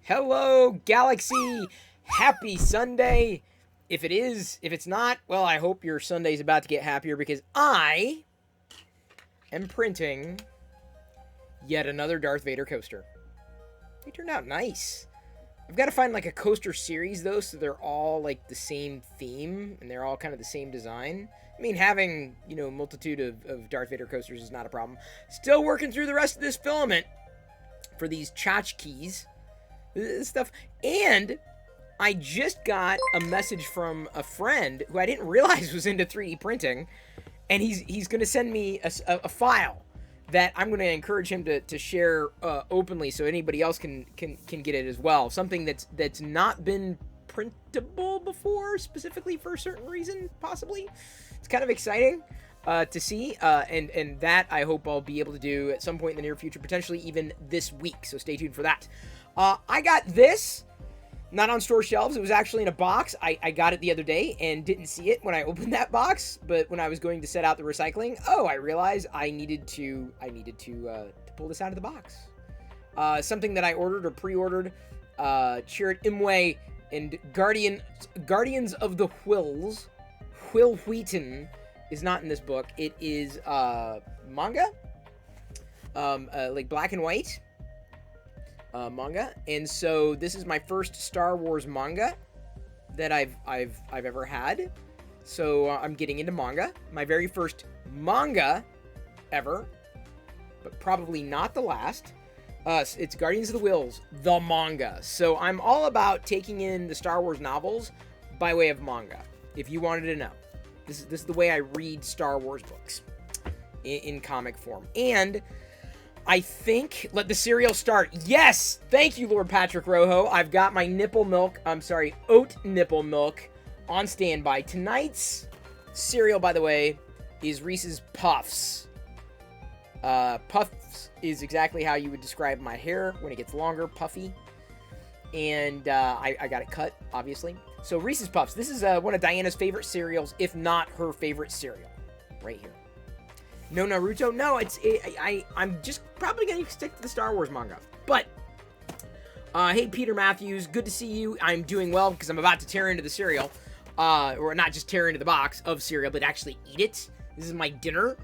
Hello, Galaxy! Happy Sunday! If it's not, well, I hope your Sunday's about to get happier because I am printing yet another Darth Vader coaster. They turned out nice. I've got to find like a coaster series though, so they're all like the same theme and they're all kind of the same design. I mean, having, a multitude of Darth Vader coasters is not a problem. Still working through the rest of this filament for these tchotchkes. This stuff. And I just got a message from a friend who I didn't realize was into 3D printing, and he's going to send me a file that I'm going to encourage him to share openly so anybody else can get it as well. Something that's not been printable before, specifically for a certain reason, possibly. It's kind of exciting to see, and that I hope I'll be able to do at some point in the near future, potentially even this week, so stay tuned for that. I got this, not on store shelves, it was actually in a box. I got it the other day and didn't see it when I opened that box, but when I was going to set out the recycling, I realized I needed to pull this out of the box. Something that I ordered or pre-ordered, Chirrut Imwe and Guardians of the Whills, Will Wheaton is not in this book. It is manga, like black and white manga, and so this is my first Star Wars manga that I've ever had. So I'm getting into manga, my very first manga ever, but probably not the last. It's Guardians of the Whills, the manga. So I'm all about taking in the Star Wars novels by way of manga. If you wanted to know, this is the way I read Star Wars books in comic form. And I think, let the cereal start. Yes! Thank you, Lord Patrick Rojo. I've got my oat nipple milk on standby. Tonight's cereal, by the way, is Reese's Puffs. Puffs is exactly how you would describe my hair when it gets longer, puffy. And I got it cut, obviously. So Reese's Puffs. This is one of Diana's favorite cereals, if not her favorite cereal. Right here. No Naruto? No, I'm just probably going to stick to the Star Wars manga. But, hey, Peter Matthews, good to see you. I'm doing well because I'm about to tear into the cereal. Or not just tear into the box of cereal, but actually eat it. This is my dinner.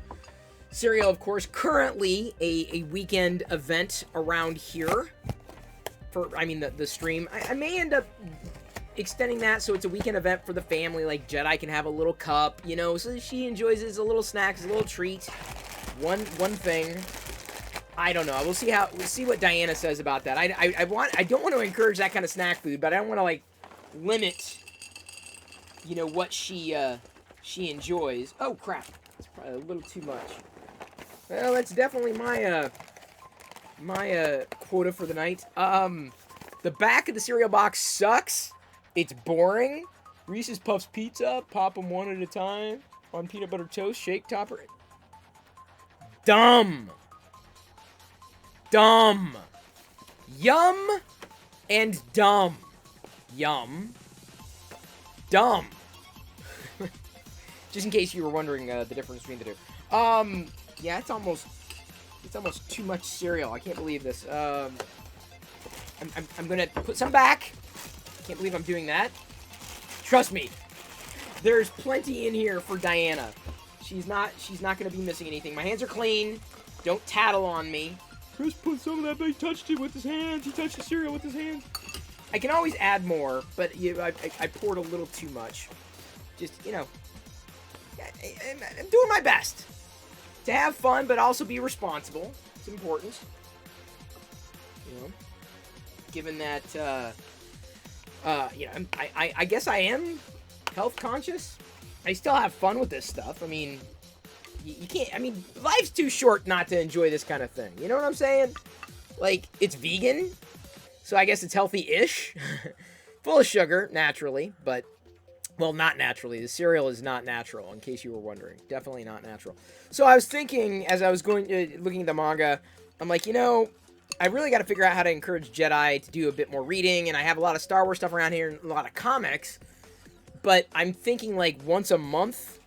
Cereal, of course, currently a weekend event around here. The stream. I may end up extending that so it's a weekend event for the family, like Jedi can have a little cup, so she enjoys it as a little snack, as a little treat. One thing. I don't know. We'll see what Diana says about that. I don't want to encourage that kind of snack food, but I don't want to limit what she enjoys. Oh crap. It's probably a little too much. Well, that's definitely my quota for the night. The back of the cereal box sucks. It's boring. Reese's Puffs pizza, pop them one at a time on peanut butter toast, shake topper. Dumb. Yum and dumb. Yum. Dumb. Just in case you were wondering the difference between the two. Yeah, it's almost too much cereal. I can't believe this. I'm gonna put some back. Can't believe I'm doing that. Trust me, there's plenty in here for Diana. She's not gonna be missing anything. My hands are clean. Don't tattle on me. Chris put some of that, but he touched it with his hands. He touched the cereal with his hands. I can always add more, but I poured a little too much. Just, I'm doing my best to have fun, but also be responsible. It's important. Given that, I guess I am health conscious. I still have fun with this stuff. I mean, you can't, life's too short not to enjoy this kind of thing. You know what I'm saying? Like, it's vegan, so I guess it's healthy-ish. Full of sugar, naturally, but, well, not naturally. The cereal is not natural, in case you were wondering. Definitely not natural. So I was thinking, as I was looking at the manga, I'm like, I really got to figure out how to encourage Jedi to do a bit more reading, and I have a lot of Star Wars stuff around here and a lot of comics, but I'm thinking like once a month,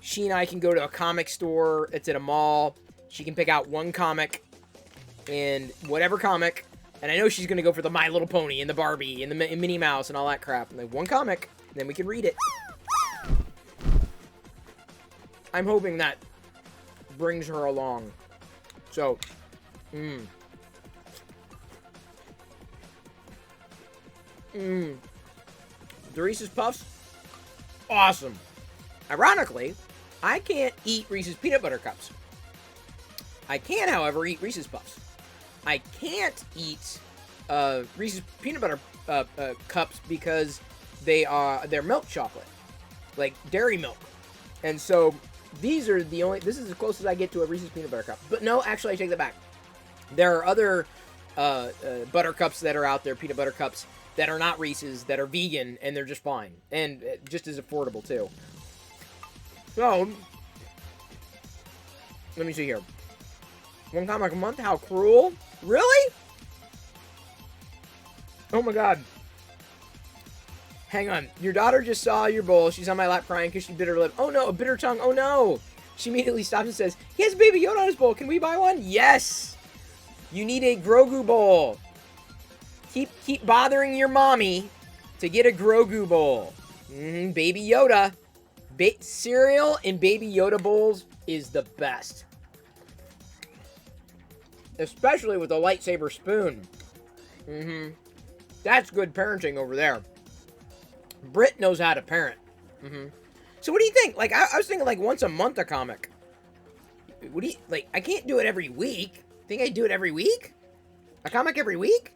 she and I can go to a comic store that's at a mall. She can pick out one comic, and whatever comic, And I know she's gonna go for the My Little Pony and the Barbie and the Minnie Mouse and all that crap. And like one comic, then we can read it. I'm hoping that brings her along. So, The Reese's Puffs, awesome. Ironically, I can't eat Reese's Peanut Butter Cups. I can, however, eat Reese's Puffs. I can't eat Reese's Peanut Butter Cups because they're milk chocolate, like dairy milk. And so this is the closest I get to a Reese's Peanut Butter Cup. But no, actually, I take that back. There are other butter cups that are out there, peanut butter cups, that are not Reese's, that are vegan, and they're just fine. And just as affordable, too. So, let me see here. One comic a month? How cruel? Really? Oh my god. Hang on. Your daughter just saw your bowl. She's on my lap crying because she bit her lip. Oh no, a bitter tongue. Oh no. She immediately stops and says, he has Baby Yoda on his bowl. Can we buy one? Yes. You need a Grogu bowl. Keep bothering your mommy to get a Grogu bowl. Baby Yoda. Cereal in Baby Yoda bowls is the best. Especially with a lightsaber spoon. That's good parenting over there. Britt knows how to parent. So what do you think? Like, I was thinking like once a month a comic. What do you, like, I can't do it every week. Think I do it every week? A comic every week?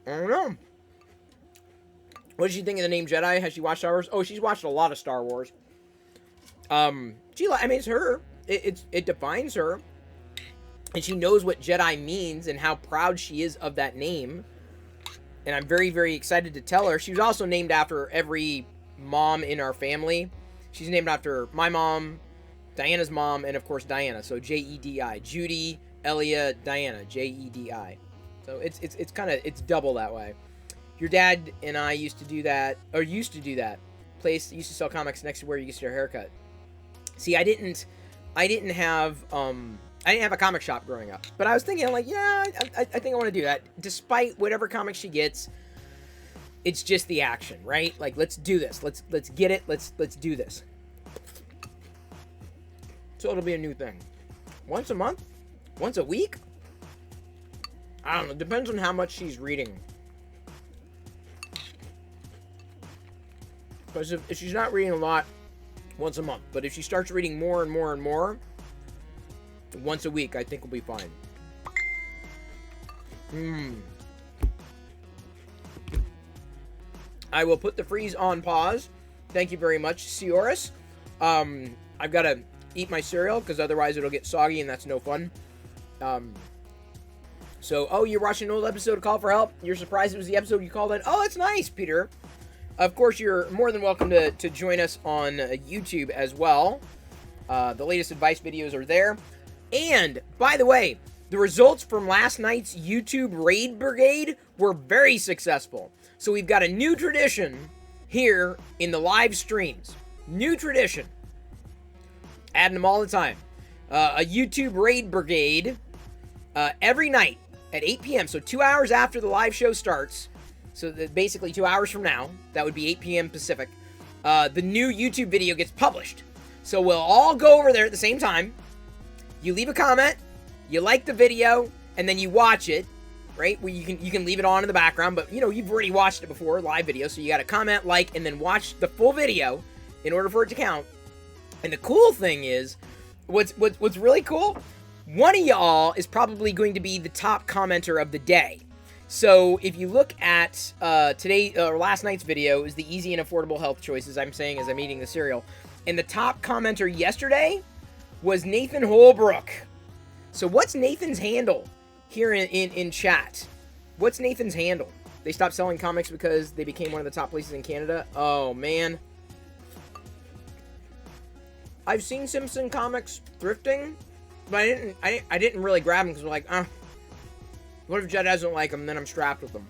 I don't know. What did she think of the name Jedi? Has she watched Star Wars? Oh, she's watched a lot of Star Wars. I mean, it's her. It defines her. And she knows what Jedi means and how proud she is of that name. And I'm very, very excited to tell her. She was also named after every mom in our family. She's named after my mom, Diana's mom, and of course Diana. So J-E-D-I. Judy, Elia, Diana. J-E-D-I. So it's kind of, it's double that way. Your dad and I used to do that. Place used to sell comics next to where you used to get your haircut. See, I didn't have a comic shop growing up. But I was thinking, like, yeah, I think I want to do that. Despite whatever comic she gets, it's just the action, right? Like, let's do this. Let's get it. Let's do this. So it'll be a new thing. Once a month? Once a week? I don't know. Depends on how much she's reading. Because if she's not reading a lot, once a month. But if she starts reading more and more and more, once a week, I think will be fine. I will put the freeze on pause. Thank you very much, Sioris. I've got to eat my cereal, because otherwise it'll get soggy, and that's no fun. Oh, you're watching an old episode of Call for Help? You're surprised it was the episode you called in? Oh, that's nice, Peter. Of course, you're more than welcome to join us on YouTube as well. The latest advice videos are there. And, by the way, the results from last night's YouTube Raid Brigade were very successful. So we've got a new tradition here in the live streams. New tradition. Adding them all the time. A YouTube Raid Brigade every night at 8 p.m. So 2 hours after the live show starts. So basically 2 hours from now. That would be 8 p.m. Pacific. The new YouTube video gets published. So we'll all go over there at the same time. You leave a comment, you like the video, and then you watch it, right? Where you can leave it on in the background, but you've already watched it before, live video, so you got to comment, like, and then watch the full video in order for it to count. And the cool thing is, what's really cool, one of y'all is probably going to be the top commenter of the day. So if you look at last night's video, is the easy and affordable health choices I'm saying as I'm eating the cereal, and the top commenter yesterday was Nathan Holbrook. So what's Nathan's handle here in chat? What's Nathan's handle? They stopped selling comics because they became one of the top places in Canada? Oh, man. I've seen Simpson comics thrifting, but I didn't really grab them because we're like, what if Jed doesn't like them? Then I'm strapped with them.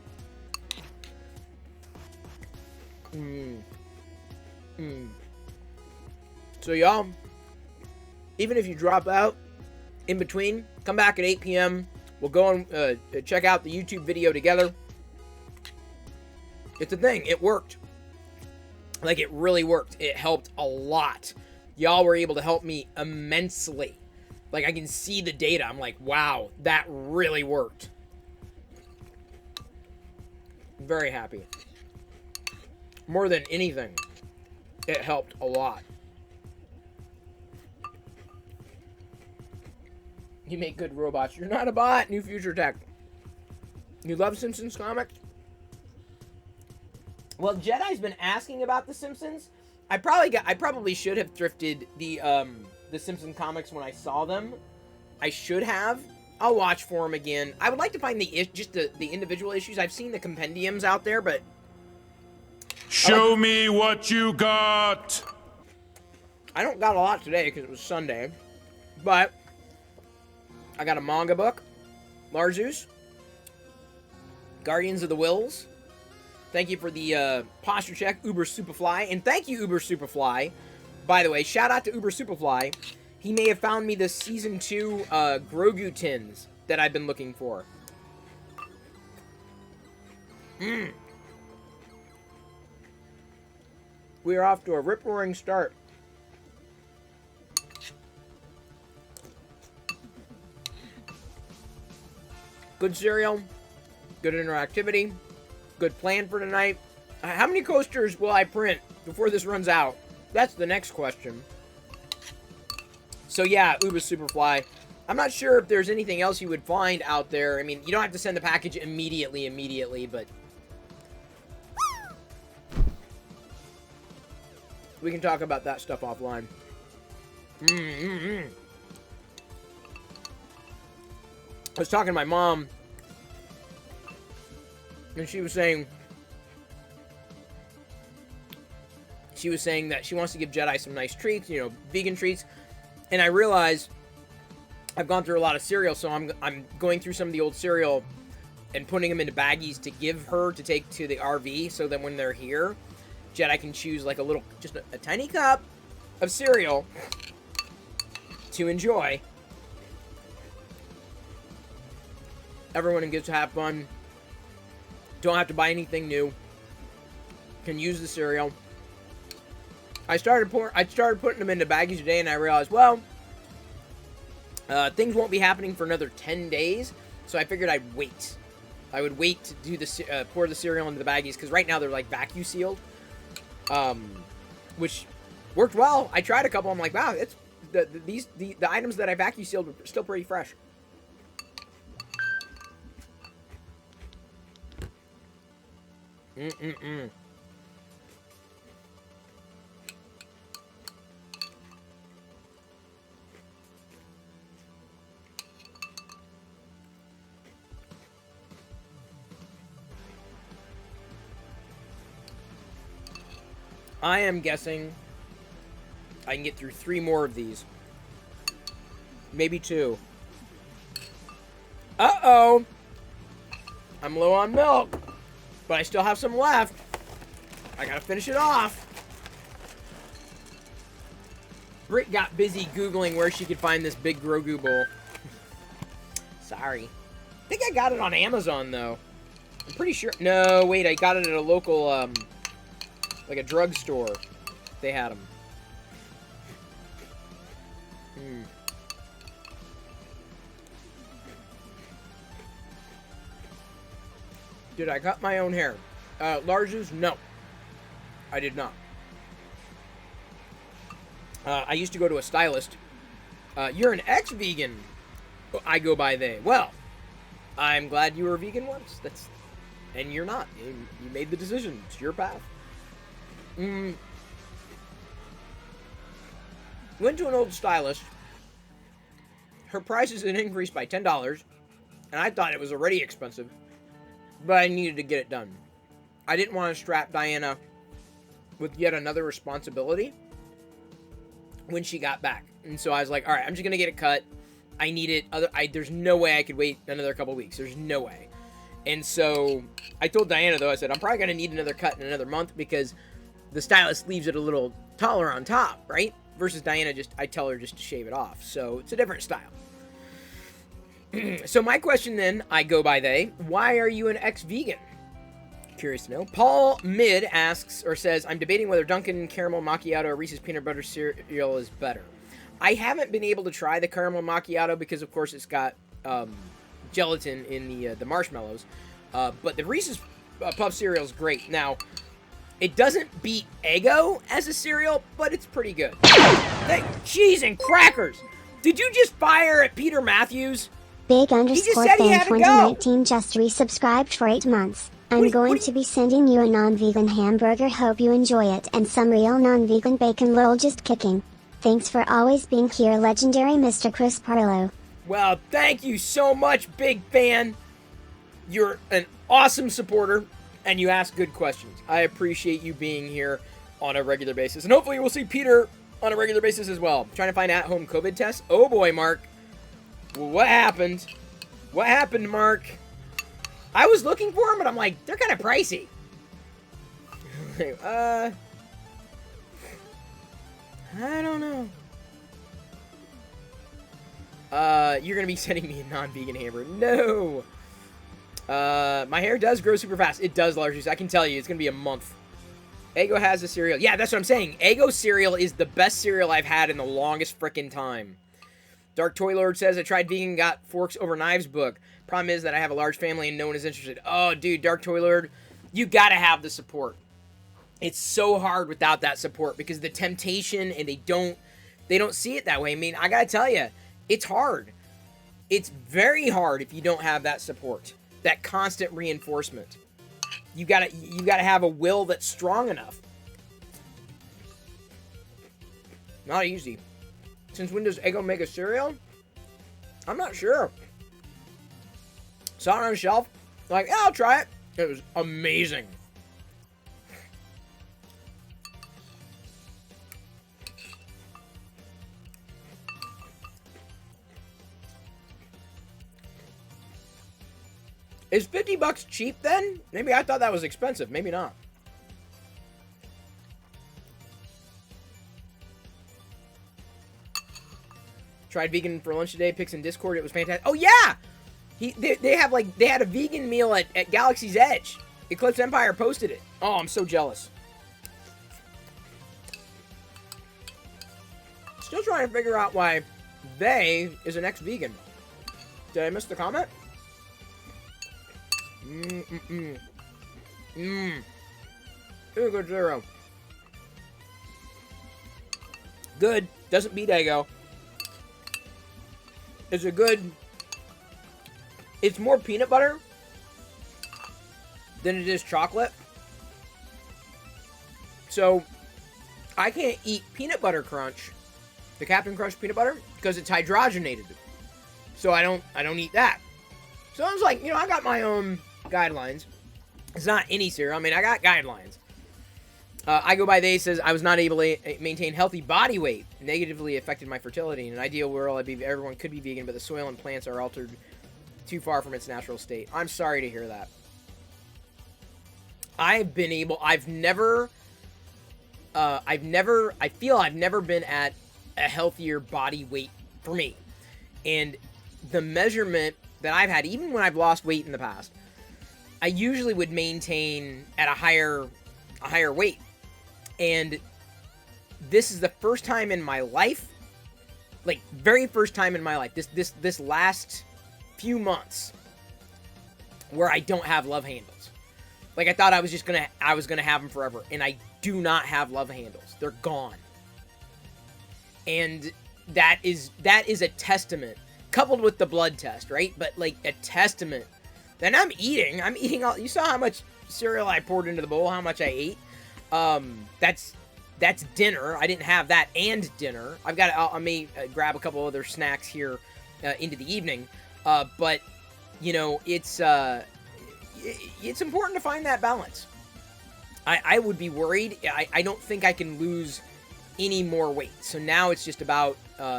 So y'all, even if you drop out in between, Come back at 8 p.m. We'll go and check out the YouTube video together. It's a thing. It worked. Like, it really worked. It helped a lot. Y'all were able to help me immensely. Like, I can see the data. I'm like, wow, that really worked. Very happy. More than anything, it helped a lot. You make good robots. You're not a bot, New Future Tech. You love Simpsons comics? Well, Jedi's been asking about the Simpsons. I probably should have thrifted the Simpsons comics when I saw them. I should have. I'll watch for them again. I would like to find the individual issues. I've seen the compendiums out there, but show me what you got. I don't got a lot today because it was Sunday, but I got a manga book, Larzeus, Guardians of the Wills. Thank you for the posture check, Uber Superfly. And thank you, Uber Superfly. By the way, shout out to Uber Superfly. He may have found me the Season 2 Grogu tins that I've been looking for. We are off to a rip-roaring start. Good cereal. Good interactivity. Good plan for tonight. How many coasters will I print before this runs out? That's the next question. So yeah, Uber Superfly. I'm not sure if there's anything else you would find out there. I mean, you don't have to send the package immediately, but we can talk about that stuff offline. I was talking to my mom, and she was saying that she wants to give Jedi some nice treats, you know, vegan treats. And I realized I've gone through a lot of cereal, so I'm going through some of the old cereal and putting them into baggies to give her to take to the RV, so that when they're here, Jedi can choose like a little, just a tiny cup of cereal to enjoy. Everyone gets to have fun. Don't have to buy anything new. Can use the cereal. I started putting them into baggies today, and I realized, well, things won't be happening for another 10 days, so I figured I'd wait. I would wait to do the pour the cereal into the baggies, because right now they're like vacuum sealed, which worked well. I tried a couple. I'm like, wow, it's the items that I vacuum sealed were still pretty fresh. I am guessing I can get through 3 more of these. Maybe 2. Uh-oh! I'm low on milk, but I still have some left. I gotta finish it off. Britt got busy Googling where she could find this big Grogu bowl. Sorry. I think I got it on Amazon, though. I'm pretty sure. No, wait, I got it at a local, like a drugstore. They had them. Did I cut my own hair? Large's? No. I did not. I used to go to a stylist. You're an ex-vegan. I go by they. Well, I'm glad you were vegan once. And you're not. You made the decision. It's your path. Went to an old stylist. Her prices had increased by $10, and I thought it was already expensive, but I needed to get it done. I didn't want to strap Diana with yet another responsibility when she got back, and so I was like, all right, I'm just gonna get it cut. I need it. There's no way I could wait another couple weeks. There's no way. And so I told Diana, though, I said, I'm probably gonna need another cut in another month, because the stylist leaves it a little taller on top, right? Versus Diana, I tell her just to shave it off. So it's a different style. So my question then, I go by they. Why are you an ex-vegan? Curious to know. Paul Mid asks or says, I'm debating whether Dunkin' Caramel Macchiato or Reese's Peanut Butter Cereal is better. I haven't been able to try the Caramel Macchiato because, of course, it's got gelatin in the marshmallows. But the Reese's Puff cereal is great. Now, it doesn't beat Eggo as a cereal, but it's pretty good. Cheese and crackers! Did you just fire at Peter Matthews? Big_fan2019 just resubscribed for 8 months. I'm going to be sending you a non-vegan hamburger, hope you enjoy it, and some real non-vegan bacon, lol, just kicking. Thanks for always being here, legendary Mr. Chris Parlow. Well, thank you so much, big fan. You're an awesome supporter, and you ask good questions. I appreciate you being here on a regular basis, and hopefully we'll see Peter on a regular basis as well. Trying to find at-home COVID tests. Oh boy, Mark. What happened? What happened, Mark? I was looking for them, but I'm like, they're kind of pricey. I don't know. You're gonna be sending me a non-vegan hamburger. No. My hair does grow super fast. It does, Large Juice. I can tell you, it's gonna be a month. Eggo has a cereal. Yeah, that's what I'm saying. Eggo cereal is the best cereal I've had in the longest frickin' time. Dark Toy Lord says, I tried vegan, got forks over knives book. Problem is that I have a large family and no one is interested. Oh, dude, Dark Toy Lord, you gotta have the support. It's so hard without that support because the temptation, and they don't see it that way. I mean, I gotta tell you, it's hard. It's very hard if you don't have that support, that constant reinforcement. You gotta have a will that's strong enough. Not easy. Since when does Eggo make a cereal? I'm not sure. Saw it on a shelf. Like, yeah, I'll try it. It was amazing. Is $50 cheap then? Maybe I thought that was expensive. Maybe not. Tried vegan for lunch today. Pics in Discord. It was fantastic. Oh yeah, they had a vegan meal at Galaxy's Edge. Eclipse Empire posted it. Oh, I'm so jealous. Still trying to figure out why they is an ex-vegan. Did I miss the comment? Good zero. Good. Doesn't beat Eggo. It's a good... It's more peanut butter than it is chocolate. So, I can't eat peanut butter crunch, the Captain Crunch peanut butter, because it's hydrogenated. So I don't eat that. So I was like, I got my own guidelines. It's not any cereal. I mean, I got guidelines. I go by they says I was not able to maintain healthy body weight. Negatively affected my fertility. In an ideal world, everyone could be vegan, but the soil and plants are altered too far from its natural state. I'm sorry to hear that. I feel I've never been at a healthier body weight for me. And the measurement that I've had, even when I've lost weight in the past, I usually would maintain at a higher weight. And this is the first time in my life, like very first time in my life, this last few months, where I don't have love handles. Like I thought I was gonna have them forever, and I do not have love handles. They're gone. And that is a testament, coupled with the blood test, right? But like a testament. Then I'm eating all. You saw how much cereal I poured into the bowl, how much I ate. That's dinner. I didn't have that and dinner. I may grab a couple other snacks here into the evening. But it's important to find that balance. I would be worried. I don't think I can lose any more weight. So now it's just about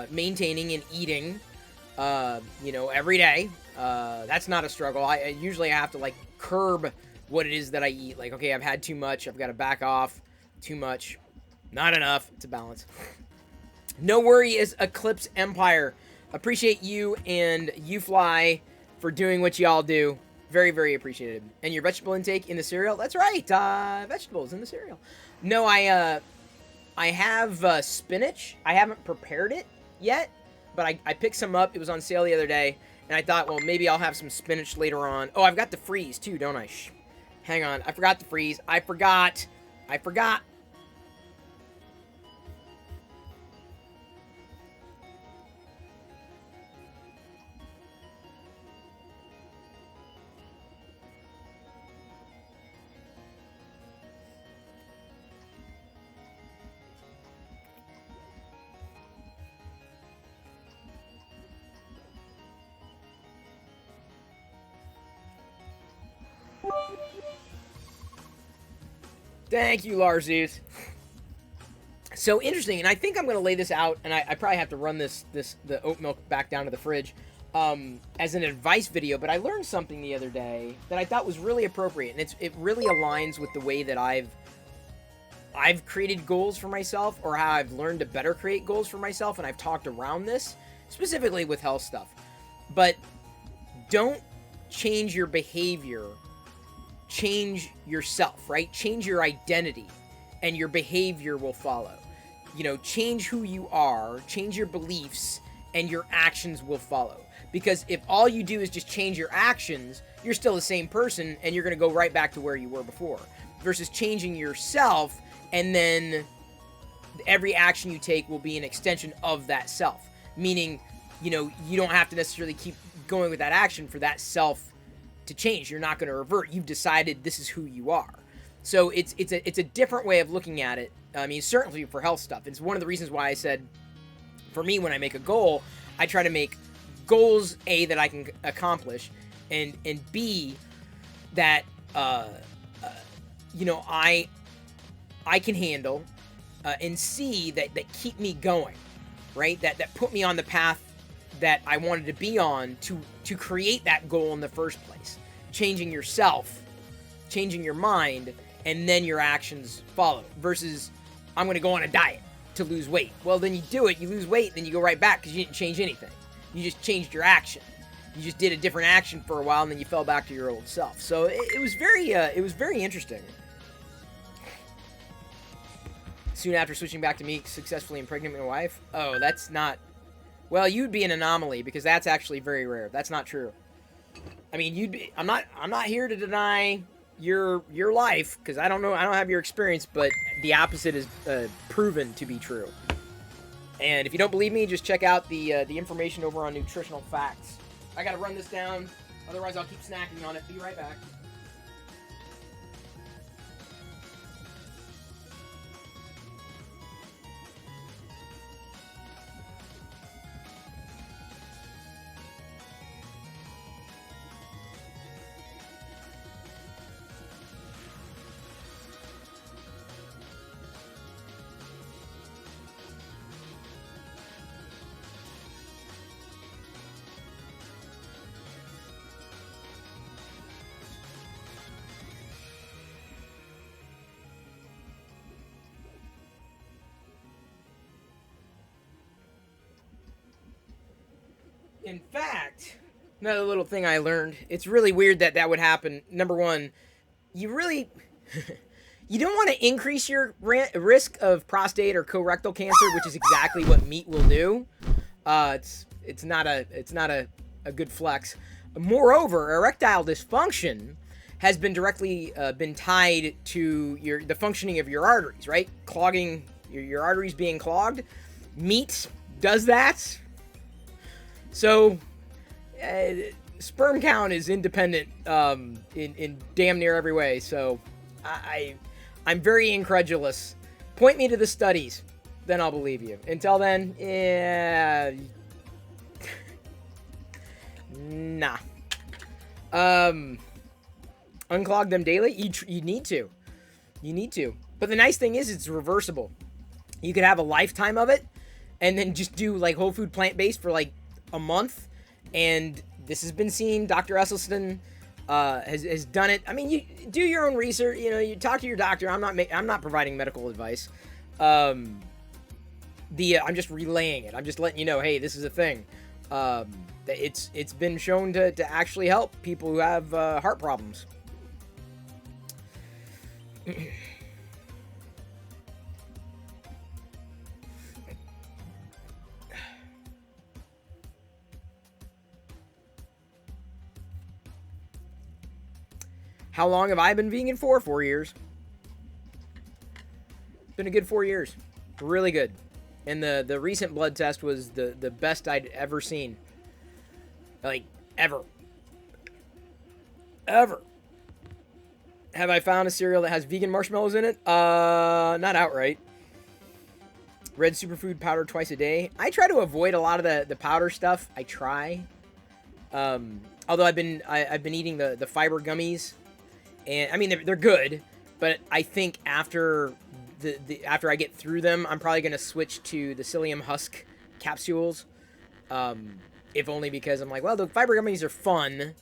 maintaining and eating, every day. That's not a struggle. I usually have to like curb what it is that I eat. Like, okay, I've had too much. I've got to back off. Too much. Not enough. It's a balance. No worry is Eclipse Empire. Appreciate you and YouFly for doing what y'all do. Very, very appreciated. And your vegetable intake in the cereal? That's right. Vegetables in the cereal. No, I have spinach. I haven't prepared it yet, but I picked some up. It was on sale the other day, and I thought, well, maybe I'll have some spinach later on. Oh, I've got the freeze too, don't I? Hang on. I forgot the freeze. I forgot. Thank you, Larzeus. So interesting, and I think I'm going to lay this out, and I probably have to run the oat milk back down to the fridge as an advice video, but I learned something the other day that I thought was really appropriate, and it really aligns with the way that I've created goals for myself, or how I've learned to better create goals for myself, and I've talked around this, specifically with health stuff. But don't change your behavior, change yourself, right? Change your identity, and your behavior will follow. You know, change who you are, change your beliefs, and your actions will follow. Because if all you do is just change your actions, you're still the same person, and you're going to go right back to where you were before. Versus changing yourself, and then every action you take will be an extension of that self. Meaning, you know, you don't have to necessarily keep going with that action for that self to change. You're not going to revert. You've decided this is who you are. So it's a different way of looking at it. I mean, certainly for health stuff. It's one of the reasons why I said, for me, when I make a goal, I try to make goals, A, that I can accomplish, and B, that, you know, I can handle, and C, that keep me going, right? That put me on the path that I wanted to be on to create that goal in the first place. Changing yourself, changing your mind, and then your actions follow. Versus, I'm going to go on a diet to lose weight. Well, then you do it, you lose weight, then you go right back because you didn't change anything. You just changed your action. You just did a different action for a while, and then you fell back to your old self. So it was very interesting. Soon after switching back to meat, successfully impregnating my wife. Oh, that's not. Well, you'd be an anomaly because that's actually very rare. That's not true. I mean, you'd be. I'm not here to deny your life because I don't know. I don't have your experience, but the opposite is proven to be true. And if you don't believe me, just check out the information over on Nutritional Facts. I gotta run this down, otherwise I'll keep snacking on it. Be right back. In fact, another little thing I learned, it's really weird that would happen. Number one, you really, you don't want to increase your risk of prostate or colorectal cancer, which is exactly what meat will do. It's not a good flex. Moreover, erectile dysfunction has been directly been tied to the functioning of your arteries, right? Clogging your arteries being clogged. Meat does that. So, sperm count is independent in damn near every way. So, I'm very incredulous. Point me to the studies, then I'll believe you. Until then, yeah, nah. Unclog them daily. You need to. You need to. But the nice thing is, it's reversible. You could have a lifetime of it, and then just do like whole food plant-based for like a month, and this has been seen. Dr. Esselstyn has done it. I mean, you do your own research. You know, you talk to your doctor. I'm not providing medical advice. I'm just relaying it. I'm just letting you know, hey, this is a thing. It's been shown to actually help people who have heart problems. How long have I been vegan for? 4 years. Been a good 4 years. Really good. And the recent blood test was the best I'd ever seen. Like, ever. Ever. Have I found a cereal that has vegan marshmallows in it? Not outright. Red superfood powder twice a day. I try to avoid a lot of the powder stuff. I try. Although I've been eating the fiber gummies. And I mean they're good, but I think after after I get through them, I'm probably gonna switch to the psyllium husk capsules. If only because I'm like, well, the fiber gummies are fun,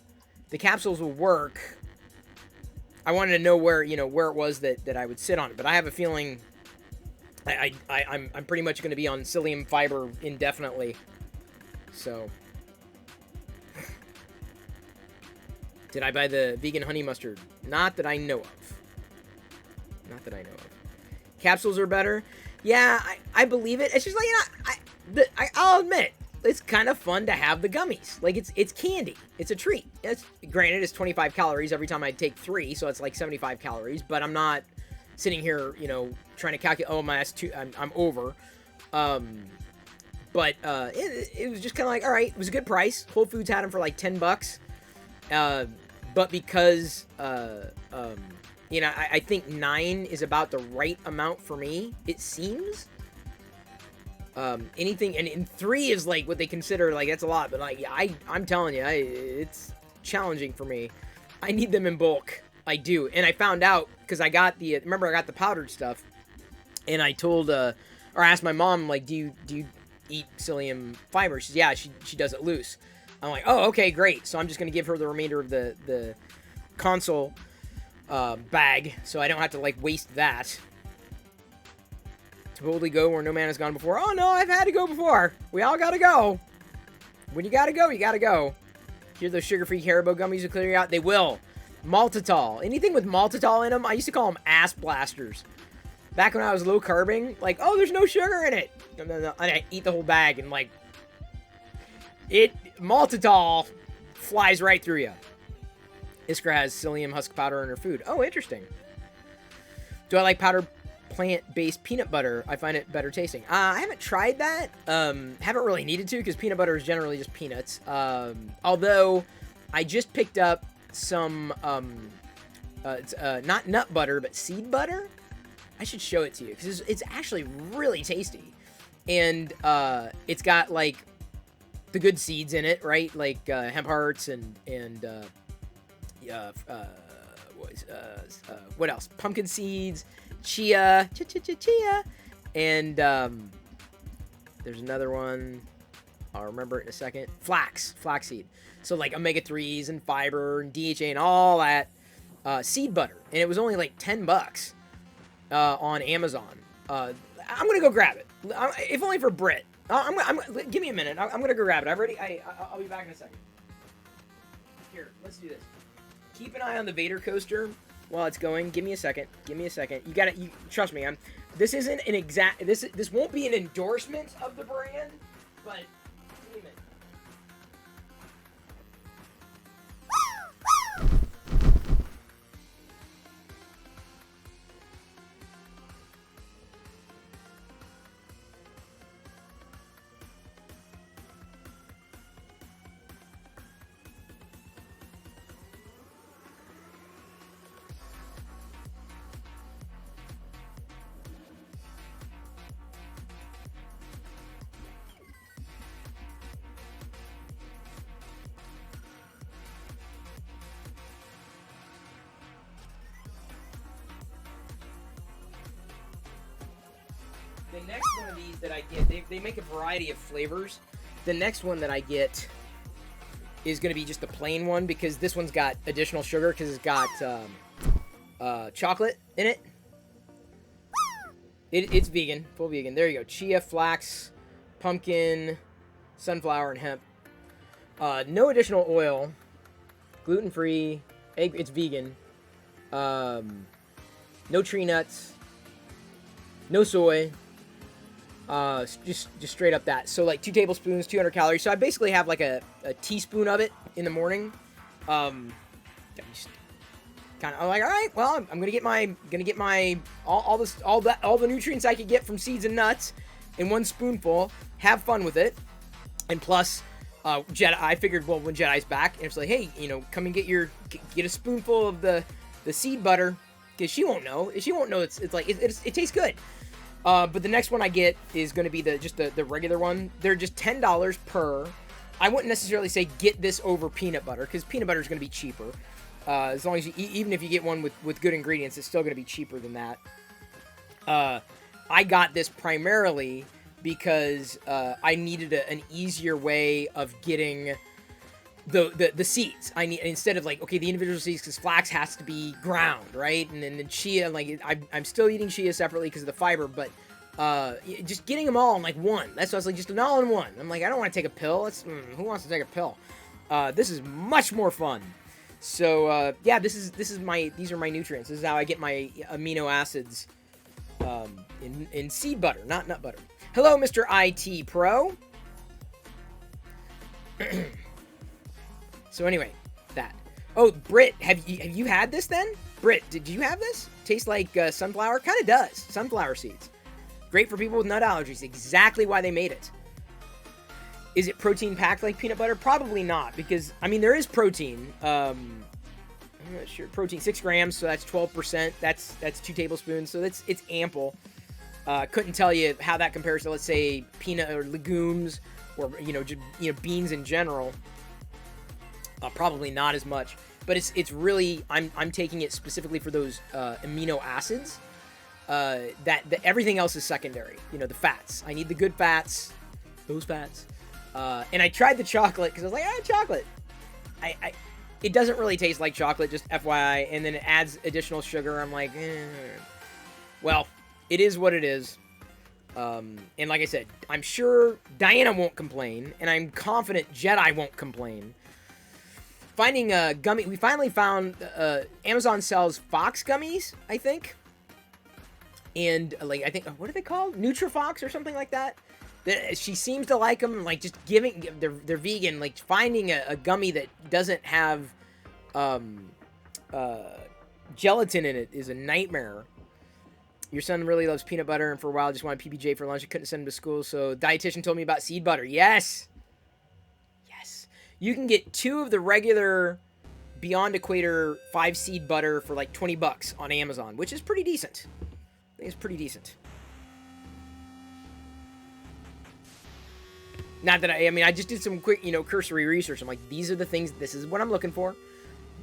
the capsules will work. I wanted to know where it was that I would sit on it, but I have a feeling I'm pretty much gonna be on psyllium fiber indefinitely. So. Did I buy the vegan honey mustard? Not that I know of. Not that I know of. Capsules are better. Yeah, I believe it. It's just like, I'll admit, it's kind of fun to have the gummies. Like, it's candy. It's a treat. Granted, it's 25 calories every time I take 3, so it's like 75 calories. But I'm not sitting here, trying to calculate, oh, that's too, I'm over. But it was just kind of like, all right, it was a good price. Whole Foods had them for like $10. But because, I think 9 is about the right amount for me, it seems. Anything, and 3 is like what they consider, like, that's a lot, but like, I'm telling you, it's challenging for me. I need them in bulk. I do. And I found out, because I got the powdered stuff, and I told, or asked my mom, like, do you eat psyllium fiber? She says, yeah, she does it loose. I'm like, oh, okay, great. So I'm just going to give her the remainder of the console bag, so I don't have to, like, waste that. To boldly go where no man has gone before. Oh, no, I've had to go before. We all got to go. When you got to go, you got to go. Hear those sugar-free Haribo gummies will clear you out? They will. Maltitol. Anything with maltitol in them, I used to call them ass blasters. Back when I was low-carbing, like, oh, there's no sugar in it. No. And I eat the whole bag, and, like, maltitol flies right through you. Iskra has psyllium husk powder in her food. Oh, interesting. Do I like powdered plant-based peanut butter? I find it better tasting. I haven't tried that. Haven't really needed to, because peanut butter is generally just peanuts. Although, I just picked up some, it's not nut butter, but seed butter. I should show it to you, because it's actually really tasty. And it's got, like, the good seeds in it, right? Like hemp hearts and what else? Pumpkin seeds, chia, and there's another one. I'll remember it in a second. Flaxseed. So like omega-3s and fiber and DHA and all that seed butter, and it was only like $10 on Amazon. I'm gonna go grab it, if only for Brit. Give me a minute. I'm gonna go grab it. I'll be back in a second. Here, let's do this. Keep an eye on the Vader coaster while it's going. Give me a second. You gotta. Trust me. This isn't an exact. This won't be an endorsement of the brand, but give me a minute. The next one of these that I get, they make a variety of flavors. The next one that I get is going to be just the plain one, because this one's got additional sugar, because it's got chocolate in it. It's vegan, full vegan. There you go. Chia, flax, pumpkin, sunflower, and hemp No additional oil. Gluten-free. Egg. It's vegan. No tree nuts. No soy. Just straight up that. So like 2 tablespoons, 200 calories. So I basically have like a teaspoon of it in the morning. Just kind of like, all right, well, I'm gonna get my all the nutrients I could get from seeds and nuts in 1 spoonful. Have fun with it, and plus, Jedi. I figured, well, when Jedi's back, and it's like, hey, come and get a spoonful of the seed butter, because she won't know. She won't know it's like it tastes good. But the next one I get is going to be the regular one. They're just $10 per. I wouldn't necessarily say get this over peanut butter, because peanut butter is going to be cheaper. As long as even if you get one with good ingredients, it's still going to be cheaper than that. I got this primarily because I needed an easier way of getting the seeds. Instead of like, okay, the individual seeds, because flax has to be ground, right? And then the chia, like I'm still eating chia separately because of the fiber, but just getting them all in like one. That's why I was like, just an all in one. I'm like, I don't want to take a pill. Who wants to take a pill? This is much more fun. So yeah, these are my nutrients. This is how I get my amino acids in seed butter, not nut butter. Hello, Mr. IT Pro. So anyway, that. Oh, Britt, have you had this then? Britt, did you have this? Tastes like sunflower? Kind of does. Sunflower seeds. Great for people with nut allergies. Exactly why they made it. Is it protein packed like peanut butter? Probably not, because, I mean, there is protein. I'm not sure. Protein, 6 grams, so that's 12%. That's 2 tablespoons, so it's ample. Couldn't tell you how that compares to, let's say, peanut or legumes or, beans in general. Probably not as much, but it's really, I'm taking it specifically for those amino acids. That everything else is secondary. The fats. I need the good fats. Those fats. And I tried the chocolate because I was like, chocolate. It doesn't really taste like chocolate, just FYI. And then it adds additional sugar. I'm like, well, it is what it is. And like I said, I'm sure Diana won't complain, and I'm confident Jedi won't complain. Finding a gummy, we finally found, Amazon sells Fox gummies, I think. And, like, I think, what are they called? Nutrifox or something like that? She seems to like them, like, just they're vegan, like, finding a gummy that doesn't have, gelatin in it is a nightmare. Your son really loves peanut butter, and for a while just wanted PBJ for lunch. I couldn't send him to school, so dietitian told me about seed butter. Yes! Yes. You can get 2 of the regular Beyond Equator 5 seed butter for like $20 on Amazon, which is pretty decent. I think it's pretty decent. Not that I just did some quick, cursory research. I'm like, these are the things, this is what I'm looking for.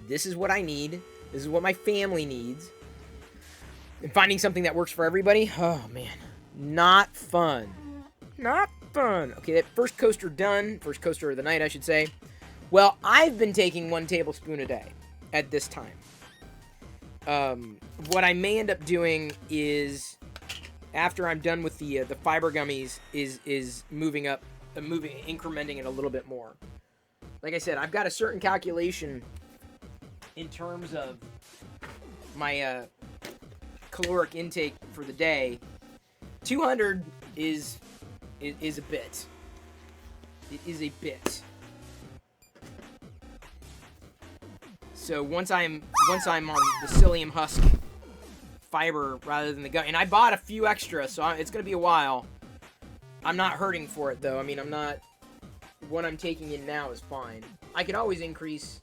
This is what I need. This is what my family needs. And finding something that works for everybody, oh man, not fun. Not fun. Okay, that first coaster done. First coaster of the night, I should say. Well, I've been taking 1 tablespoon a day at this time. What I may end up doing is, after I'm done with the fiber gummies, is incrementing it a little bit more. Like I said, I've got a certain calculation in terms of my caloric intake for the day. 200 is a bit. It is a bit. So once I'm on the psyllium husk fiber rather than the gum, and I bought a few extra, so it's gonna be a while. I'm not hurting for it though. I mean, what I'm taking in now is fine. I could always increase,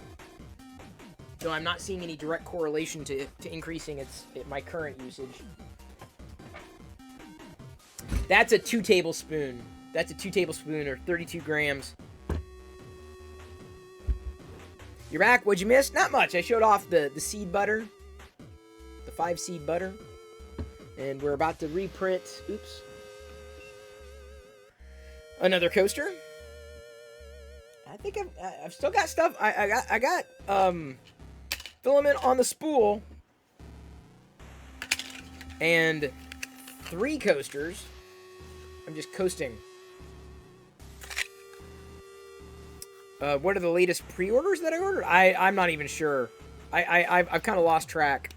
though I'm not seeing any direct correlation to increasing my current usage. That's a 2 tablespoon. That's a 2 tablespoon or 32 grams. You're back. What'd you miss? Not much. I showed off the seed butter, the 5 seed butter, and we're about to reprint. Oops. Another coaster. I think I've still got stuff. I got filament on the spool and 3 coasters. I'm just coasting What are the latest pre-orders that I ordered? I'm not even sure. I've kind of lost track.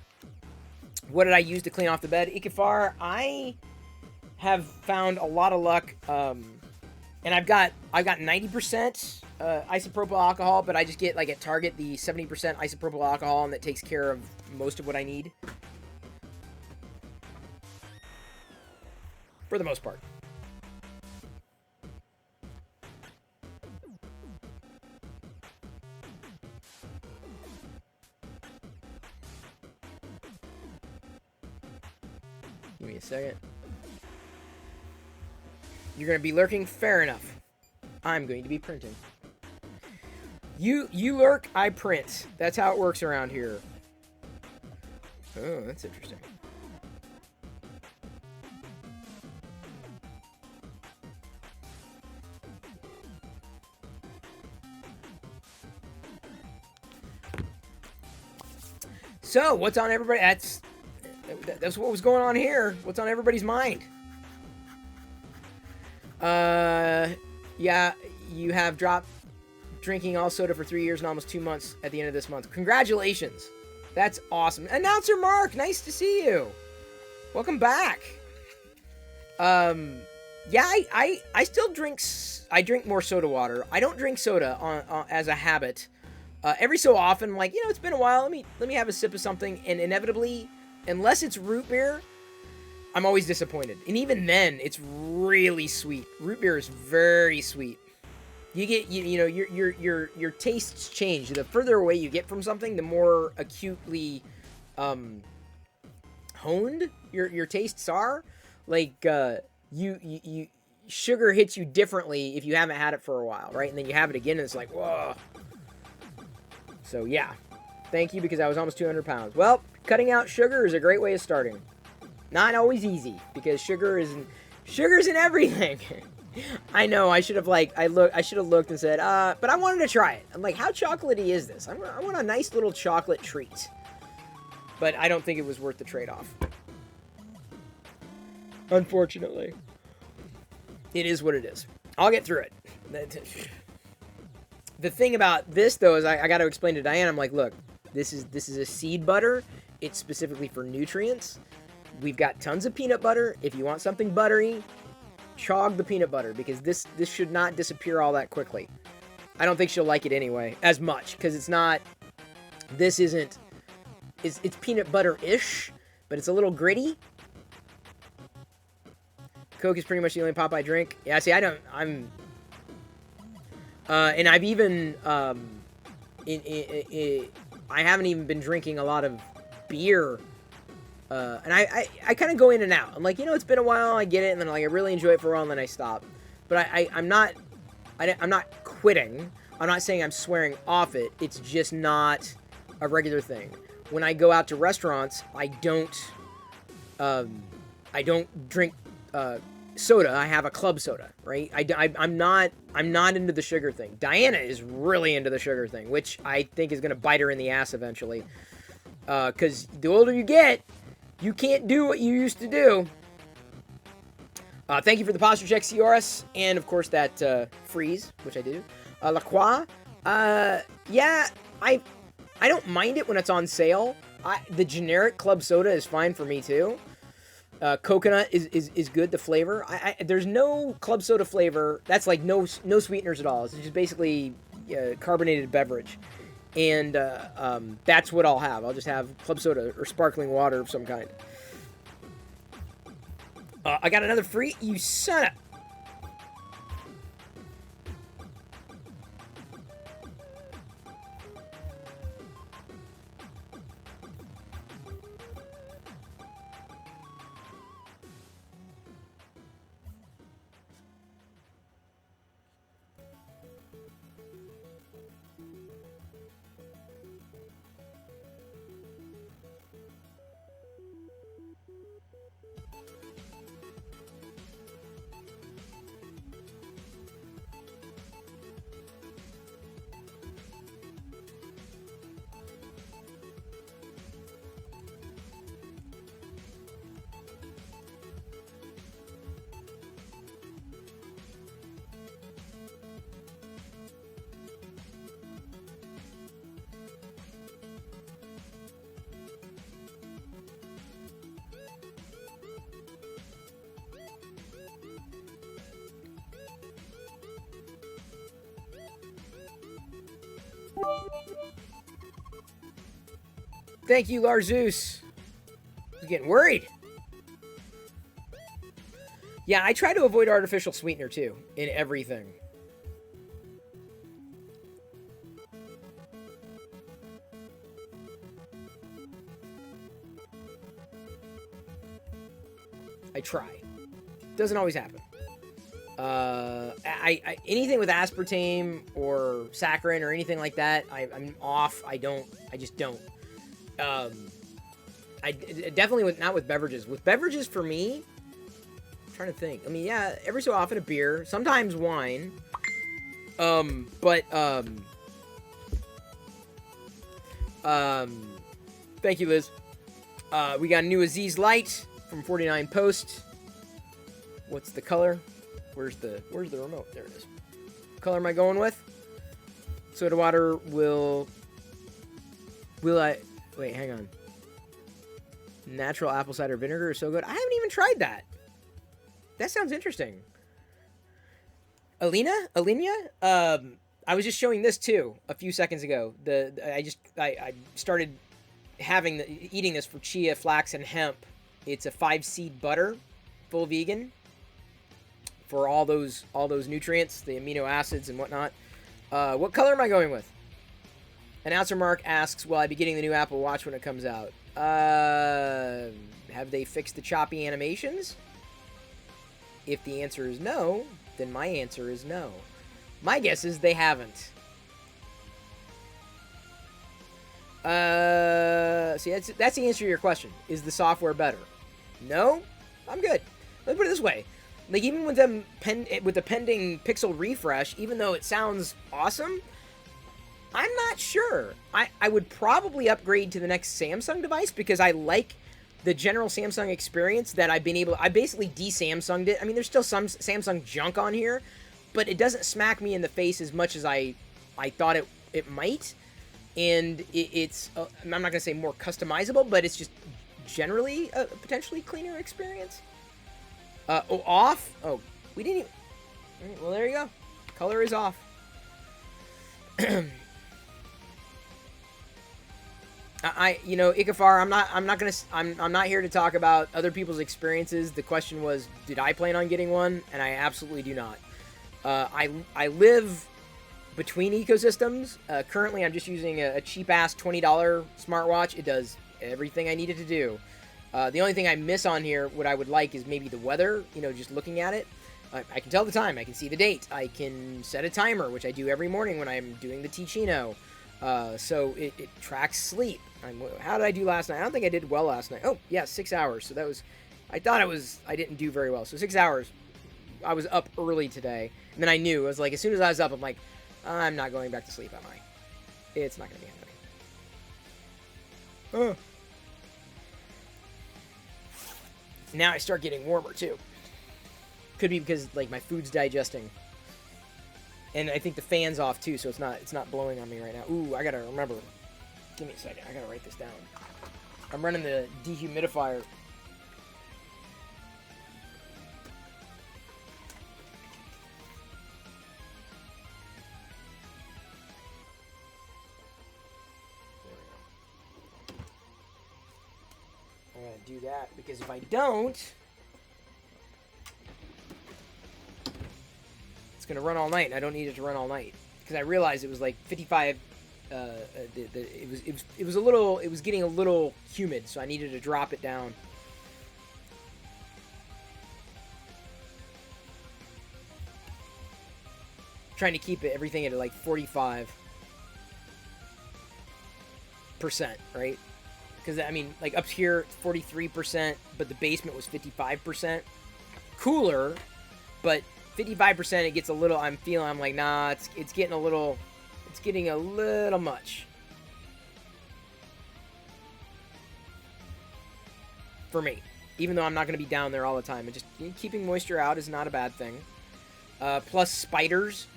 What did I use to clean off the bed? Ikifar, I have found a lot of luck, and I've got 90% isopropyl alcohol, but I just get, like, at Target the 70% isopropyl alcohol, and that takes care of most of what I need. For the most part. Give me a second. You're going to be lurking? Fair enough. I'm going to be printing. You lurk, I print. That's how it works around here. Oh, that's interesting. So, what's on everybody? That's what was going on here. What's on everybody's mind? Yeah, you have dropped drinking all soda for 3 years and almost 2 months at the end of this month. Congratulations. That's awesome. Announcer Mark, nice to see you. Welcome back. Yeah, I still drink, I drink more soda water. I don't drink soda as a habit. Every so often, like, you know, it's been a while, let me have a sip of something, and inevitably, unless it's root beer, I'm always disappointed. And even then, it's really sweet. Root beer is very sweet. You get, you know, your tastes change. The further away you get from something, the more acutely honed your tastes are. Like, you sugar hits you differently if you haven't had it for a while, right? And then you have it again, and it's like, whoa. So, yeah. Thank you, because I was almost 200 pounds. Well, cutting out sugar is a great way of starting. Not always easy, because sugar's in everything. I know, I should have looked and said, but I wanted to try it. I'm like, how chocolatey is this? I want a nice little chocolate treat. But I don't think it was worth the trade-off. Unfortunately. It is what it is. I'll get through it. The thing about this, though, is I got to explain to Diane. I'm like, look, this is a seed butter. It's specifically for nutrients. We've got tons of peanut butter. If you want something buttery, chog the peanut butter, because this should not disappear all that quickly. I don't think she'll like it anyway, as much, because it's not, this isn't, it's peanut butter-ish, but it's a little gritty. Coke is pretty much the only pop I drink. Yeah, see, and I've even, I haven't even been drinking a lot of beer, and I kind of go in and out. I'm like, you know, it's been a while, I get it, and then like I really enjoy it for a while, and then I stop. But I'm not quitting. I'm not saying I'm swearing off it. It's just not a regular thing. When I go out to restaurants, I don't drink soda. I have a club soda, right? I'm not into the sugar thing. Diana is really into the sugar thing, which I think is going to bite her in the ass eventually. Because the older you get, you can't do what you used to do. Thank you for the posture check, CRS, and of course that freeze, which I do. La Croix, yeah, I don't mind it when it's on sale. The generic club soda is fine for me too. Coconut is good, the flavor. There's no club soda flavor that's like no sweeteners at all. It's just basically carbonated beverage. And that's what I'll have. I'll just have club soda or sparkling water of some kind. I got another free, you son of... Thank you, Larzeus. I was getting worried. Yeah, I try to avoid artificial sweetener, too, in everything. I try. Doesn't always happen. Anything with aspartame or saccharin or anything like that, I'm off. I just don't. I definitely not with beverages. With beverages, for me, I'm trying to think. I mean, yeah, every so often a beer, sometimes wine. Thank you, Liz. We got a new Aziz Light from 49 Post. What's the color? Where's the remote? There it is. What color am I going with? Soda water will I... Wait, hang on. Natural apple cider vinegar is so good. I haven't even tried that. That sounds interesting. Alina? I was just showing this too a few seconds ago. I started eating this for chia, flax, and hemp. It's a 5-seed butter, full vegan, for all those nutrients, the amino acids and whatnot. What color am I going with? Announcer Mark asks, will I be getting the new Apple Watch when it comes out? Have they fixed the choppy animations? If the answer is no, then my answer is no. My guess is they haven't. See, that's the answer to your question. Is the software better? No, I'm good. Let me put it this way. Like, even with with the pending Pixel refresh, even though it sounds awesome, I'm not sure. I would probably upgrade to the next Samsung device because I like the general Samsung experience that I basically de-Samsunged it. I mean, there's still some Samsung junk on here, but it doesn't smack me in the face as much as I thought it might. And it's, I'm not going to say more customizable, but it's just generally a potentially cleaner experience. Off? Oh, we didn't even... Well, there you go. Color is off. Ikafar, I'm not here to talk about other people's experiences. The question was, did I plan on getting one? And I absolutely do not. I live between ecosystems. Currently, I'm just using a cheap-ass $20 smartwatch. It does everything I need it to do. The only thing I miss on here, what I would like, is maybe the weather, just looking at it. I can tell the time. I can see the date. I can set a timer, which I do every morning when I'm doing the Ticino. So it tracks sleep. How did I do last night? I don't think I did well last night. Oh, yeah, 6 hours. So that was... I didn't do very well. So 6 hours. I was up early today. And then I knew. I was like, as soon as I was up, I'm like, I'm not going back to sleep, am I? It's not going to be happening. Now I start getting warmer, too. Could be because, like, my food's digesting. And I think the fan's off, too, so it's not blowing on me right now. Ooh, I gotta remember. Give me a second. I gotta write this down. I'm running the dehumidifier. I'm gonna do that, because if I don't... going to run all night, and I don't need it to run all night, because I realized it was like 55. It was getting a little humid, so I needed to drop it down. Trying to keep everything at like 45%, right? Because I mean, like up here, 43%, but the basement was 55%. Cooler, but 55%, it gets a little, I'm like, nah, it's getting a little much. For me. Even though I'm not going to be down there all the time. And just keeping moisture out is not a bad thing. Plus, spiders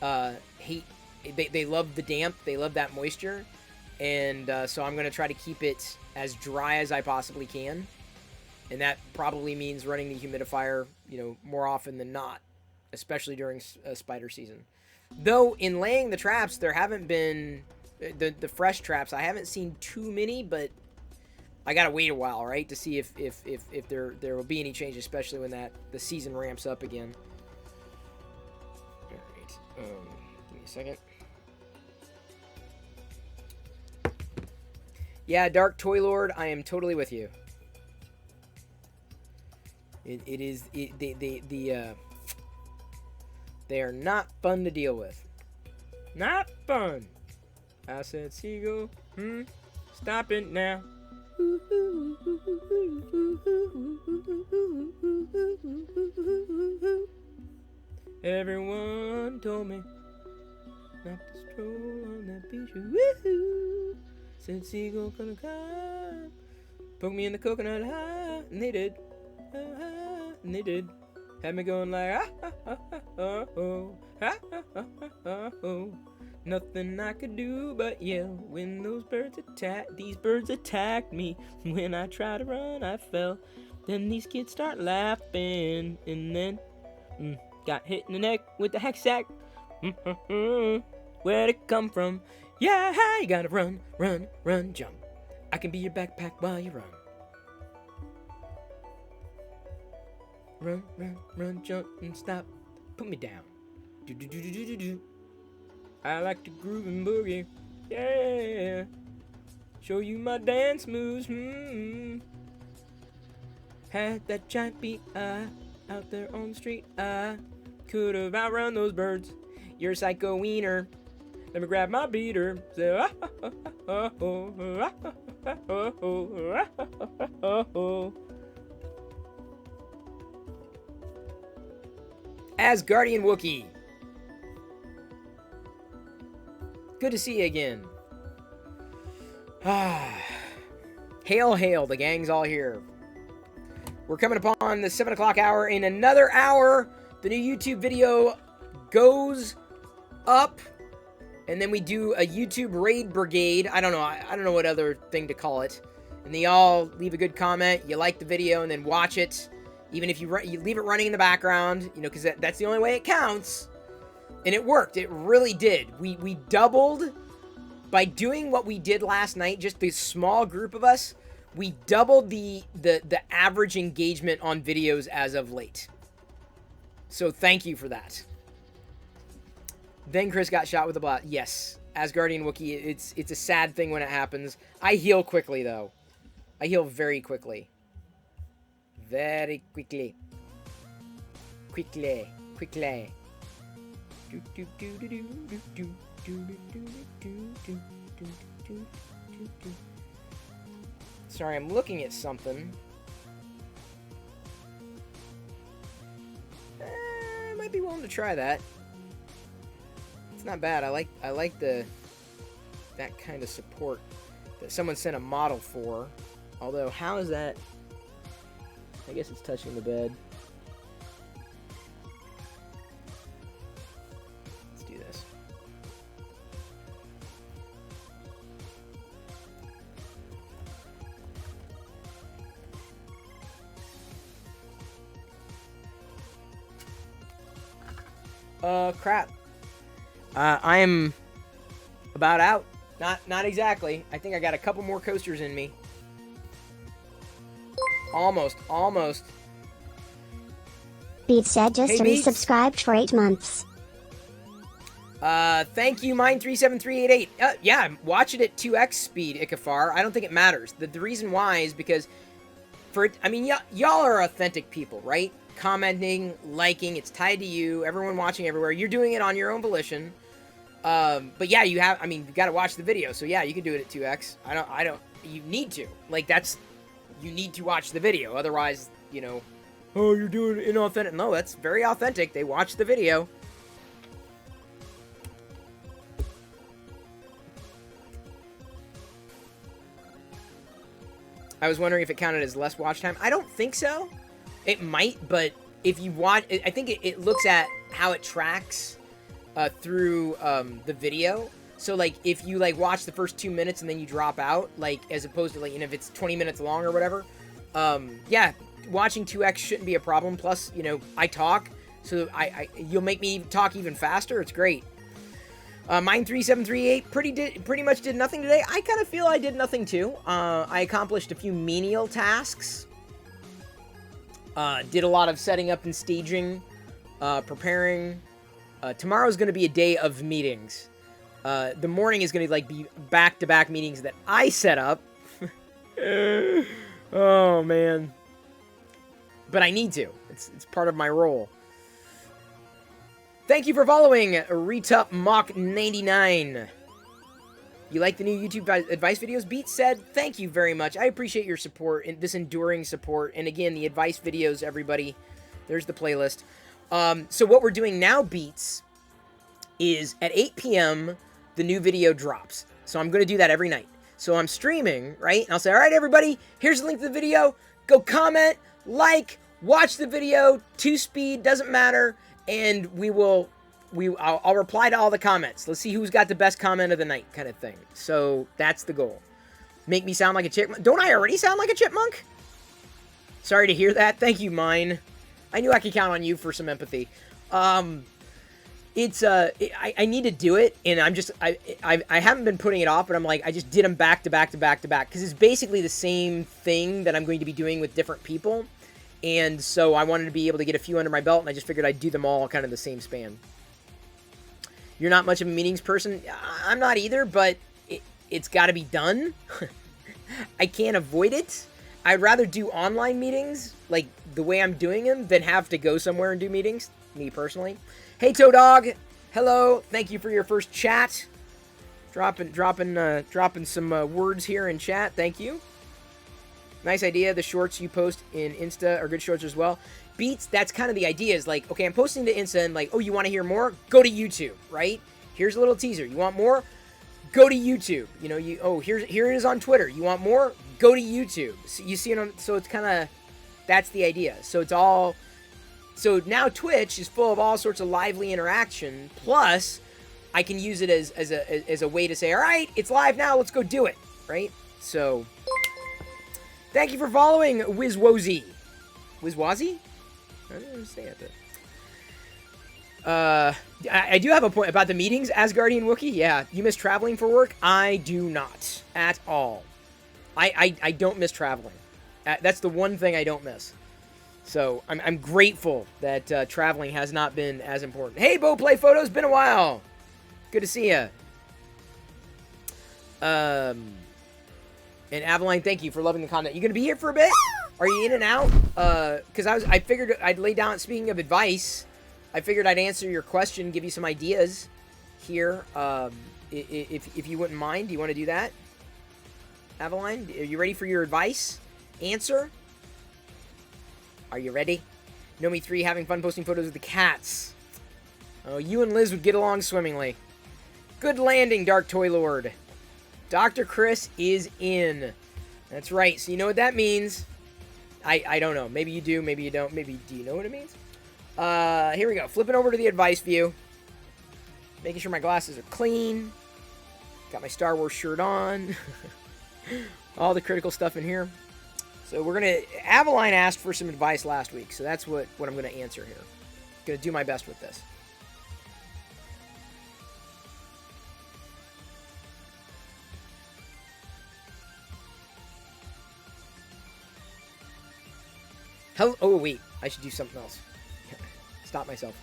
they love the damp. They love that moisture. And so I'm going to try to keep it as dry as I possibly can. And that probably means running the humidifier, more often than not. Especially during spider season. Though, in laying the traps, there haven't been The fresh traps. I haven't seen too many, but I gotta wait a while, right, to see if there will be any change, especially when the season ramps up again. All right, give me a second. Yeah, Dark Toy Lord, I am totally with you. They are not fun to deal with. Not fun. I said, Seagull, stop it now. Everyone told me not to stroll on that beach. Woohoo! Said Seagull gonna come, poke me in the coconut high, and they did, and they did. Had me going like nothing I could do but yell when those birds these birds attacked me. When I tried to run, I fell. Then these kids start laughing, and then got hit in the neck with the hex sack. Where'd it come from? Yeah, you gotta run, run, run, jump. I can be your backpack while you run. Run, run, run, jump, and stop. Put me down. Do. I like to groove and boogie. Yeah. Show you my dance moves. Had that giant beat out there on the street. I could have outrun those birds. You're a psycho wiener. Let me grab my beater. Say, Asgardian Wookiee. Good to see you again. Hail, hail, the gang's all here. We're coming upon the 7 o'clock hour. In another hour, the new YouTube video goes up. And then we do a YouTube raid brigade. I don't know what other thing to call it. And they all leave a good comment. You like the video and then watch it. Even if you leave it running in the background, because that's the only way it counts. And it worked. It really did. We doubled by doing what we did last night. Just this small group of us. We doubled the average engagement on videos as of late. So thank you for that. Then Chris got shot with a bot. Yes, Asgardian Wookiee. It's a sad thing when it happens. I heal quickly though. I heal very quickly. Very quickly. Quickly. Sorry, I'm looking at something. I might be willing to try that. It's not bad. I like that kind of support that someone sent a model for. Although, how is that? I guess it's touching the bed. Let's do this. Crap. I am about out. Not exactly. I think I got a couple more coasters in me. Almost. Beats said just Hey, Beats. resubscribed for 8 months. Thank you, Mine37388. Yeah, watch it at 2x speed, Ikafar. I don't think it matters. The reason why is because, y'all are authentic people, right? Commenting, liking, it's tied to you. Everyone watching everywhere. You're doing it on your own volition. But yeah, you got to watch the video. So yeah, you can do it at 2x. You need to. You need to watch the video. Otherwise, oh, you're doing it inauthentic. No, that's very authentic. They watch the video. I was wondering if it counted as less watch time. I don't think so. It might, but if you watch, I think it looks at how it tracks through the video. So, if you, watch the first 2 minutes and then you drop out, as opposed to, if it's 20 minutes long or whatever, yeah, watching 2x shouldn't be a problem. Plus, I talk, so you'll make me talk even faster. It's great. Mine3738 pretty much did nothing today. I kind of feel I did nothing too. I accomplished a few menial tasks. Did a lot of setting up and staging, preparing. Tomorrow's going to be a day of meetings. The morning is going to be back-to-back meetings that I set up. Oh, man. But I need to. It's part of my role. Thank you for following Retup Mock 99. You like the new YouTube advice videos? Beat said, thank you very much. I appreciate your support, and this enduring support. And again, the advice videos, everybody. There's the playlist. So what we're doing now, Beats, is at 8 p.m., the new video drops. So I'm going to do that every night. So I'm streaming, right? And I'll say, all right, everybody, here's the link to the video. Go comment, like, watch the video, 2-speed, doesn't matter. And I'll reply to all the comments. Let's see who's got the best comment of the night kind of thing. So that's the goal. Make me sound like a chipmunk. Don't I already sound like a chipmunk? Sorry to hear that. Thank you, Mine. I knew I could count on you for some empathy. I need to do it, and I haven't been putting it off, but I'm like, I just did them back to back to back to back, because it's basically the same thing that I'm going to be doing with different people, and so I wanted to be able to get a few under my belt, and I just figured I'd do them all kind of the same span. You're not much of a meetings person? I'm not either, but it's got to be done. I can't avoid it. I'd rather do online meetings, like the way I'm doing them, than have to go somewhere and do meetings, me personally. Hey, Toe Dog. Hello. Thank you for your first chat. Dropping some words here in chat. Thank you. Nice idea. The shorts you post in Insta are good shorts as well. Beats, that's kind of the idea, is like, okay, I'm posting to Insta and like, oh, you want to hear more? Go to YouTube, right? Here's a little teaser. You want more? Go to YouTube. You know, here it is on Twitter. You want more? Go to YouTube. So you see it so it's kind of, that's the idea. So it's all, so now Twitch is full of all sorts of lively interaction, plus I can use it as a way to say, all right, it's live now, let's go do it, right? So, thank you for following Wizwozy. Wizwazi? I don't understand it. I do have a point about the meetings, Asgardian Wookiee. Yeah, you miss traveling for work? I do not, at all. I don't miss traveling. That's the one thing I don't miss. So, I'm grateful that traveling has not been as important. Hey, Bo Play Photos, been a while. Good to see you. And Avaline, thank you for loving the content. You gonna be here for a bit? Are you in and out? Because I figured I'd lay down, speaking of advice, I figured I'd answer your question, give you some ideas here. If you wouldn't mind, do you want to do that? Avaline, are you ready for your advice? Answer? Are you ready? Nomi3 having fun posting photos of the cats. Oh, you and Liz would get along swimmingly. Good landing, Dark Toy Lord. Dr. Chris is in. That's right. So you know what that means. I don't know. Maybe you do. Maybe you don't. Maybe do you know what it means? Here we go. Flipping over to the advice view. Making sure my glasses are clean. Got my Star Wars shirt on. All the critical stuff in here. So we're going to... Avaline asked for some advice last week. So that's what I'm going to answer here. Going to do my best with this. Hello. Oh, wait. I should do something else. Stop myself.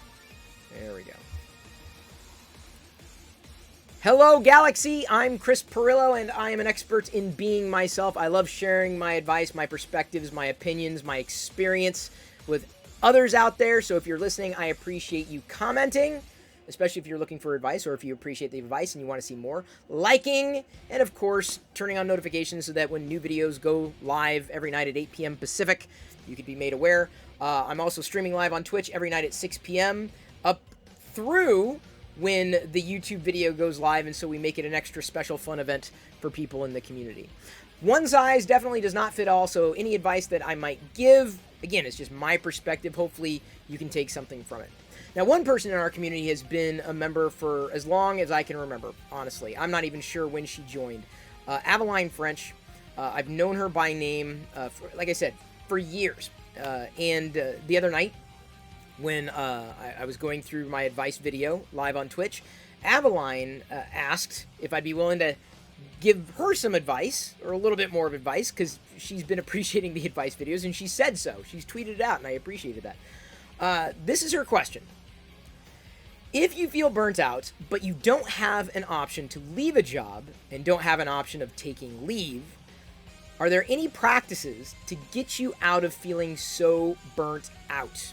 There we go. Hello, Galaxy. I'm Chris Perillo, and I am an expert in being myself. I love sharing my advice, my perspectives, my opinions, my experience with others out there. So if you're listening, I appreciate you commenting, especially if you're looking for advice or if you appreciate the advice and you want to see more. Liking, and of course, turning on notifications so that when new videos go live every night at 8 p.m. Pacific, you could be made aware. I'm also streaming live on Twitch every night at 6 p.m. up through when the YouTube video goes live, and so we make it an extra special fun event for people in the community. One size definitely does not fit all, so any advice that I might give, again, it's just my perspective. Hopefully you can take something from it. Now, one person in our community has been a member for as long as I can remember, honestly. I'm not even sure when she joined. Avaline French. I've known her by name, like I said, for years. And the other night, when I was going through my advice video live on Twitch, Aveline asked if I'd be willing to give her some advice, or a little bit more of advice, because she's been appreciating the advice videos, and she said so. She's tweeted it out, and I appreciated that. This is her question. If you feel burnt out, but you don't have an option to leave a job and don't have an option of taking leave, are there any practices to get you out of feeling so burnt out?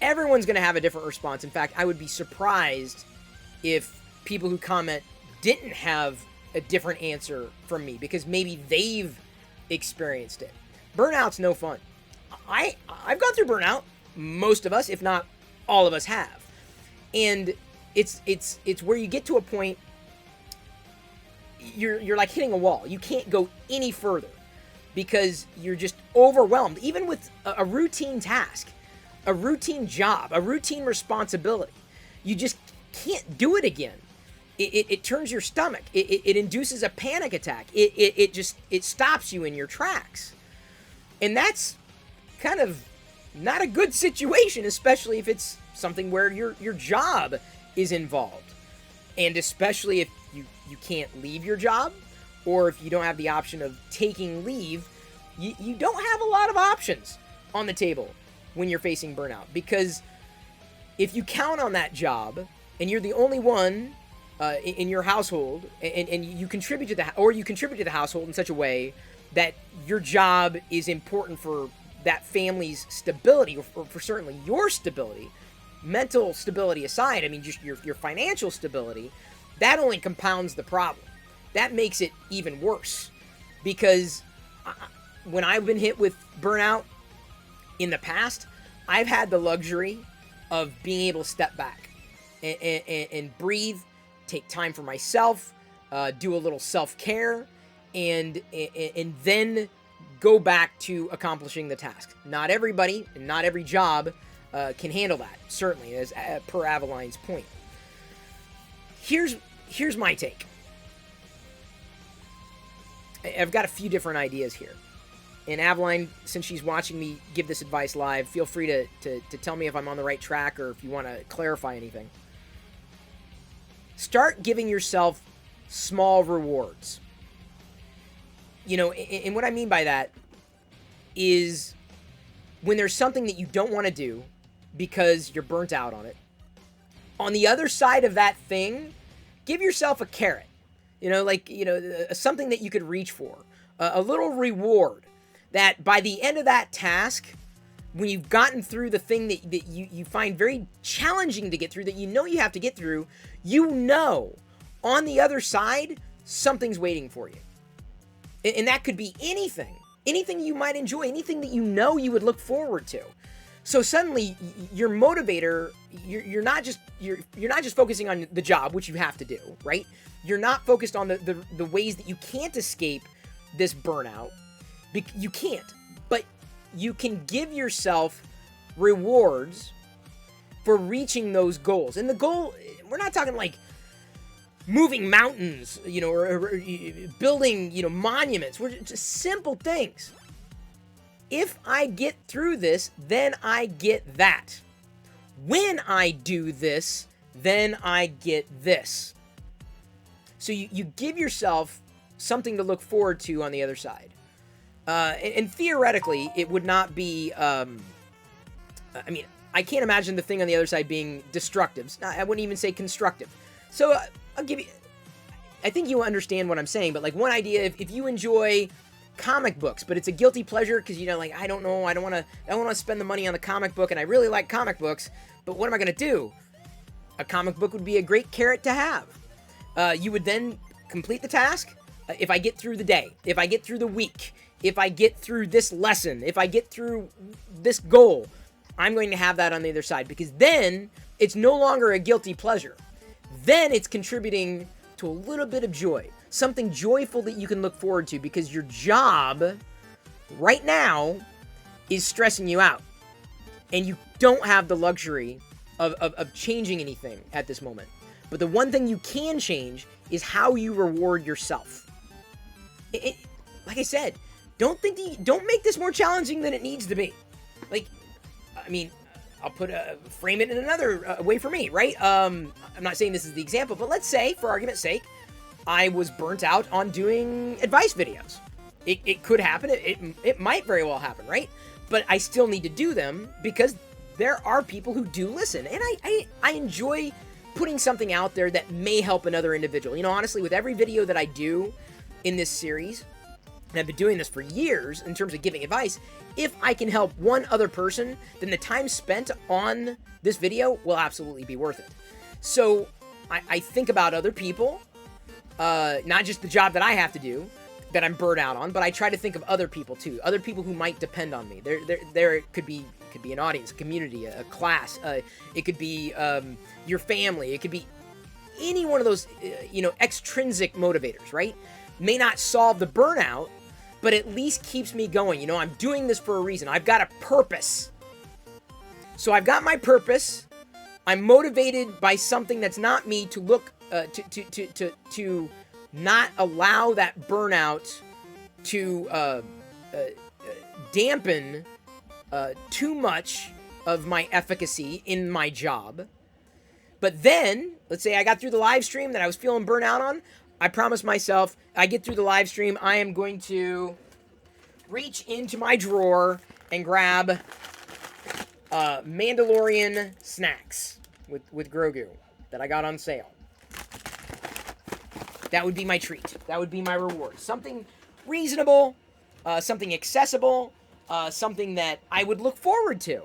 Everyone's going to have a different response. In fact, I would be surprised if people who comment didn't have a different answer from me, because maybe they've experienced it. Burnout's no fun. I've gone through burnout. Most of us, if not all of us, have. And it's where you get to a point, you're like hitting a wall. You can't go any further because you're just overwhelmed, even with a routine task, a routine job, a routine responsibility. You just can't do it again. It turns your stomach. It induces a panic attack. It stops you in your tracks. And that's kind of not a good situation, especially if it's something where your job is involved. And especially if you can't leave your job, or if you don't have the option of taking leave, you don't have a lot of options on the table when you're facing burnout. Because if you count on that job and you're the only one in your household, and you contribute to the household in such a way that your job is important for that family's stability, or for certainly your stability, mental stability aside, I mean, just your financial stability, that only compounds the problem. That makes it even worse. Because when I've been hit with burnout in the past, I've had the luxury of being able to step back and breathe, take time for myself, do a little self-care, and then go back to accomplishing the task. Not everybody and not every job can handle that, certainly, as per Aveline's point. Here's my take. I've got a few different ideas here. And Aveline, since she's watching me give this advice live, feel free to tell me if I'm on the right track, or if you want to clarify anything. Start giving yourself small rewards. You know, and what I mean by that is when there's something that you don't want to do because you're burnt out on it, on the other side of that thing, give yourself a carrot. You know, like, you know, something that you could reach for. A little reward that by the end of that task, when you've gotten through the thing that you find very challenging to get through, that you know you have to get through, you know on the other side, something's waiting for you. And that could be anything you might enjoy, anything that you know you would look forward to. So suddenly your motivator, you're not just focusing on the job, which you have to do, right? You're not focused on the ways that you can't escape this burnout. You can't, but you can give yourself rewards for reaching those goals. And the goal, we're not talking like moving mountains, you know, or building, you know, monuments. We're just simple things. If I get through this, then I get that. When I do this, then I get this. So you give yourself something to look forward to on the other side. And theoretically, it would not be, I mean, I can't imagine the thing on the other side being destructive. I wouldn't even say constructive. So I'll give you, I think you understand what I'm saying, but like one idea, if you enjoy comic books, but it's a guilty pleasure because, you know, like, I don't want to spend the money on the comic book, and I really like comic books, but what am I going to do? A comic book would be a great carrot to have. You would then complete the task. If I get through the day, if I get through the week, if I get through this lesson, if I get through this goal, I'm going to have that on the other side, because then it's no longer a guilty pleasure. Then it's contributing to a little bit of joy, something joyful that you can look forward to, because your job right now is stressing you out, and you don't have the luxury of changing anything at this moment. But the one thing you can change is how you reward yourself. Like I said, don't make this more challenging than it needs to be. Like, I mean, I'll frame it in another way for me, right? I'm not saying this is the example, but let's say, for argument's sake, I was burnt out on doing advice videos. It could happen. It might very well happen, right? But I still need to do them because there are people who do listen. And I enjoy putting something out there that may help another individual. You know, honestly, with every video that I do in this series, and I've been doing this for years in terms of giving advice, if I can help one other person, then the time spent on this video will absolutely be worth it. So I think about other people, not just the job that I have to do, that I'm burnt out on, but I try to think of other people too, other people who might depend on me. There could be an audience, a community, a class. It could be your family. It could be any one of those, extrinsic motivators, right? May not solve the burnout, but at least keeps me going. You know, I'm doing this for a reason. I've got a purpose. So I've got my purpose. I'm motivated by something that's not me to look to not allow that burnout to dampen too much of my efficacy in my job. But then, let's say I got through the live stream that I was feeling burnt out on. I promised myself, I get through the live stream, I am going to reach into my drawer and grab Mandalorian snacks with Grogu that I got on sale. That would be my treat. That would be my reward. Something reasonable, something accessible, something that I would look forward to.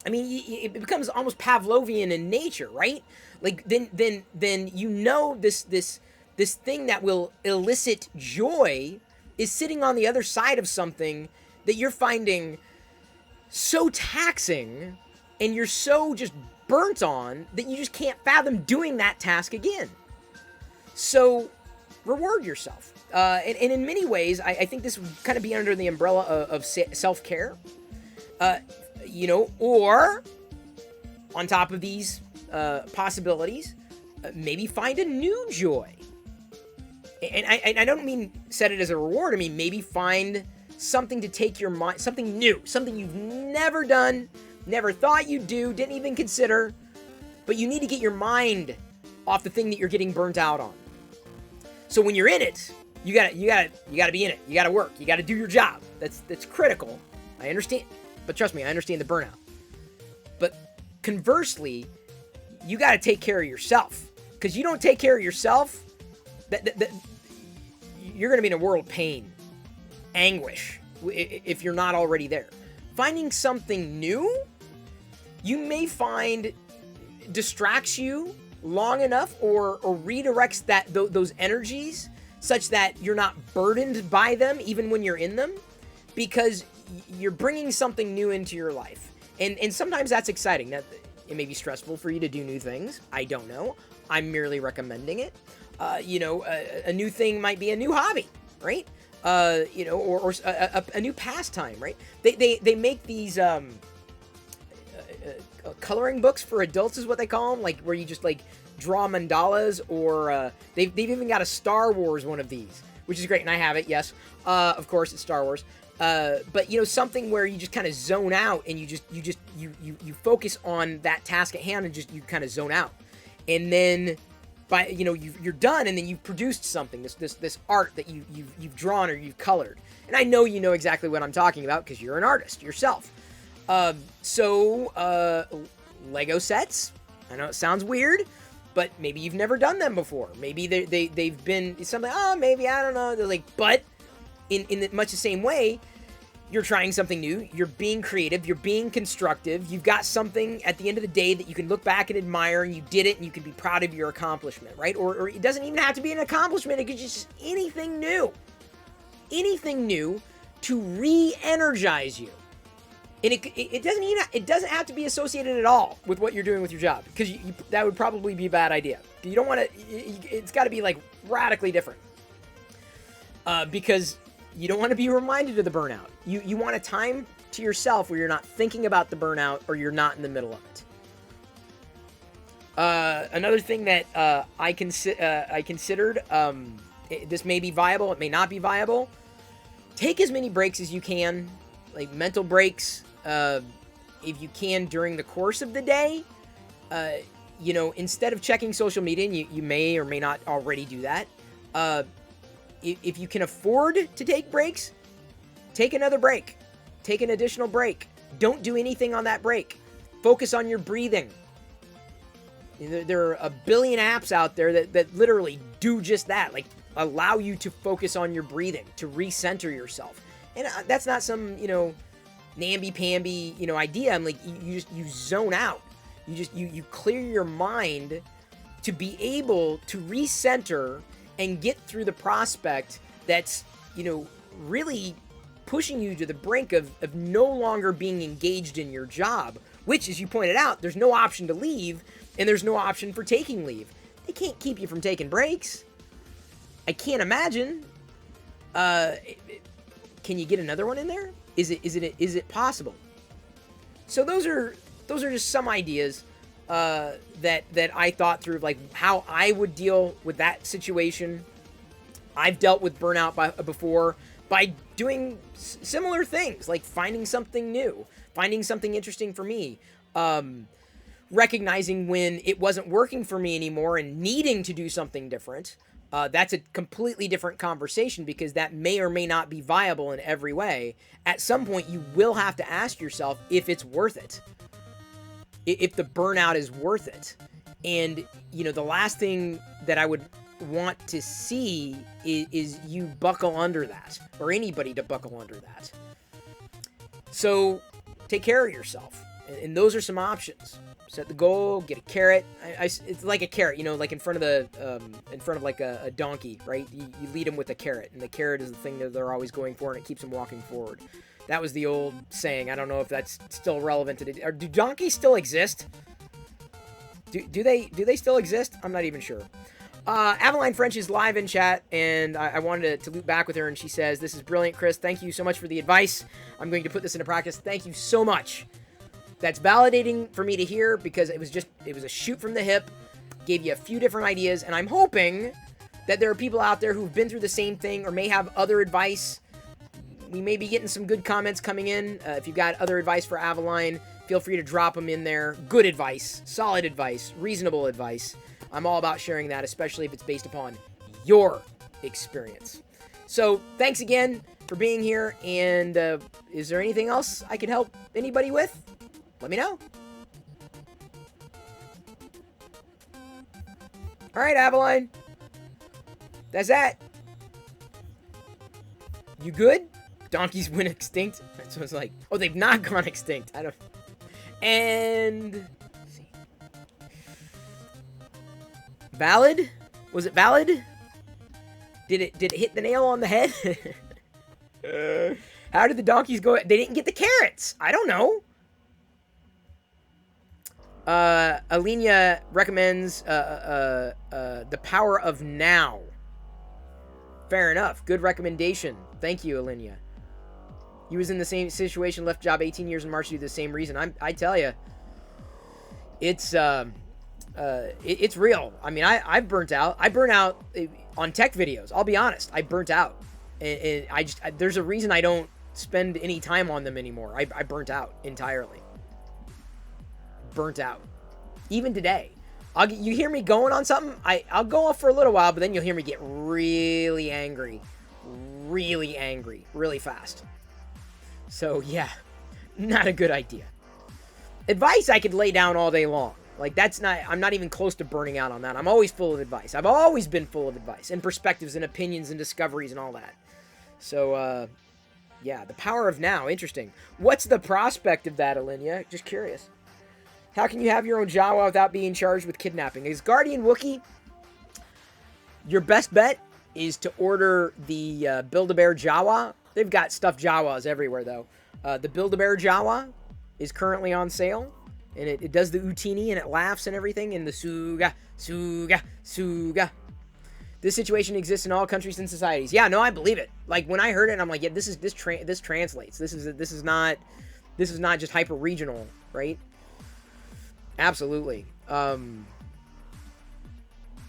I mean, it becomes almost Pavlovian in nature, right? Like then this thing that will elicit joy is sitting on the other side of something that you're finding so taxing and you're so just burnt on that you just can't fathom doing that task again. So reward yourself. And in many ways, I think this would kind of be under the umbrella of self-care. Or on top of these possibilities, maybe find a new joy. And I don't mean set it as a reward. I mean, maybe find something to take your mind, something new, something you've never done, never thought you'd do, didn't even consider, but you need to get your mind off the thing that you're getting burnt out on. So when you're in it, you gotta be in it. You gotta work. You gotta do your job. That's critical. I understand, but trust me, I understand the burnout. But conversely, you gotta take care of yourself, because you don't take care of yourself, that you're going to be in a world of pain, anguish, if you're not already there. Finding something new, you may find distracts you long enough or redirects those energies such that you're not burdened by them even when you're in them, because you're bringing something new into your life. And sometimes that's exciting. That it may be stressful for you to do new things. I don't know. I'm merely recommending it. A new thing might be a new hobby, right? Or a new pastime, right? They make these coloring books for adults, is what they call them, like where you just like draw mandalas, or they've even got a Star Wars one of these, which is great, and I have it. Yes, of course it's Star Wars. But something where you just kind of zone out and you focus on that task at hand and just you kind of zone out, and then you're done, and then you've produced something, this art that you've drawn or you've colored. And I know you know exactly what I'm talking about because you're an artist yourself. Lego sets. I know it sounds weird, but maybe you've never done them before. Maybe they've been something. Oh, maybe I don't know. They're like, but in much the same way, you're trying something new, you're being creative, you're being constructive, you've got something at the end of the day that you can look back and admire, and you did it, and you can be proud of your accomplishment, right? Or it doesn't even have to be an accomplishment, it could just anything new to re-energize you. And it doesn't have to be associated at all with what you're doing with your job, because that would probably be a bad idea. You don't want to, it's got to be like radically different. Because you don't want to be reminded of the burnout. You want a time to yourself where you're not thinking about the burnout, or you're not in the middle of it. Another thing that I considered, this may be viable, it may not be viable. Take as many breaks as you can, like mental breaks, if you can during the course of the day, you know, instead of checking social media, and you may or may not already do that, if you can afford to take breaks, take another break. Take an additional break. Don't do anything on that break. Focus on your breathing. There are a billion apps out there that literally do just that, like allow you to focus on your breathing, to recenter yourself. And that's not some, you know, namby-pamby, you know, idea. I'm like, you zone out. You clear your mind to be able to recenter and get through the prospect that's, you know, really pushing you to the brink of no longer being engaged in your job, which, as you pointed out, there's no option to leave, and there's no option for taking leave. They can't keep you from taking breaks. I can't imagine. Can you get another one in there? Is it possible? So those are just some ideas that I thought through, like how I would deal with that situation. I've dealt with burnout before by doing similar things, like finding something new, finding something interesting for me, recognizing when it wasn't working for me anymore and needing to do something different. That's a completely different conversation, because that may or may not be viable in every way. At some point, you will have to ask yourself if it's worth it, if the burnout is worth it. And, you know, the last thing that I would want to see is you buckle under that, or anybody to buckle under that. So take care of yourself, and those are some options. Set the goal, get a carrot. It's like a carrot, you know, like in front of like a donkey, right? You lead them with a carrot, and the carrot is the thing that they're always going for, and it keeps them walking forward. That was the old saying. I don't know if that's still relevant today. Or do donkeys still exist? Do they still exist? I'm not even sure. Aveline French is live in chat, and I wanted to loop back with her, and she says, "This is brilliant, Chris. Thank you so much for the advice. I'm going to put this into practice. Thank you so much." That's validating for me to hear, because it was a shoot from the hip, gave you a few different ideas, and I'm hoping that there are people out there who've been through the same thing or may have other advice. We may be getting some good comments coming in. If you've got other advice for Aveline, feel free to drop them in there. Good advice, solid advice, reasonable advice. I'm all about sharing that, especially if it's based upon your experience. So thanks again for being here, and is there anything else I could help anybody with? Let me know. All right, Aveline. That's that. You good? Donkeys went extinct? So it's like, oh, they've not gone extinct. I don't... And... let's see. Valid? Was it valid? Did it hit the nail on the head? How did the donkeys go? They didn't get the carrots. I don't know. Alenia recommends The Power of Now. Fair enough. Good recommendation. Thank you, Alenia. You was in the same situation, left job 18 years in March due to the same reason. I tell you, it's real. I mean, I've burnt out. I burn out on tech videos. I'll be honest. I burnt out, and there's a reason I don't spend any time on them anymore. I burnt out entirely. Burnt out. Even today, you hear me going on something, I'll go off for a little while, but then you'll hear me get really angry, really fast. So yeah, not a good idea. Advice I could lay down all day long. Like, I'm not even close to burning out on that. I'm always full of advice. I've always been full of advice and perspectives and opinions and discoveries and all that. So yeah, the power of now. Interesting. What's the prospect of that, Alenia? Just curious. How can you have your own Jawa without being charged with kidnapping? As Guardian Wookiee, your best bet is to order the Build-A-Bear Jawa. They've got stuffed Jawas everywhere, though. The Build-A-Bear Jawa is currently on sale, and it does the Utini, and it laughs and everything, and the Suga, Suga, Suga. This situation exists in all countries and societies. Yeah, no, I believe it. Like, when I heard it, I'm like, yeah, this translates. This is not just hyper-regional, right? Absolutely.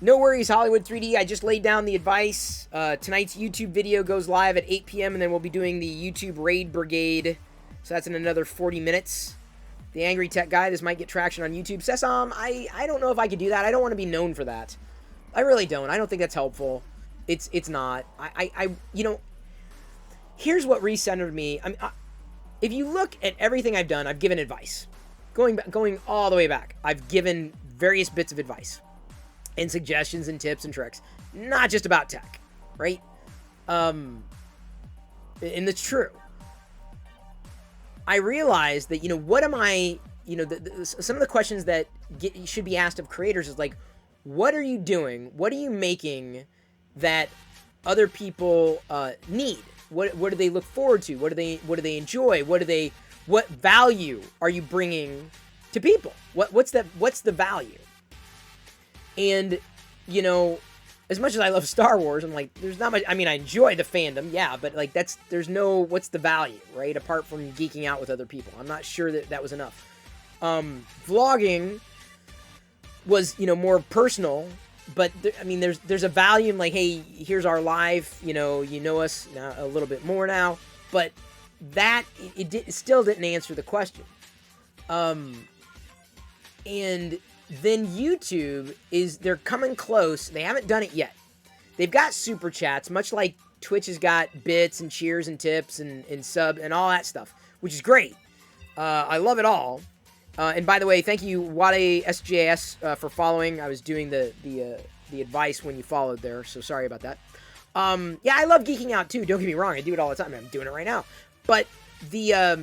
No worries, Hollywood 3D. I just laid down the advice. Tonight's YouTube video goes live at 8 p.m. and then we'll be doing the YouTube Raid Brigade. So that's in another 40 minutes. The angry tech guy, this might get traction on YouTube. Sesam, I don't know if I could do that. I don't want to be known for that. I really don't. I don't think that's helpful. It's not. You know, here's what recentered me. If you look at everything I've done, I've given advice. Going all the way back, I've given various bits of advice and suggestions and tips and tricks. Not just about tech, right? And it's true. I realized that, you know, what am I, you know, some of the questions that should be asked of creators is like, what are you doing? What are you making that other people need? What do they look forward to? What do they enjoy? What value are you bringing to people? What's the value? And, you know, as much as I love Star Wars, I'm like, there's not much. I mean, I enjoy the fandom, yeah, but like there's no, what's the value, right? Apart from geeking out with other people. I'm not sure that was enough. Vlogging was, you know, more personal, but I mean, there's a value in like, hey, here's our life, you know us now a little bit more now, but that it still didn't answer the question. And then YouTube they're coming close. They haven't done it yet. They've got super chats, much like Twitch has got bits and cheers and tips and sub and all that stuff, which is great. I love it all. And by the way, thank you, Wade SJS, for following. I was doing the advice when you followed there, so sorry about that. Yeah, I love geeking out too. Don't get me wrong, I do it all the time. I'm doing it right now. But the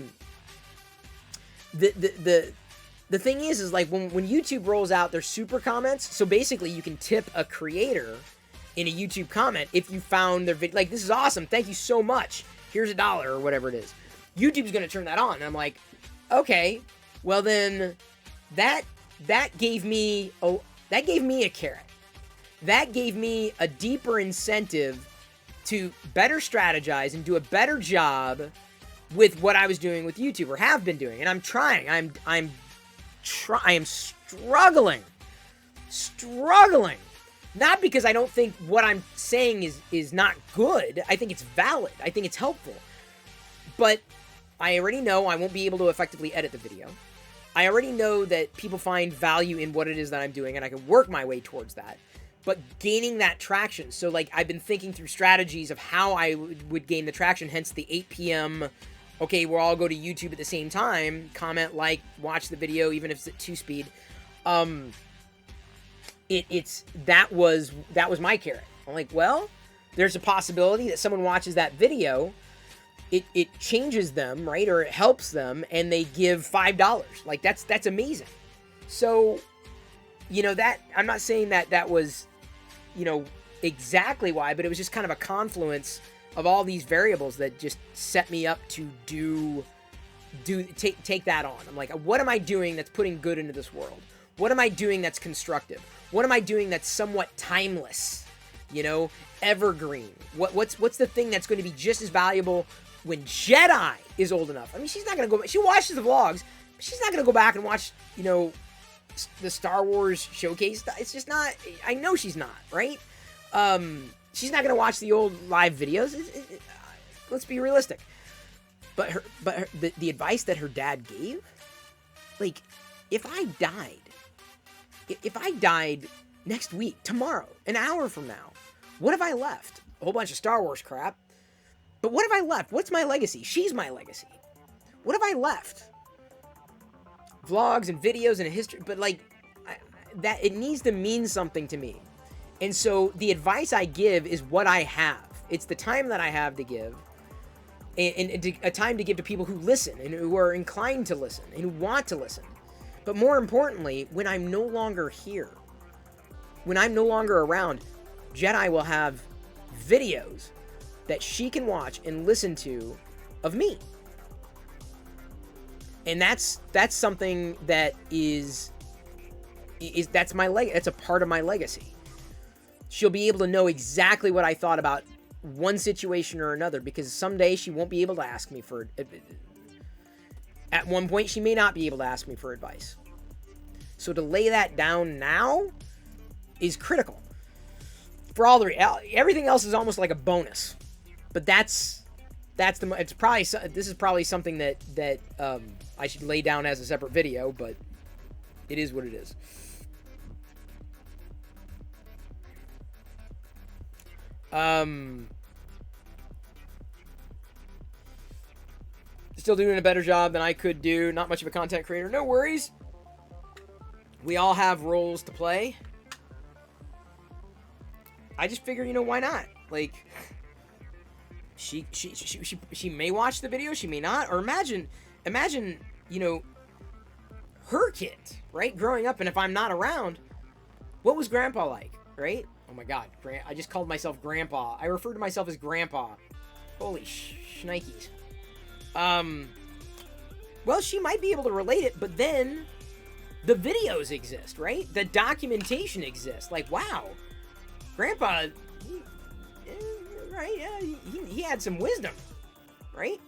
thing is like when YouTube rolls out their super comments, so basically you can tip a creator in a YouTube comment if you found their video. Like, this is awesome, thank you so much, here's $1 or whatever it is. YouTube's gonna turn that on, and I'm like, okay, well then that gave me a carrot. That gave me a deeper incentive to better strategize and do a better job with what I was doing with YouTube, or have been doing, and I'm trying. I am struggling. Not because I don't think what I'm saying is not good. I think it's valid. I think it's helpful. But I already know I won't be able to effectively edit the video. I already know that people find value in what it is that I'm doing, and I can work my way towards that. But gaining that traction, so like I've been thinking through strategies of how I would gain the traction, hence the 8 p.m., okay, we'll all go to YouTube at the same time, comment, like, watch the video, even if it's at 2-speed. That was my carrot. I'm like, well, there's a possibility that someone watches that video, it changes them, right, or it helps them, and they give $5. Like, that's amazing. So, you know, that, I'm not saying that was, you know, exactly why, but it was just kind of a confluence of all these variables that just set me up to take that on. I'm like, what am I doing that's putting good into this world? What am I doing that's constructive? What am I doing that's somewhat timeless? You know, evergreen. What's the thing that's going to be just as valuable when Jedi is old enough? I mean, she's not going to go, she watches the vlogs, but she's not going to go back and watch, you know, the Star Wars showcase. It's just not, I know she's not, right? She's not going to watch the old live videos. Let's be realistic. But the advice that her dad gave, like, if I died next week, tomorrow, an hour from now, what have I left? A whole bunch of Star Wars crap. But what have I left? What's my legacy? She's my legacy. What have I left? Vlogs and videos and a history, but like, that it needs to mean something to me. And so the advice I give is what I have. It's the time that I have to give, and a time to give to people who listen and who are inclined to listen and who want to listen. But more importantly, when I'm no longer here, when I'm no longer around, Jedi will have videos that she can watch and listen to of me. And that's something that is that's my that's a part of my legacy. She'll be able to know exactly what I thought about one situation or another, because someday she won't be able to ask me for, at one point she may not be able to ask me for advice. So to lay that down now is critical. For all the everything else is almost like a bonus. But that's It's probably this is probably something that I should lay down as a separate video, but it is what it is. Still doing a better job than I could do. Not much of a content creator. No worries. We all have roles to play. I just figure, why not? Like, she may watch the video, she may not. Or imagine, her kids, right? Growing up, and if I'm not around, what was Grandpa like, right? Oh my God, I just called myself Grandpa. I refer to myself as Grandpa. Holy shnikes. Well, she might be able to relate it, but then the videos exist, right? The documentation exists. Like, wow, Grandpa, right? Yeah, he had some wisdom, right?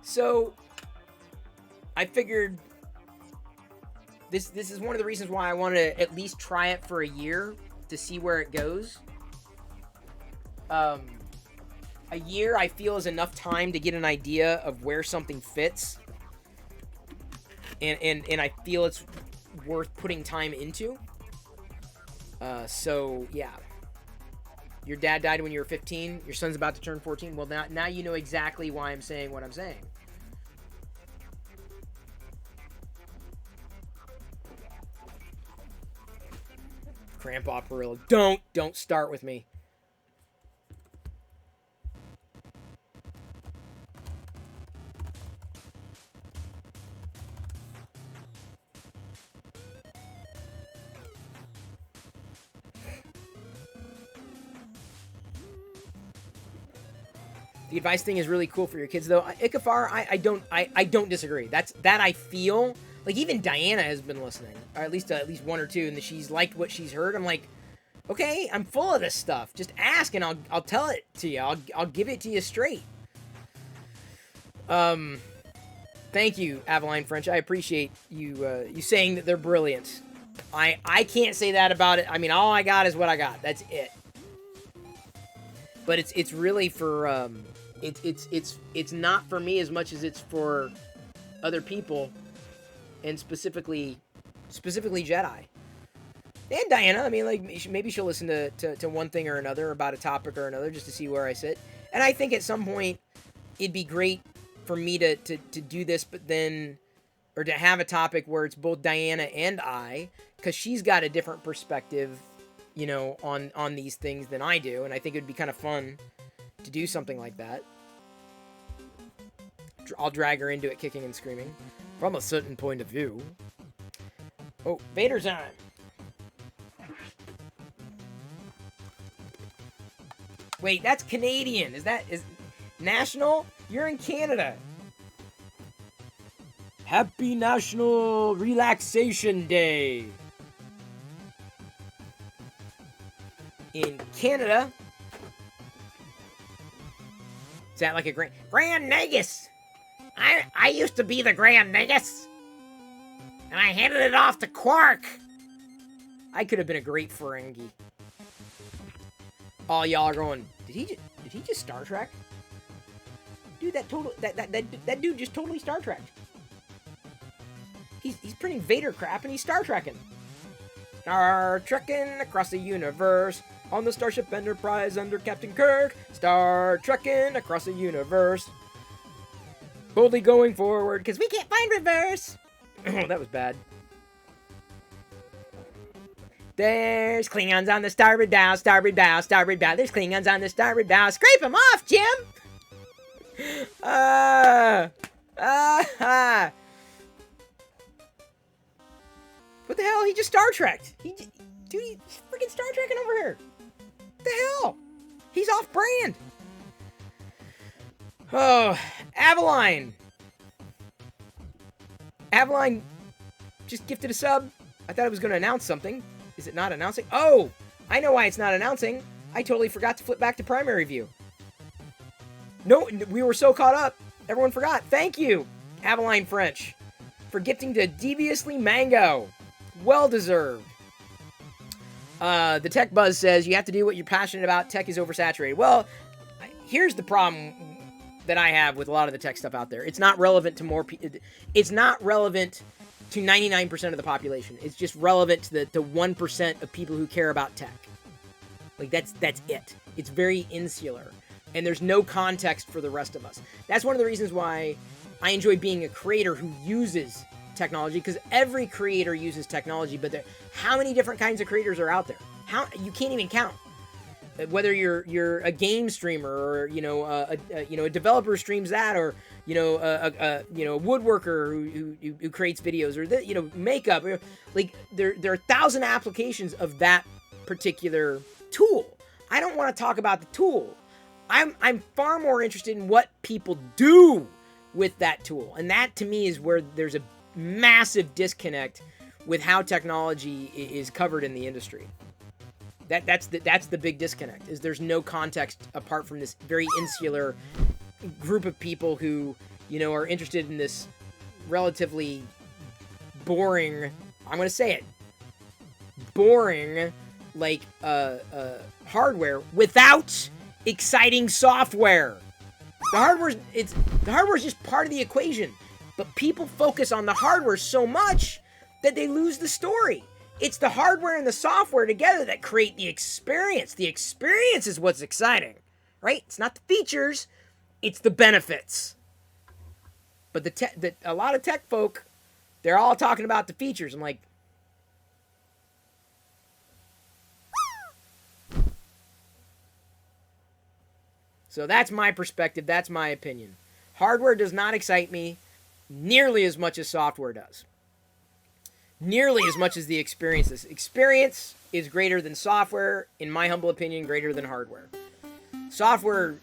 So I figured this is one of the reasons why I wanted to at least try it for a year to see where it goes. A year I feel is enough time to get an idea of where something fits, and I feel it's worth putting time into. So yeah, your dad died when you were 15. Your son's about to turn 14. Well, now you know exactly why I'm saying what I'm saying. Grandpa Perillo, don't start with me. The advice thing is really cool for your kids, though. Ikafar, I don't disagree. That I feel like even Diana has been listening, or at least one or two, and she's liked what she's heard. I'm like, okay, I'm full of this stuff. Just ask, and I'll tell it to you. I'll give it to you straight. Thank you, Aveline French. I appreciate you saying that they're brilliant. I can't say that about it. I mean, all I got is what I got. That's it. But it's really for it's not for me as much as it's for other people, and specifically Jedi. And Diana, I mean, like, maybe she'll listen to one thing or another about a topic or another just to see where I sit. And I think at some point it'd be great for me to do this, but then, or to have a topic where it's both Diana and I, because she's got a different perspective, on these things than I do, and I think it'd be kind of fun to do something like that. I'll drag her into it kicking and screaming. From a certain point of view. Oh, Vader's on. Wait, that's Canadian. Is national? You're in Canada. Happy National Relaxation Day. In Canada. Is that like a Grand Negus? I used to be the Grand Negus. And I handed it off to Quark. I could have been a great Ferengi. All y'all are going, did he just Star Trek? Dude, that dude just totally Star Trekked. He's printing Vader crap and he's Star Trekking. Star Trekking across the universe on the Starship Enterprise under Captain Kirk. Star Trekking across the universe. Boldly going forward, because we can't find reverse. Oh, that was bad. There's Klingons on the starboard bow, starboard bow, starboard bow. There's Klingons on the starboard bow. Scrape them off, Jim! What the hell? He just Star Trekked. Dude, he's freaking Star Trekking over here. What the hell? He's off brand. Oh, Aveline just gifted a sub. I thought it was going to announce something. Is it not announcing? Oh, I know why it's not announcing. I totally forgot to flip back to primary view. No, we were so caught up. Everyone forgot. Thank you, Aveline French, for gifting to Deviously Mango. Well deserved. The Tech Buzz says, you have to do what you're passionate about. Tech is oversaturated. Well, here's the problem that I have with a lot of the tech stuff out there. It's not relevant to more people. It's not relevant to 99% of the population. It's just relevant to the 1% of people who care about tech. Like, that's it. It's very insular. And there's no context for the rest of us. That's one of the reasons why I enjoy being a creator who uses technology, because every creator uses technology, but how many different kinds of creators are out there? You can't even count. Whether you're a game streamer, or a developer streams that, or a woodworker who creates videos, or makeup. Like there are 1,000 applications of that particular tool. I don't want to talk about the tool. I'm far more interested in what people do with that tool, and that to me is where there's a massive disconnect with how technology is covered in the industry. That's the big disconnect, is there's no context apart from this very insular group of people who, are interested in this relatively boring, I'm going to say it, boring, like, hardware without exciting software. The hardware's just part of the equation, but people focus on the hardware so much that they lose the story. It's the hardware and the software together that create the experience. The experience is what's exciting, right? It's not the features, it's the benefits. But a lot of tech folk, they're all talking about the features. I'm like, so that's my perspective. That's my opinion. Hardware does not excite me nearly as much as software does. Nearly as much as the experience is. Experience is greater than software, in my humble opinion, greater than hardware. Software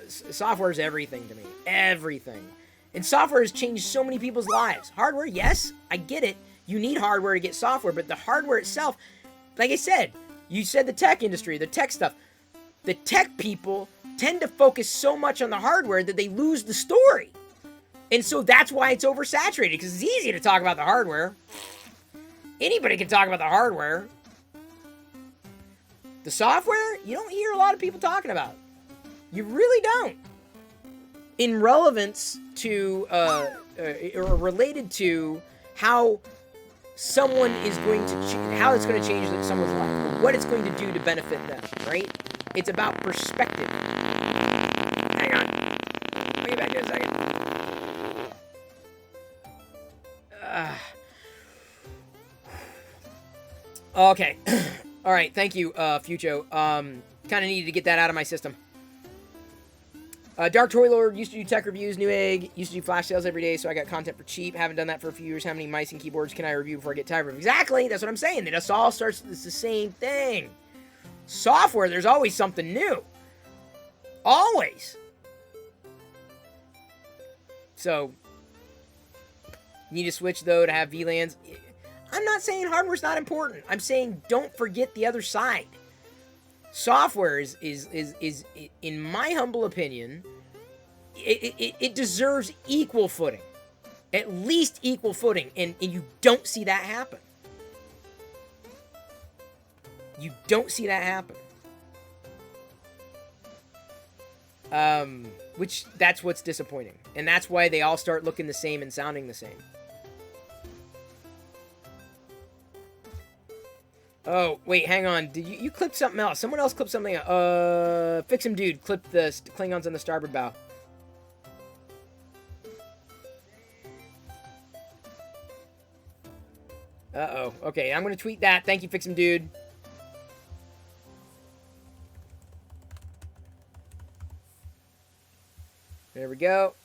is everything to me. Everything. And software has changed so many people's lives. Hardware, yes, I get it. You need hardware to get software, but the hardware itself, like I said, you said the tech industry, the tech stuff. The tech people tend to focus so much on the hardware that they lose the story. And so that's why it's oversaturated, because it's easy to talk about the hardware. Anybody can talk about the hardware. The software, you don't hear a lot of people talking about. You really don't. In relevance to, or related to how someone is going to, how it's going to change someone's life, or what it's going to do to benefit them, right? It's about perspective. Hang on. I'll get back in a second. Okay. All right. Thank you, Fucho. Kind of needed to get that out of my system. Dark Toy Lord used to do tech reviews. New Egg used to do flash sales every day, so I got content for cheap. Haven't done that for a few years. How many mice and keyboards can I review before I get tired of them? Exactly. That's what I'm saying. It just all starts. It's the same thing. Software, there's always something new. Always. So, you need to switch, though, to have VLANs. I'm not saying hardware's not important. I'm saying don't forget the other side. Software is in my humble opinion, it deserves equal footing. At least equal footing. And you don't see that happen. You don't see that happen. Which, that's what's disappointing. And that's why they all start looking the same and sounding the same. Oh, wait, hang on. Did you clip something else? Someone else clipped something else. Fix him, dude. Clip the Klingons on the starboard bow. Uh-oh. Okay, I'm going to tweet that. Thank you, Fix him, dude. There we go.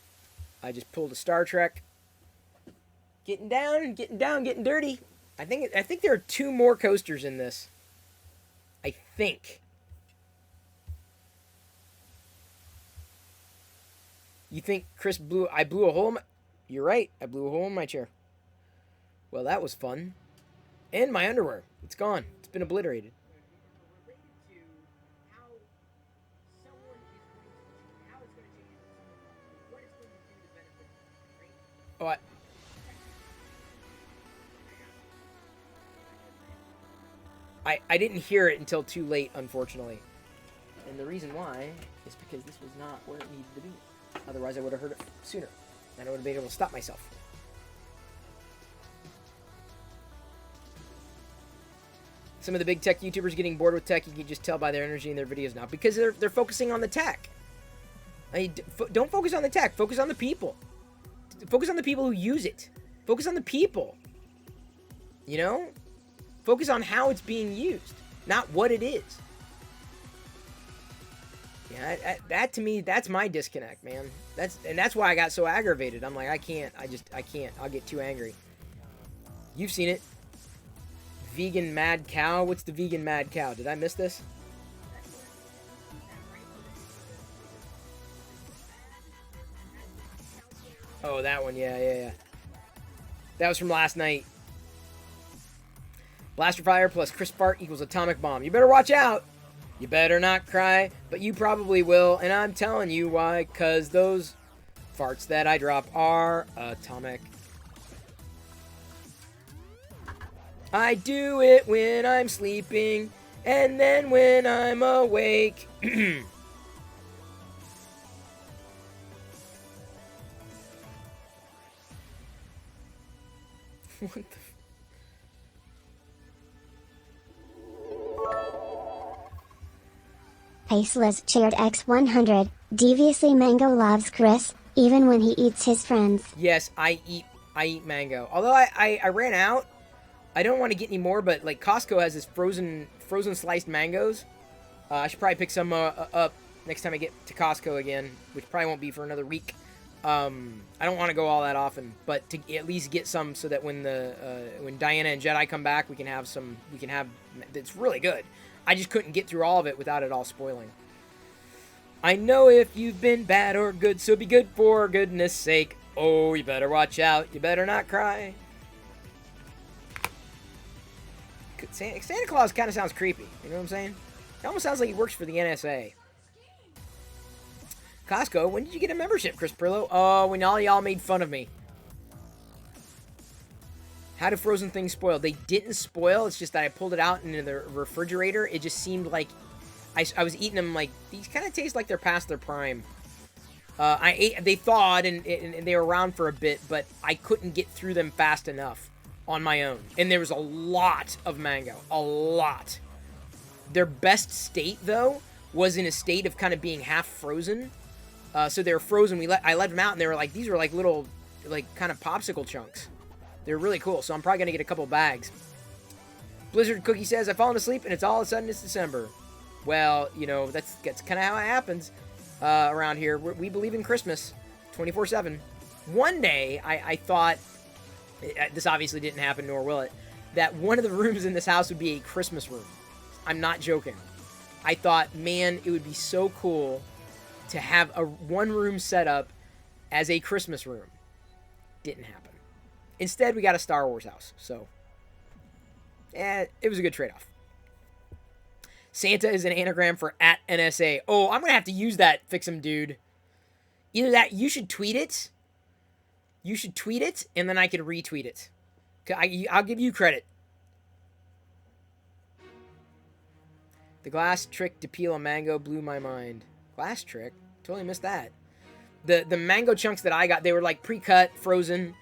I just pulled a Star Trek. Getting down, getting dirty. I think there are 2 more coasters in this. I think. You think I blew a hole in my... You're right. I blew a hole in my chair. Well, that was fun. And my underwear. It's gone. It's been obliterated. Oh, I didn't hear it until too late, unfortunately. And the reason why is because this was not where it needed to be. Otherwise, I would have heard it sooner. And I would have been able to stop myself. Some of the big tech YouTubers getting bored with tech. You can just tell by their energy in their videos now. Because they're focusing on the tech. Don't focus on the tech. Focus on the people. Focus on the people who use it. Focus on the people. You know? Focus on how it's being used. Not what it is. Yeah, that to me, that's my disconnect, man. That's why I got so aggravated. I'm like, I can't. I'll get too angry. You've seen it. Vegan mad cow. What's the vegan mad cow? Did I miss this? Oh, that one. Yeah. That was from last night. Blaster fire plus crisp fart equals atomic bomb. You better watch out. You better not cry, but you probably will, and I'm telling you why, because those farts that I drop are atomic. I do it when I'm sleeping, and then when I'm awake. What the... Faceless cheered X100. Deviously Mango loves Chris, even when he eats his friends. Yes, I eat mango. Although I ran out. I don't want to get any more, but like Costco has this frozen sliced mangoes. I should probably pick some up next time I get to Costco again, which probably won't be for another week. I don't want to go all that often, but to at least get some so that when Diana and Jedi come back, we can have some. It's really good. I just couldn't get through all of it without it all spoiling. I know if you've been bad or good, so be good for goodness sake. Oh, you better watch out. You better not cry. Santa Claus kind of sounds creepy. You know what I'm saying? It almost sounds like he works for the NSA. Costco, when did you get a membership, Chris Prillo? Oh, when all y'all made fun of me. How do frozen things spoil? They didn't spoil. It's just that I pulled it out into the refrigerator. It just seemed like I was eating them like, these kind of taste like they're past their prime. They thawed and they were around for a bit, but I couldn't get through them fast enough on my own. And there was a lot of mango. A lot. Their best state, though, was in a state of kind of being half frozen. So they were frozen. I let them out, and they were like, these were like little, like kind of popsicle chunks. They're really cool, so I'm probably going to get a couple bags. Blizzard Cookie says, I've fallen asleep, and it's all of a sudden it's December. Well, you know, that's kind of how it happens around here. We believe in Christmas 24/7. One day, I thought, this obviously didn't happen, nor will it, that one of the rooms in this house would be a Christmas room. I'm not joking. I thought, man, it would be so cool to have a one-room setup as a Christmas room. Didn't happen. Instead, we got a Star Wars house, so it was a good trade-off. Santa is an anagram for @NSA. Oh, I'm going to have to use that, Fix'em Dude. Either that, you should tweet it. You should tweet it, and then I could retweet it. I'll give you credit. The glass trick to peel a mango blew my mind. Glass trick? Totally missed that. The mango chunks that I got, they were like pre-cut, frozen.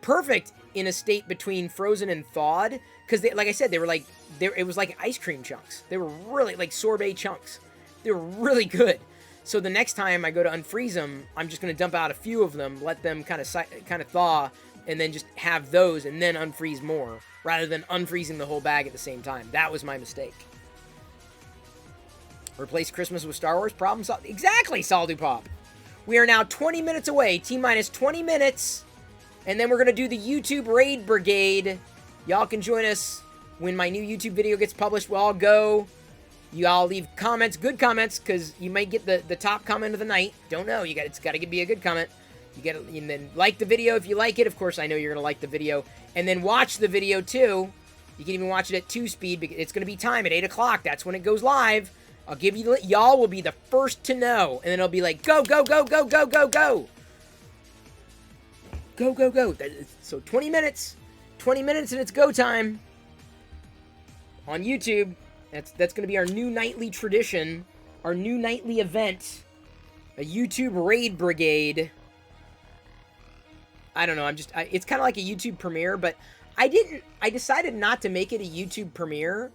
Perfect in a state between frozen and thawed. Because, like I said, they were like, it was like ice cream chunks. They were really like sorbet chunks. They were really good. So the next time I go to unfreeze them, I'm just going to dump out a few of them, let them kind of thaw, and then just have those and then unfreeze more, rather than unfreezing the whole bag at the same time. That was my mistake. Replace Christmas with Star Wars? Problem solved. Exactly, Saldu Pop. We are now 20 minutes away. T-minus 20 minutes. And then we're going to do the YouTube Raid Brigade. Y'all can join us when my new YouTube video gets published. We'll all go. You all leave comments, good comments, because you might get the top comment of the night. Don't know. It's got to be a good comment. And then like the video if you like it. Of course, I know you're going to like the video. And then watch the video, too. You can even watch it at 2 speed. Because it's going to be time at 8 o'clock. That's when it goes live. I'll give you, y'all will be the first to know. And then it'll be like, go, go, go, go, go, go, go. Go, go, go. So 20 minutes. 20 minutes and it's go time. On YouTube. That's going to be our new nightly tradition. Our new nightly event. A YouTube raid brigade. I don't know. It's kind of like a YouTube premiere, but I decided not to make it a YouTube premiere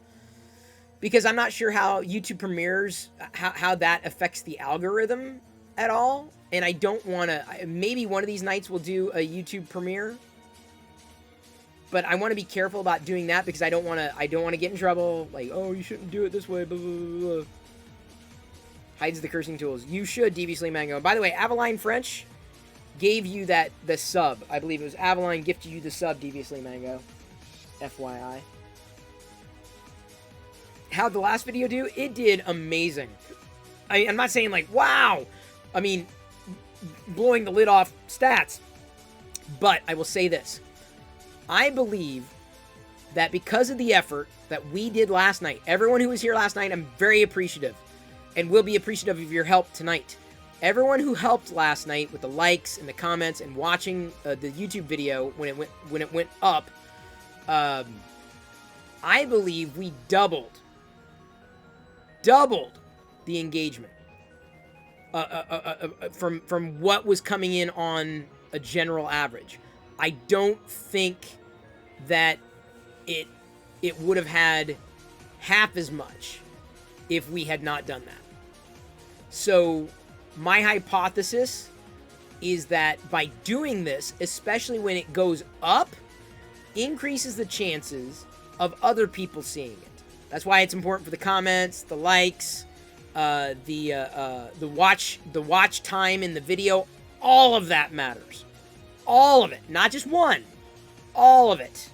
because I'm not sure how YouTube premieres, how that affects the algorithm at all. And I don't want to, maybe one of these nights we'll do a YouTube premiere. But I want to be careful about doing that because I don't want to get in trouble. Like, oh, you shouldn't do it this way, blah, blah, blah, blah. Hides the cursing tools. You should, DB Mango. By the way, Aveline French gave you the sub. I believe it was Aveline gifted you the sub, DB Mango. FYI. How'd the last video do? It did amazing. I'm not saying like, wow. I mean, blowing the lid off stats. But I will say this. I believe that because of the effort that we did last night, everyone who was here last night, I'm very appreciative. And will be appreciative of your help tonight. Everyone who helped last night with the likes and the comments and watching the YouTube video when it went up, I believe we doubled the engagement from what was coming in on a general average. I don't think that it would have had half as much if we had not done that. So my hypothesis is that by doing this, especially when it goes up, increases the chances of other people seeing it. That's why it's important for the comments, the likes, the watch time in the video. All of that matters. All of it, not just one. All of it.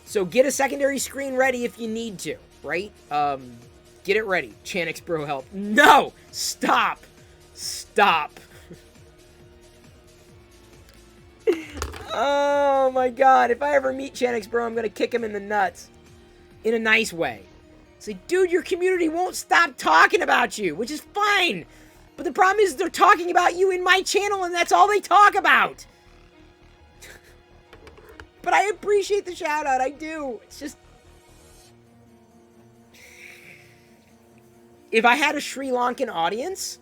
So get a secondary screen ready if you need to, right? Get it ready. Chanix Bro help. No! Stop! Stop. Oh my god. If I ever meet Chanix Bro, I'm gonna kick him in the nuts. In a nice way. Say, dude, your community won't stop talking about you, which is fine. But the problem is they're talking about you in my channel, and that's all they talk about. But I appreciate the shout out. I do. It's just, if I had a Sri Lankan audience,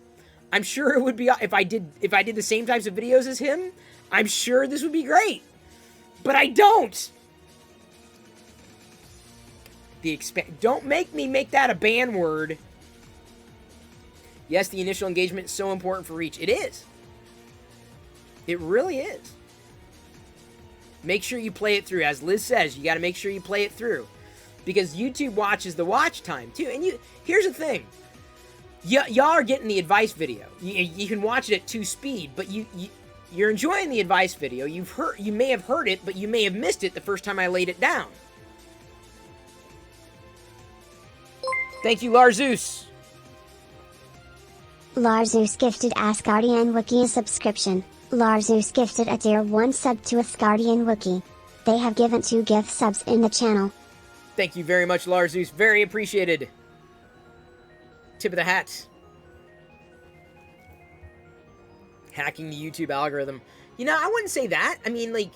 I'm sure it would be, if I did the same types of videos as him, I'm sure this would be great. But I don't. Don't make me make that a ban word. Yes, the initial engagement is so important for reach. It is. It really is. Make sure you play it through. As Liz says, you got to make sure you play it through. Because YouTube watches the watch time, too. And here's the thing. Y'all are getting the advice video. You can watch it at 2 speed, but you're enjoying the advice video. You may have heard it, but you may have missed it the first time I laid it down. Thank you, Larzeus. Larzeus gifted Asgardian Wookie a subscription. Larzeus gifted a tier 1 sub to Asgardian Wookie. They have given 2 gift subs in the channel. Thank you very much, Larzeus. Very appreciated. Tip of the hat. Hacking the YouTube algorithm. You know, I wouldn't say that. I mean, like,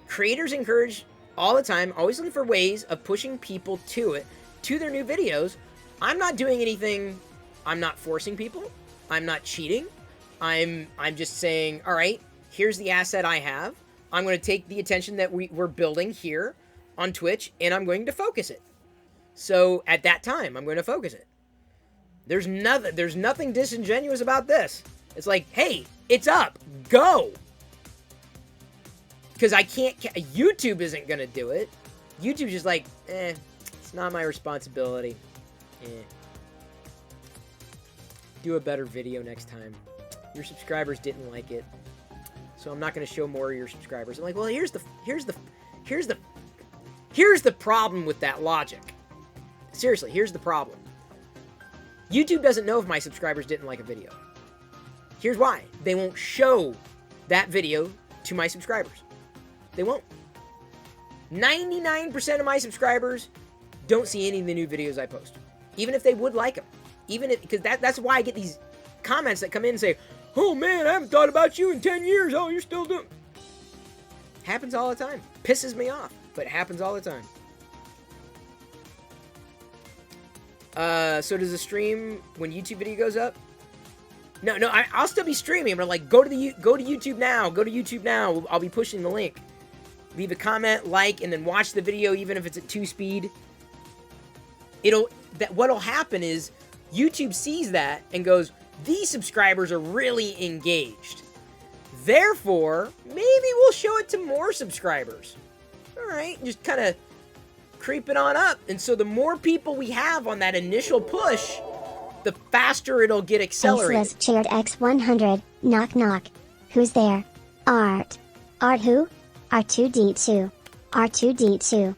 creators encourage all the time, always looking for ways of pushing people to their new videos. I'm not doing anything. I'm not forcing people. I'm not cheating. I'm just saying, all right, here's the asset I have. I'm going to take the attention that we're building here on Twitch, and I'm going to focus it. So at that time, I'm going to focus it. There's nothing disingenuous about this. It's like, hey, it's up. Go. Because I can't, YouTube isn't going to do it. YouTube's just like, it's not my responsibility. Do a better video next time. Your subscribers didn't like it, so I'm not going to show more of your subscribers. I'm like, well, here's the problem with that logic. Seriously, here's the problem. YouTube doesn't know if my subscribers didn't like a video. Here's why. They won't show that video to my subscribers. They won't. 99% of my subscribers don't see any of the new videos I post, even if they would like them. Even if, because that's why I get these comments that come in and say, oh man, I haven't thought about you in 10 years. Oh, you're still doing. Happens all the time. Pisses me off, but happens all the time. So does the stream when YouTube video goes up? No, I'll still be streaming, but like, go to YouTube now. Go to YouTube now. I'll be pushing the link. Leave a comment, like, and then watch the video, even if it's at 2 speed. What'll happen is YouTube sees that and goes, these subscribers are really engaged. Therefore, maybe we'll show it to more subscribers. All right, just kind of creep it on up. And so the more people we have on that initial push, the faster it'll get accelerated. Aceless chaired X100, knock knock. Who's there? Art. Art who? R2D2. R2D2.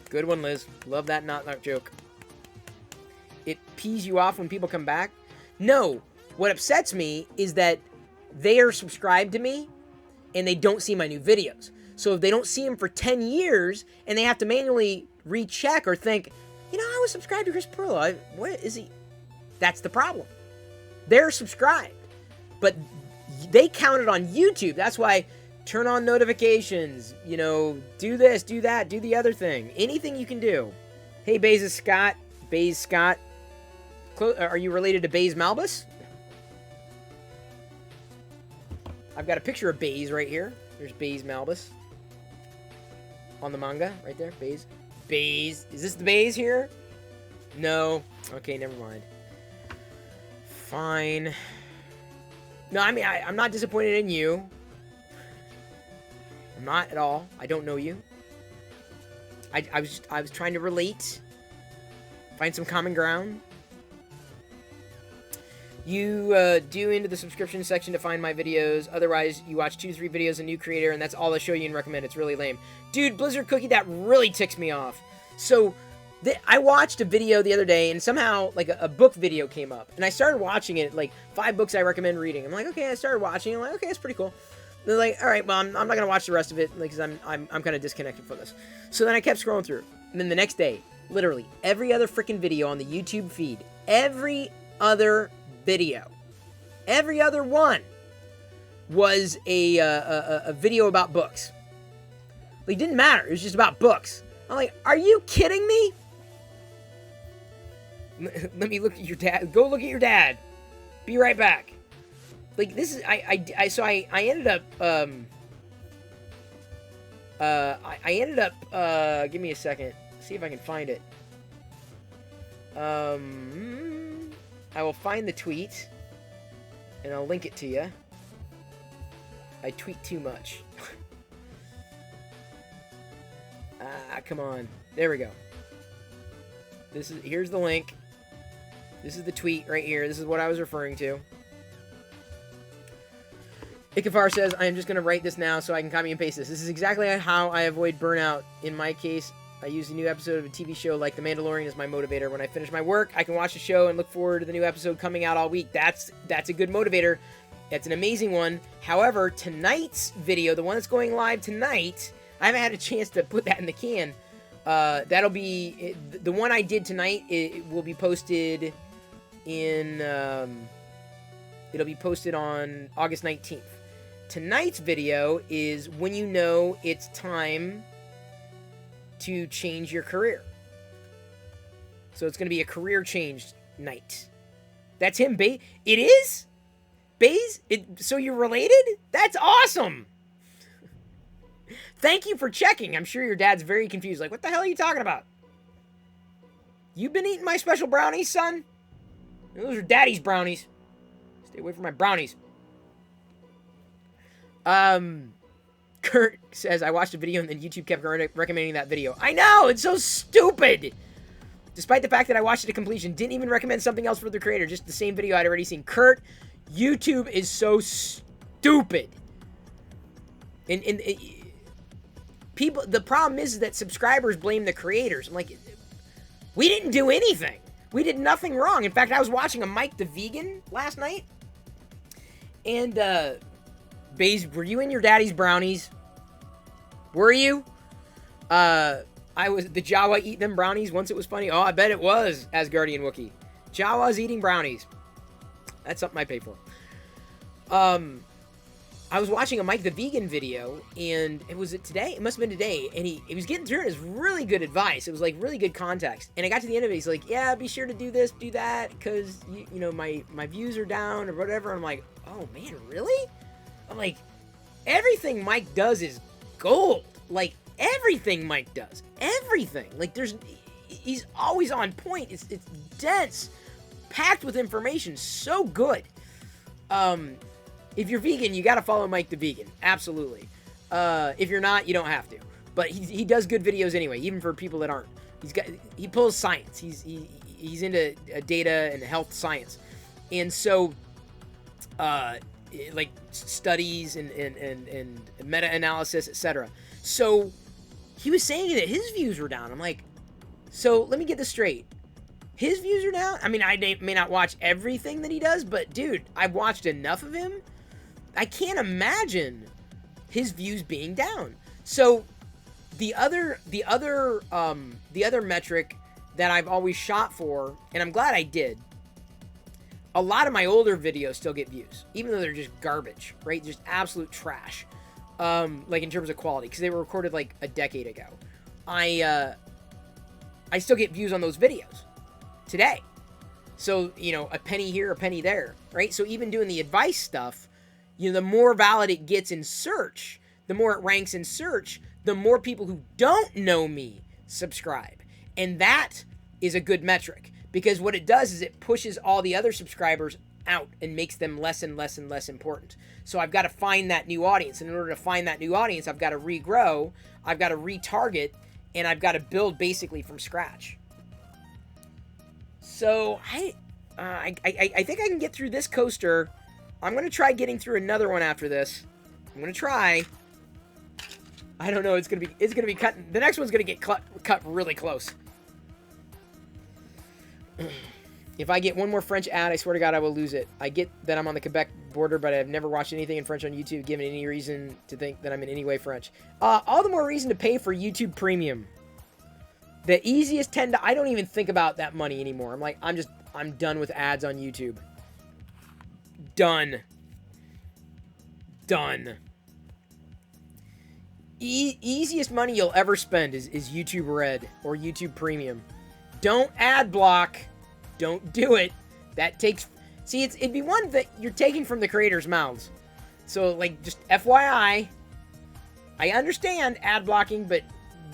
Good one, Liz. Love that knock knock joke. It pees you off when people come back? No. What upsets me is that they are subscribed to me and they don't see my new videos. So if they don't see them for 10 years and they have to manually recheck or think, you know, I was subscribed to Chris Perillo. What is he? That's the problem. They're subscribed, but they count it on YouTube. That's why turn on notifications, you know, do this, do that, do the other thing. Anything you can do. Hey, Baze Scott. Baze Scott. Are you related to Baze Malbus? I've got a picture of Baze right here. There's Baze Malbus. On the manga, right there. Baze. Baze. Is this the Baze here? No. Okay, never mind. Fine. No, I mean, I'm not disappointed in you. I'm not at all. I don't know you. I was trying to relate. Find some common ground. You do into the subscription section to find my videos. Otherwise, you watch 2 to 3 videos a new creator, and that's all I show you and recommend. It's really lame. Dude, Blizzard Cookie, that really ticks me off. So, I watched a video the other day, and somehow, like, a book video came up. And I started watching it, like, 5 books I recommend reading. I'm like, okay, I started watching. I'm like, okay, that's pretty cool. They're like, all right, well, I'm not going to watch the rest of it, because I'm kind of disconnected from this. So then I kept scrolling through. And then the next day, literally, every other freaking video on the YouTube feed, every other video, every other one was a video about books. Like, it didn't matter. It was just about books. I'm like, are you kidding me? Let me look at your dad. Go look at your dad. Be right back. Like, this is, I ended up, give me a second. See if I can find it. I will find the tweet, and I'll link it to you. I tweet too much. Come on. There we go. Here's the link. This is the tweet right here. This is what I was referring to. Ikafar says, I am just going to write this now so I can copy and paste this. This is exactly how I avoid burnout. In my case, I use a new episode of a TV show like The Mandalorian as my motivator. When I finish my work, I can watch the show and look forward to the new episode coming out all week. That's a good motivator. That's an amazing one. However, tonight's video, the one that's going live tonight, I haven't had a chance to put that in the can. That'll be... the one I did tonight, it will be posted in... it'll be posted on August 19th. Tonight's video is when you know it's time to change your career. So it's going to be a career change night. That's him, Baze. It is? Baze? So you're related? That's awesome! Thank you for checking. I'm sure your dad's very confused. Like, what the hell are you talking about? You've been eating my special brownies, son? Those are daddy's brownies. Stay away from my brownies. Kurt says, I watched a video and then YouTube kept recommending that video. I know! It's so stupid! Despite the fact that I watched it to completion, didn't even recommend something else for the creator, just the same video I'd already seen. Kurt, YouTube is so stupid. And people, the problem is that subscribers blame the creators. I'm like, we didn't do anything. We did nothing wrong. In fact, I was watching a Mike the Vegan last night. And, Baze, were you in your daddy's brownies? Were you? I was the Jawa eat them brownies once it was funny. Oh, I bet it was, Asgardian Wookiee. Jawa's eating brownies. That's something I pay for. I was watching a Mike the Vegan video, and it was today? It must have been today, and he was getting through it. It was really good advice. It was like really good context. And I got to the end of it, he's like, yeah, be sure to do this, do that, because, you know, my views are down or whatever. I'm like, oh, man, really? I'm like, everything Mike does is gold. Like, everything Mike does. Everything. Like, he's always on point. It's dense, packed with information. So good. If you're vegan, you got to follow Mike the Vegan. Absolutely. If you're not, you don't have to. But he does good videos anyway, even for people that aren't. He pulls science. He's into data and health science. And so, like studies and meta-analysis, etc. So he was saying that his views were down. I'm like, so let me get this straight. His views are down? I mean, I may not watch everything that he does, but dude, I've watched enough of him. I can't imagine his views being down. So the other metric that I've always shot for, and I'm glad I did, a lot of my older videos still get views, even though they're just garbage, right? Just absolute trash, like in terms of quality, because they were recorded like a decade ago. I still get views on those videos today. So, you know, a penny here, a penny there, right? So even doing the advice stuff, you know, the more valid it gets in search, the more it ranks in search, the more people who don't know me subscribe. And that is a good metric, because what it does is it pushes all the other subscribers out and makes them less and less and less important. So I've got to find that new audience. And in order to find that new audience, I've got to regrow, I've got to retarget, and I've got to build basically from scratch. So I think I can get through this coaster. I'm going to try getting through another one after this. I'm going to try. I don't know. It's going to be cut. The next one's going to get cut really close. If I get one more French ad, I swear to God, I will lose it. I get that I'm on the Quebec border, but I've never watched anything in French on YouTube, given any reason to think that I'm in any way French. All the more reason to pay for YouTube Premium. The easiest $10. I don't even think about that money anymore. I'm done with ads on YouTube. Done. Easiest money you'll ever spend is YouTube Red or YouTube Premium. Don't ad block. Don't do it. That takes... See, it'd be one that you're taking from the creators' mouths. So, like, just FYI, I understand ad blocking, but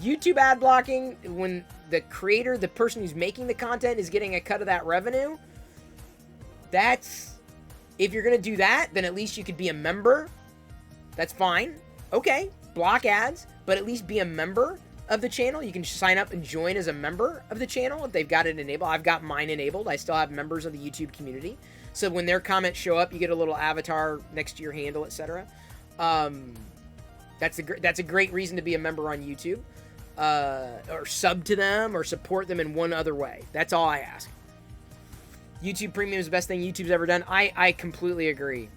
YouTube ad blocking, when the creator, the person who's making the content, is getting a cut of that revenue, that's... If you're going to do that, then at least you could be a member. That's fine. Okay, block ads, but at least be a member of the channel. You can sign up and join as a member of the channel if they've got it enabled. I've got mine enabled. I still have members of the YouTube community. So when their comments show up, you get a little avatar next to your handle, etc. That's a great reason to be a member on YouTube. Or sub to them or support them in one other way. That's all I ask. YouTube Premium is the best thing YouTube's ever done. I completely agree.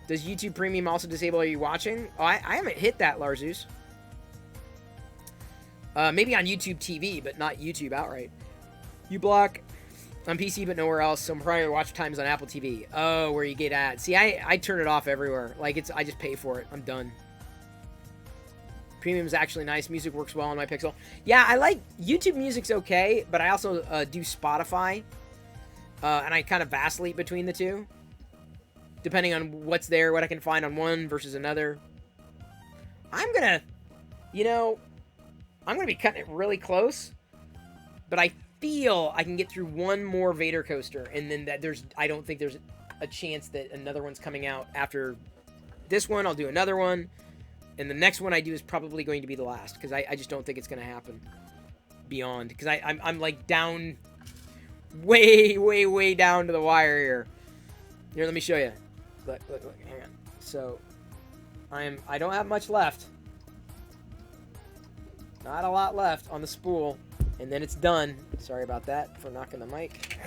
Does YouTube Premium also disable Are You Watching? Oh, I haven't hit that, Larzus. Maybe on YouTube TV, but not YouTube outright. You block on PC, but nowhere else. So primary watch times on Apple TV. Oh, where you get ads. See, I turn it off everywhere. Like, I just pay for it. I'm done. Premium is actually nice. Music works well on my Pixel. Yeah, I like... YouTube Music's okay, but I also do Spotify. And I kind of vacillate between the two, depending on what's there, what I can find on one versus another. I'm going to be cutting it really close, but I feel I can get through one more Vader coaster, and then I don't think there's a chance that another one's coming out after this one. I'll do another one, and the next one I do is probably going to be the last, because I just don't think it's going to happen beyond, because I'm like down... way down to the wire here. Here, let me show you. Look, hang on. So, I don't have much left. Not a lot left on the spool. And then it's done. Sorry about that for knocking the mic.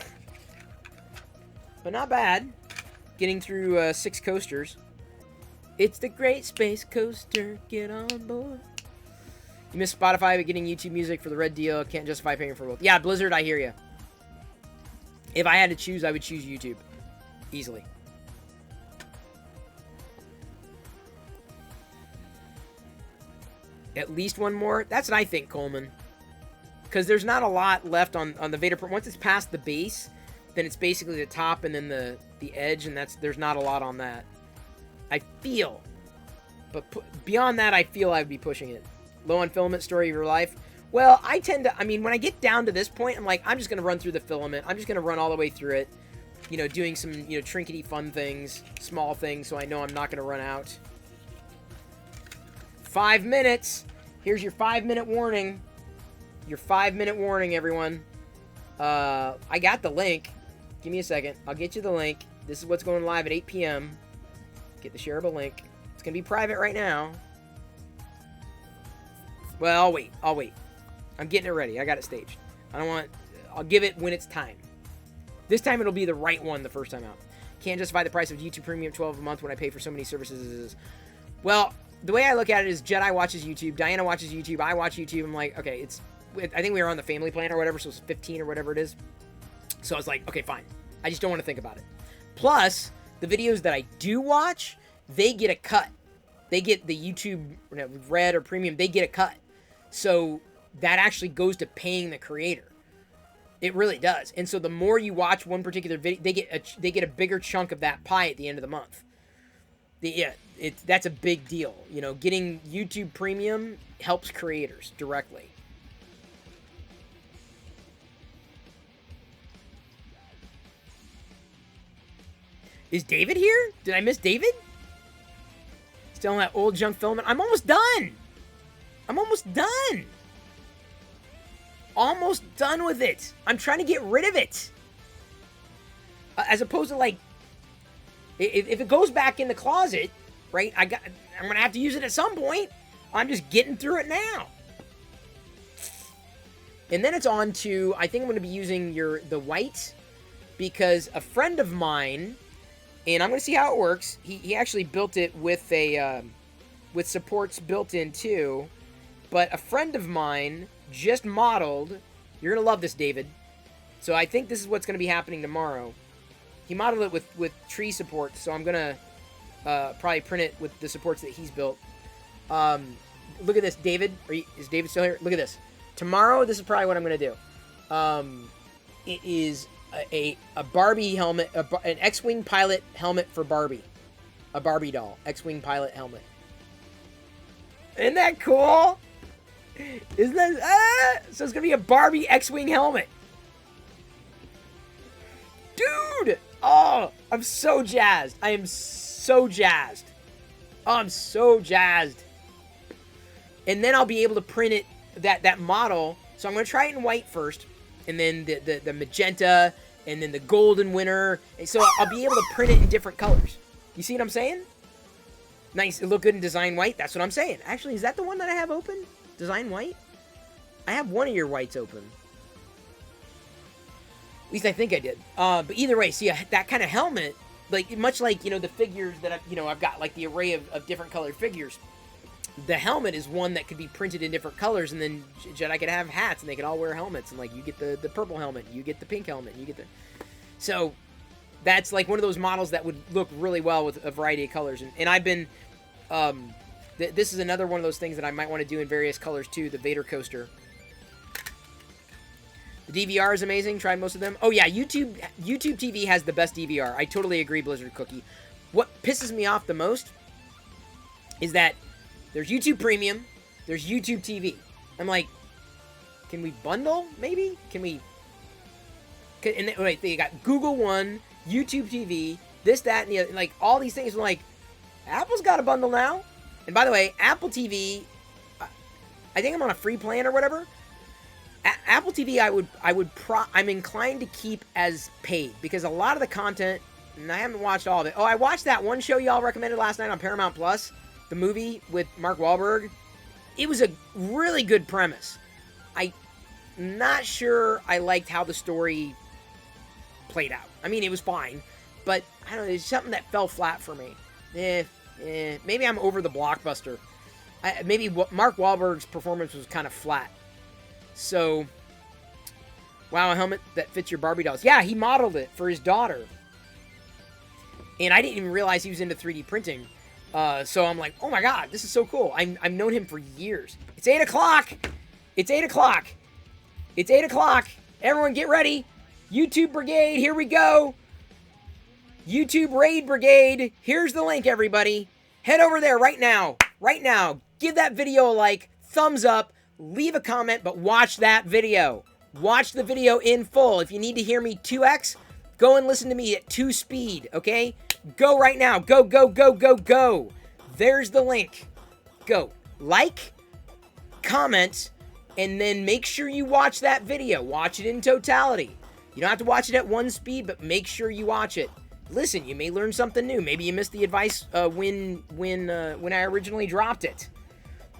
But not bad. Getting through 6 coasters. It's the Great Space Coaster. Get on board. You miss Spotify, but getting YouTube Music for the red deal. Can't justify paying for both. Yeah, Blizzard, I hear you. If I had to choose, I would choose YouTube. Easily. At least one more. That's what I think, Coleman. Because there's not a lot left on the Vader. Once it's past the base, then it's basically the top and then the edge, and there's not a lot on that. I feel. But beyond that, I feel I'd be pushing it. Low on filament, story of your life. Well, I tend to, I mean, when I get down to this point, I'm like, I'm just going to run through the filament. I'm just going to run all the way through it. You know, doing some, you know, trinkety fun things, small things, so I know I'm not going to run out. 5 minutes. Here's your 5-minute warning. Your 5-minute warning, everyone. I got the link. Give me a second. I'll get you the link. This is what's going live at 8 p.m. Get the shareable link. It's going to be private right now. Well, I'll wait. I'm getting it ready. I got it staged. I'll give it when it's time. This time it'll be the right one the first time out. Can't justify the price of YouTube Premium $12 a month when I pay for so many services. Well, the way I look at it is Jedi watches YouTube, Diana watches YouTube, I watch YouTube. I'm like, okay, I think we were on the family plan or whatever, so it's 15 or whatever it is. So I was like, okay, fine. I just don't want to think about it. Plus, the videos that I do watch, they get a cut. They get the YouTube Red or Premium, they get a cut. So that actually goes to paying the creator. It really does. And so the more you watch one particular video, they get a bigger chunk of that pie at the end of the month. That's a big deal. You know, getting YouTube Premium helps creators directly. Is David here? Did I miss David? Still on that old junk filament. I'm almost done. Almost done with it. I'm trying to get rid of it. As opposed to, like, if it goes back in the closet, right, I'm going to have to use it at some point. I'm just getting through it now. And then it's on to, I think I'm going to be using the white, because a friend of mine, and I'm going to see how it works. He actually built it with with supports built in too. But a friend of mine just modeled, you're going to love this, David. So I think this is what's going to be happening tomorrow. He modeled it with tree support, so I'm going to probably print it with the supports that he's built. Look at this, David. Is David still here? Look at this. Tomorrow, this is probably what I'm going to do. It is a Barbie helmet, an X-Wing pilot helmet for Barbie. A Barbie doll. X-Wing pilot helmet. Isn't that cool? Isn't that... So it's going to be a Barbie X-Wing helmet. Dude! Oh, I'm so jazzed. I am so jazzed. Oh, I'm so jazzed. And then I'll be able to print it, that model. So I'm going to try it in white first. And then the magenta. And then the golden winter. And so I'll be able to print it in different colors. You see what I'm saying? Nice. It look good in design white. That's what I'm saying. Actually, is that the one that I have open? Design white? I have one of your whites open. At least I think I did. But either way, see, that kind of helmet, like, much like, you know, the figures that I've got, like, the array of different colored figures. The helmet is one that could be printed in different colors, and then Jedi could have hats, and they could all wear helmets, and, like, you get the purple helmet, you get the pink helmet, you get the... So, that's, like, one of those models that would look really well with a variety of colors. And I've been... this is another one of those things that I might want to do in various colors, too, the Vader coaster. The DVR is amazing. Tried most of them. Oh, yeah, YouTube TV has the best DVR. I totally agree, Blizzard Cookie. What pisses me off the most is that there's YouTube Premium, there's YouTube TV. I'm like, can we bundle, maybe? Can we... And wait, they got Google One, YouTube TV, this, that, and the other. Like, all these things. I'm like, Apple's got a bundle now. And by the way, Apple TV, I think I'm on a free plan or whatever. Apple TV, I'm inclined to keep as paid, because a lot of the content, and I haven't watched all of it. Oh, I watched that one show y'all recommended last night on Paramount Plus, the movie with Mark Wahlberg. It was a really good premise. I'm not sure I liked how the story played out. I mean, it was fine, but I don't know, there's something that fell flat for me. Maybe I'm over the blockbuster. Maybe Mark Wahlberg's performance was kind of flat. So, wow, a helmet that fits your Barbie dolls. Yeah, he modeled it for his daughter. And I didn't even realize he was into 3D printing. So I'm like, oh my god, this is so cool. I've known him for years. It's 8 o'clock. It's 8 o'clock. It's 8 o'clock. Everyone get ready. YouTube Brigade, here we go. YouTube Raid Brigade. Here's the link, everybody. Head over there right now. Right now. Give that video a like, thumbs up, leave a comment, but watch that video. Watch the video in full. If you need to hear me 2x, go and listen to me at 2 speed, okay? Go right now. Go, go, go, go, go. There's the link. Go. Like, comment, and then make sure you watch that video. Watch it in totality. You don't have to watch it at 1 speed, but make sure you watch it. Listen, you may learn something new. Maybe you missed the advice when I originally dropped it.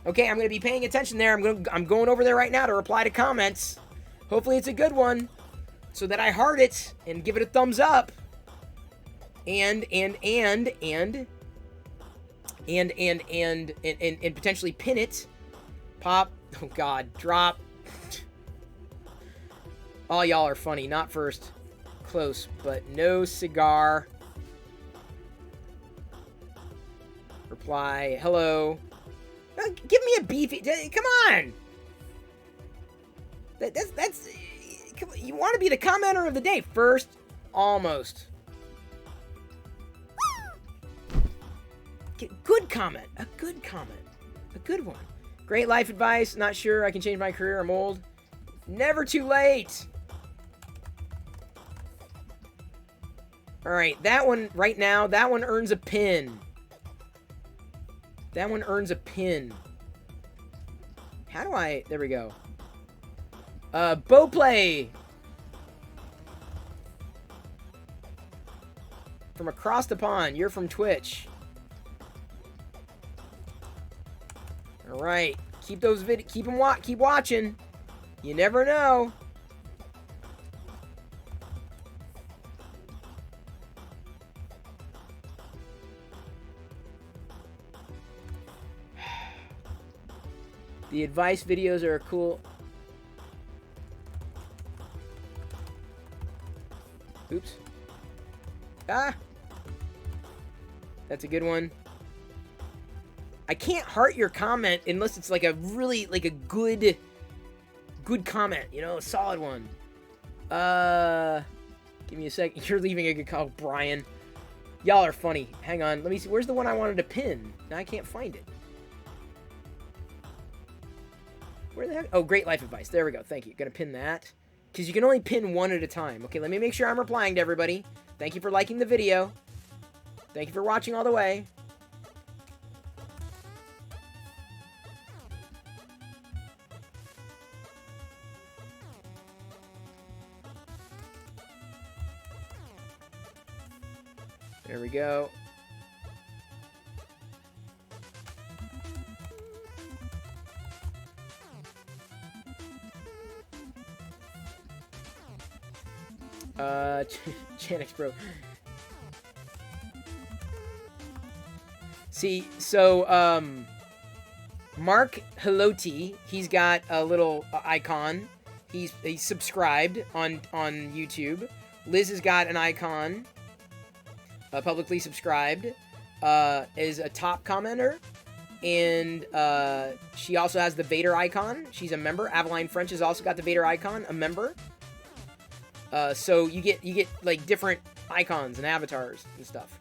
Okay, I'm going to be paying attention there. I'm going over there right now to reply to comments. Hopefully it's a good one, so that I heart it and give it a thumbs up. And potentially pin it. Pop. Oh God, drop. All y'all are funny. Not first. Close, but no cigar. Reply. Hello. Give me a beefy. Come on. That's. You want to be the commenter of the day first. Almost. Good comment. A good comment. A good one. Great life advice. Not sure I can change my career. I'm old. Never too late. Alright, that one right now, that one earns a pin. That one earns a pin. How do I... There we go. Bowplay. From across the pond. You're from Twitch. Alright. Keep those keep watching. You never know. The advice videos are cool. Oops. Ah! That's a good one. I can't heart your comment unless it's like a really, like a good comment, you know, a solid one. Give me a second. You're leaving a good call, Brian. Y'all are funny. Hang on. Let me see. Where's the one I wanted to pin? Now I can't find it. Where the heck? Oh, great life advice. There we go. Thank you. Gonna pin that. Because you can only pin one at a time. Okay, let me make sure I'm replying to everybody. Thank you for liking the video. Thank you for watching all the way. There we go. Janix Bro. See, so, Mark Heloti, he's got a little icon. He's subscribed on YouTube. Liz has got an icon. Publicly subscribed. Is a top commenter. And, she also has the Vader icon. She's a member. Aveline French has also got the Vader icon, a member. So you get like different icons and avatars and stuff.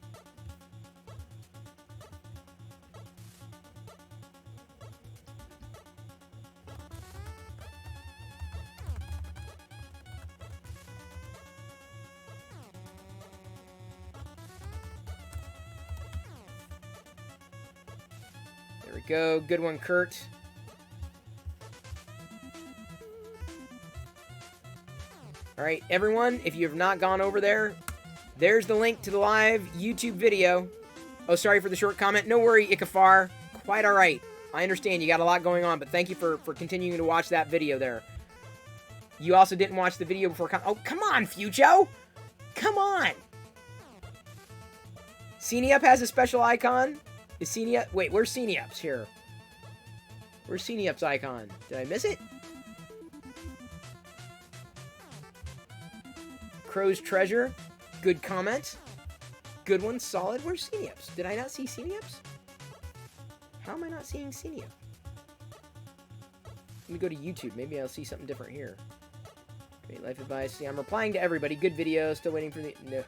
There we go. Good one, Kurt. Alright, everyone, if you have not gone over there, there's the link to the live YouTube video. Oh, sorry for the short comment. No worry, Ikafar. Quite alright. I understand you got a lot going on, but thank you for continuing to watch that video there. You also didn't watch the video before... Oh, come on, Fucho! Come on! CNEUP has a special icon. Is CNEUP... Wait, where's CNEUP's here? Where's CNEUP's icon? Did I miss it? Crow's Treasure. Good comment. Good one. Solid. Where's CNEUP's? Did I not see CNEUP's? How am I not seeing Senia? Let me go to YouTube. Maybe I'll see something different here. Great life advice. See, I'm replying to everybody. Good video. Still waiting for the... No.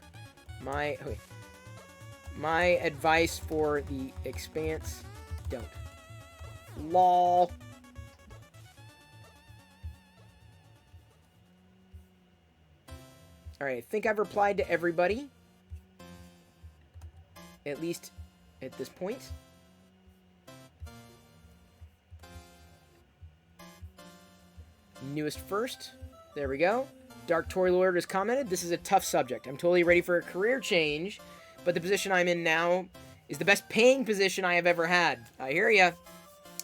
My advice for the Expanse. Don't. LOL. Alright, I think I've replied to everybody. At least at this point. Newest first. There we go. Dark Toy Lord has commented, this is a tough subject. I'm totally ready for a career change, but the position I'm in now is the best paying position I have ever had. I hear ya.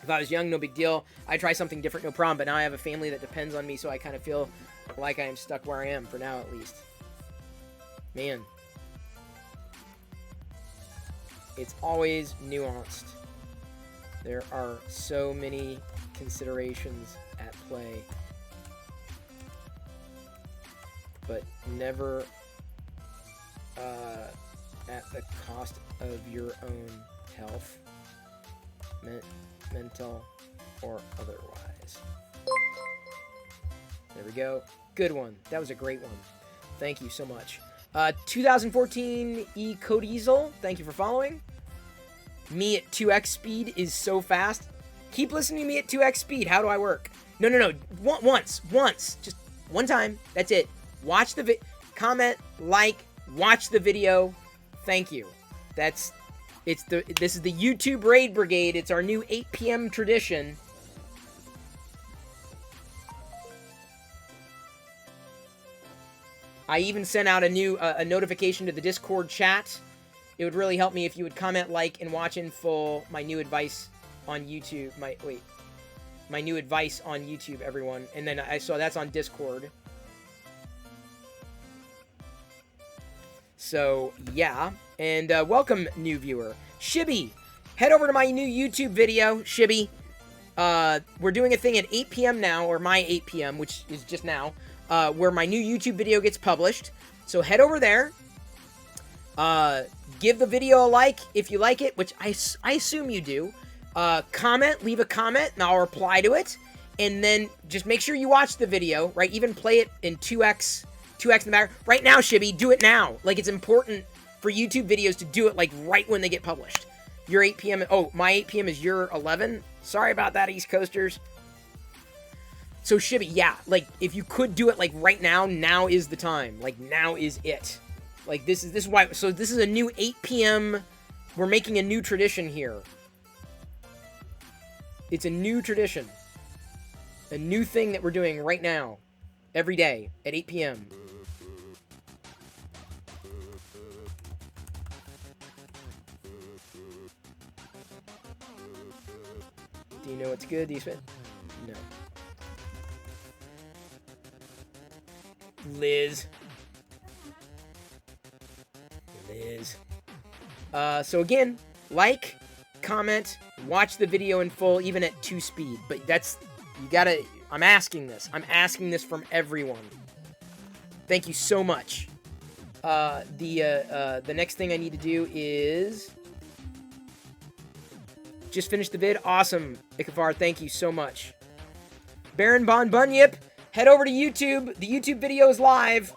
If I was young, no big deal. I'd try something different, no problem, but now I have a family that depends on me, so I kind of feel like I am stuck where I am, for now at least. Man. It's always nuanced. There are so many considerations at play, but never at the cost of your own health, mental or otherwise. There we go. Good one. That was a great one. Thank you so much. 2014 E Codiesel, thank you for following. Me at 2x speed is so fast. Keep listening to me at 2x speed. How do I work? No. Once. Just one time. That's it. Watch the comment, like, watch the video. Thank you. This is the YouTube Raid Brigade. It's our new 8 p.m. tradition. I even sent out a notification to the Discord chat. It would really help me if you would comment, like, and watch in full my new advice on YouTube. My new advice on YouTube, everyone. And then I saw that's on Discord. So, yeah. And welcome, new viewer. Shibby, head over to my new YouTube video, Shibby. We're doing a thing at 8 p.m. now, or my 8 p.m., which is just now, where my new YouTube video gets published. So head over there. Give the video a like if you like it, which I assume you do. Comment, leave a comment, and I'll reply to it. And then just make sure you watch the video, right? Even play it in 2x in the back. Right now, Shibby, do it now. Like, it's important for YouTube videos to do it, like, right when they get published. Your 8 p.m. Oh, my 8 p.m. is your 11. Sorry about that, East Coasters. So, Shibby, yeah, like, if you could do it, like, right now, now is the time. Like, now is it. Like, this is why. So, this is a new 8 p.m. We're making a new tradition here. It's a new tradition. A new thing that we're doing right now. Every day at 8 p.m. Do you know what's good, Eastman? No. Liz. So again, like, comment, watch the video in full, even at 2 speed. But that's, you gotta, I'm asking this from everyone. Thank you so much. The next thing I need to do is just finish the vid. Awesome, Ikafar, thank you so much. Baron Bon Bunyip, head over to YouTube. The YouTube video is live.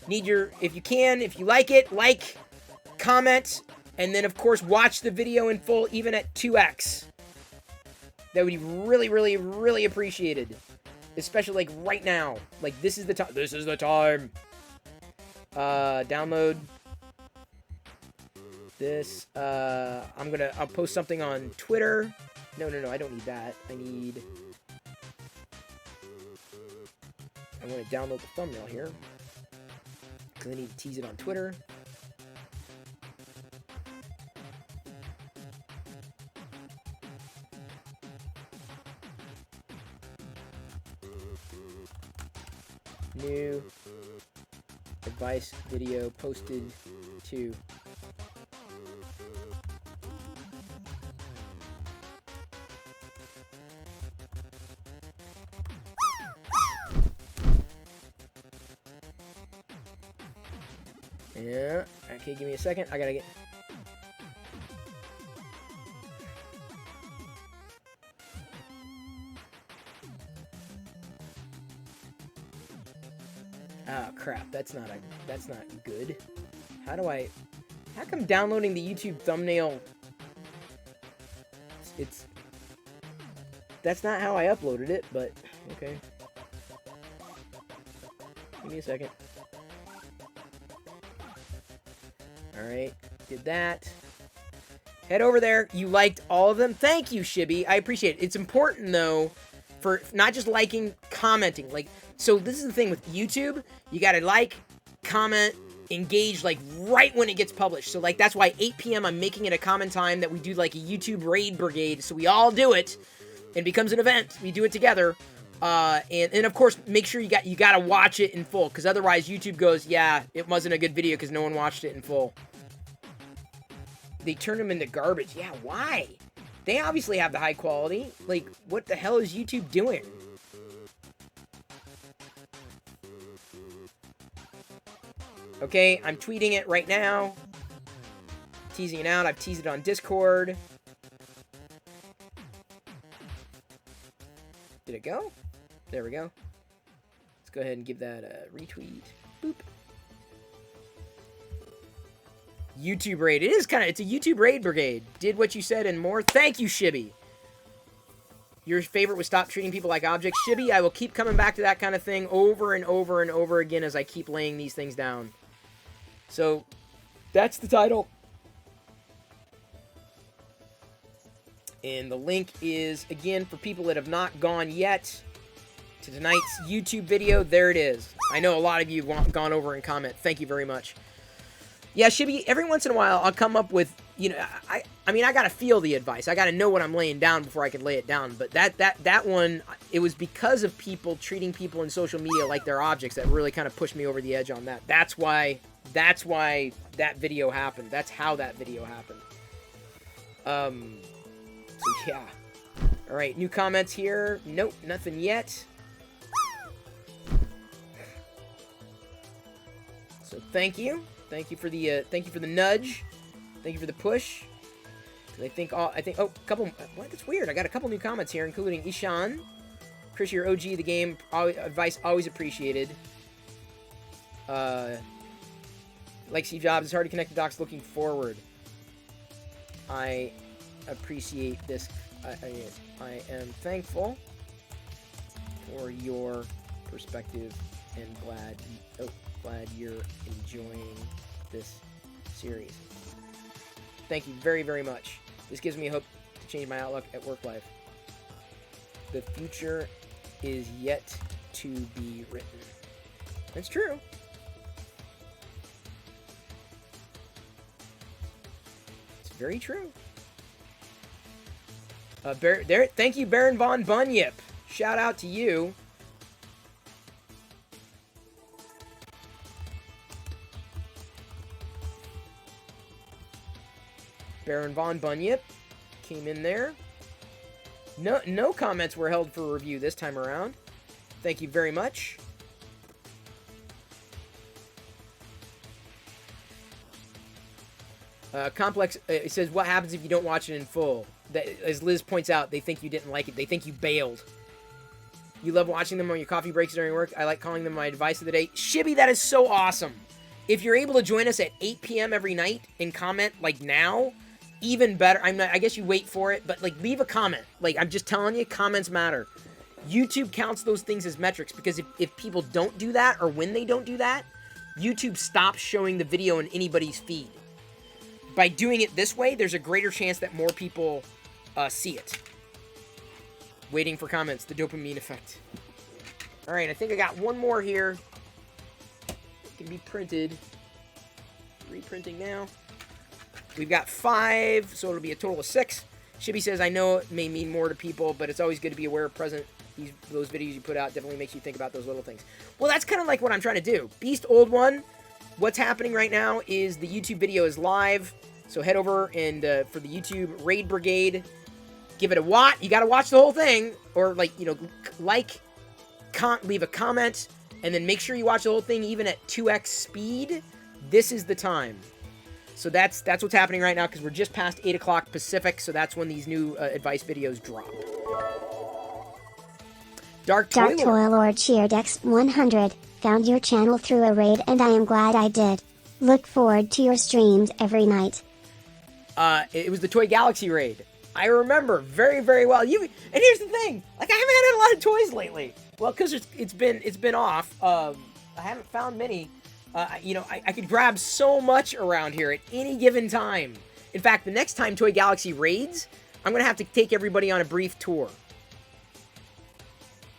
If you like it, like, comment, and then, of course, watch the video in full, even at 2x. That would be really, really, really appreciated. Especially, like, right now. Like, this is the time. This is the time. Download this. I'll post something on Twitter. No, I don't need that. I want to download the thumbnail here. Because I need to tease it on Twitter. New advice video posted to yeah, okay, give me a second. I gotta get Oh crap, that's not good. How come downloading the YouTube thumbnail that's not how I uploaded it, but okay. Give me a second. Alright, did that. Head over there. You liked all of them. Thank you, Shibby. I appreciate it. It's important, though, for not just liking, commenting. Like, so this is the thing with YouTube. You gotta like, comment, engage, like, right when it gets published. So, like, that's why 8 p.m. I'm making it a common time that we do, like, a YouTube raid brigade. So we all do it. It becomes an event. We do it together. And of course, make sure you gotta watch it in full. Because otherwise, YouTube goes, yeah, it wasn't a good video because no one watched it in full. They turn them into garbage. Yeah, why? They obviously have the high quality. Like, what the hell is YouTube doing? Okay, I'm tweeting it right now. Teasing it out. I've teased it on Discord. Did it go? There we go. Let's go ahead and give that a retweet. Boop. YouTube raid. It's a YouTube raid brigade. Did what you said and more. Thank you, Shibby. Your favorite was stop treating people like objects. Shibby, I will keep coming back to that kind of thing over and over and over again as I keep laying these things down. So, that's the title. And the link is, again, for people that have not gone yet to tonight's YouTube video. There it is. I know a lot of you have gone over and comment. Thank you very much. Yeah, Shibby, every once in a while, I'll come up with, you know, I mean, I gotta feel the advice. I gotta know what I'm laying down before I can lay it down. But that one, it was because of people treating people in social media like they're objects that really kind of pushed me over the edge on that. That's why that video happened. That's how that video happened. So yeah. All right, new comments here. Nope, nothing yet. So thank you. Thank you for the nudge. Thank you for the push. I think oh, a couple. What? That's weird. I got a couple new comments here, including Ishan. Chris, your OG of the game. Advice always appreciated. Like Steve Jobs, it's hard to connect the dots looking forward. I appreciate this. I am thankful for your perspective and glad you're enjoying this series. Thank you very, very much. This gives me hope to change my outlook at work life. The future is yet to be written. That's true. It's very true. Thank you, Baron Von Bunyip. Shout out to you. Baron Von Bunyip came in there. No comments were held for review this time around. Thank you very much. Complex, it says, what happens if you don't watch it in full? As Liz points out, they think you didn't like it. They think you bailed. You love watching them on your coffee breaks during work. I like calling them my advice of the day. Shibby, that is so awesome. If you're able to join us at 8 p.m. every night and comment, like, now, even better. I guess you wait for it, but, like, leave a comment. Like, I'm just telling you, comments matter. YouTube counts those things as metrics, because if people don't do that, or when they don't do that, YouTube stops showing the video in anybody's feed. By doing it this way, there's a greater chance that more people see it. Waiting for comments, the dopamine effect. Alright, I think I got one more here. It can be printed. Reprinting now. We've got 5, so it'll be a total of 6. Shibby says, I know it may mean more to people, but it's always good to be aware of those videos you put out definitely makes you think about those little things. Well, that's kind of like what I'm trying to do. Beast Old One, what's happening right now is the YouTube video is live. So head over and for the YouTube Raid Brigade, give it a watch. You got to watch the whole thing, or leave a comment, and then make sure you watch the whole thing even at 2x speed. This is the time. So that's what's happening right now, because we're just past 8 o'clock Pacific, so that's when these new advice videos drop. Dark Dark Toiler. Toil Lord Cheerdex 100. Found your channel through a raid and I am glad I did. Look forward to your streams every night. It was the Toy Galaxy raid. I remember very, very well. And here's the thing, like I haven't had a lot of toys lately. Well, because it's been off. I haven't found many. I could grab so much around here at any given time. In fact, the next time Toy Galaxy raids, I'm gonna have to take everybody on a brief tour.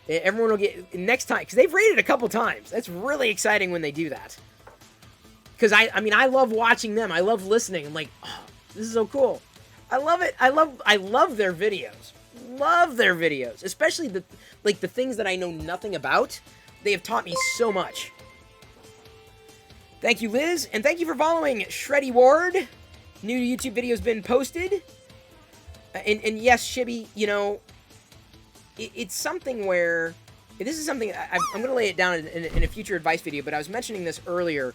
Everyone will get next time because they've raided a couple times. That's really exciting when they do that. Because I love watching them. I love listening. I'm like, oh, this is so cool. I love it. I love their videos. Love their videos, especially the things that I know nothing about. They have taught me so much. Thank you, Liz, and thank you for following Shreddy Ward. New YouTube video's been posted. And yes, Shibby, it's something where this is something I'm going to lay it down in a future advice video. But I was mentioning this earlier.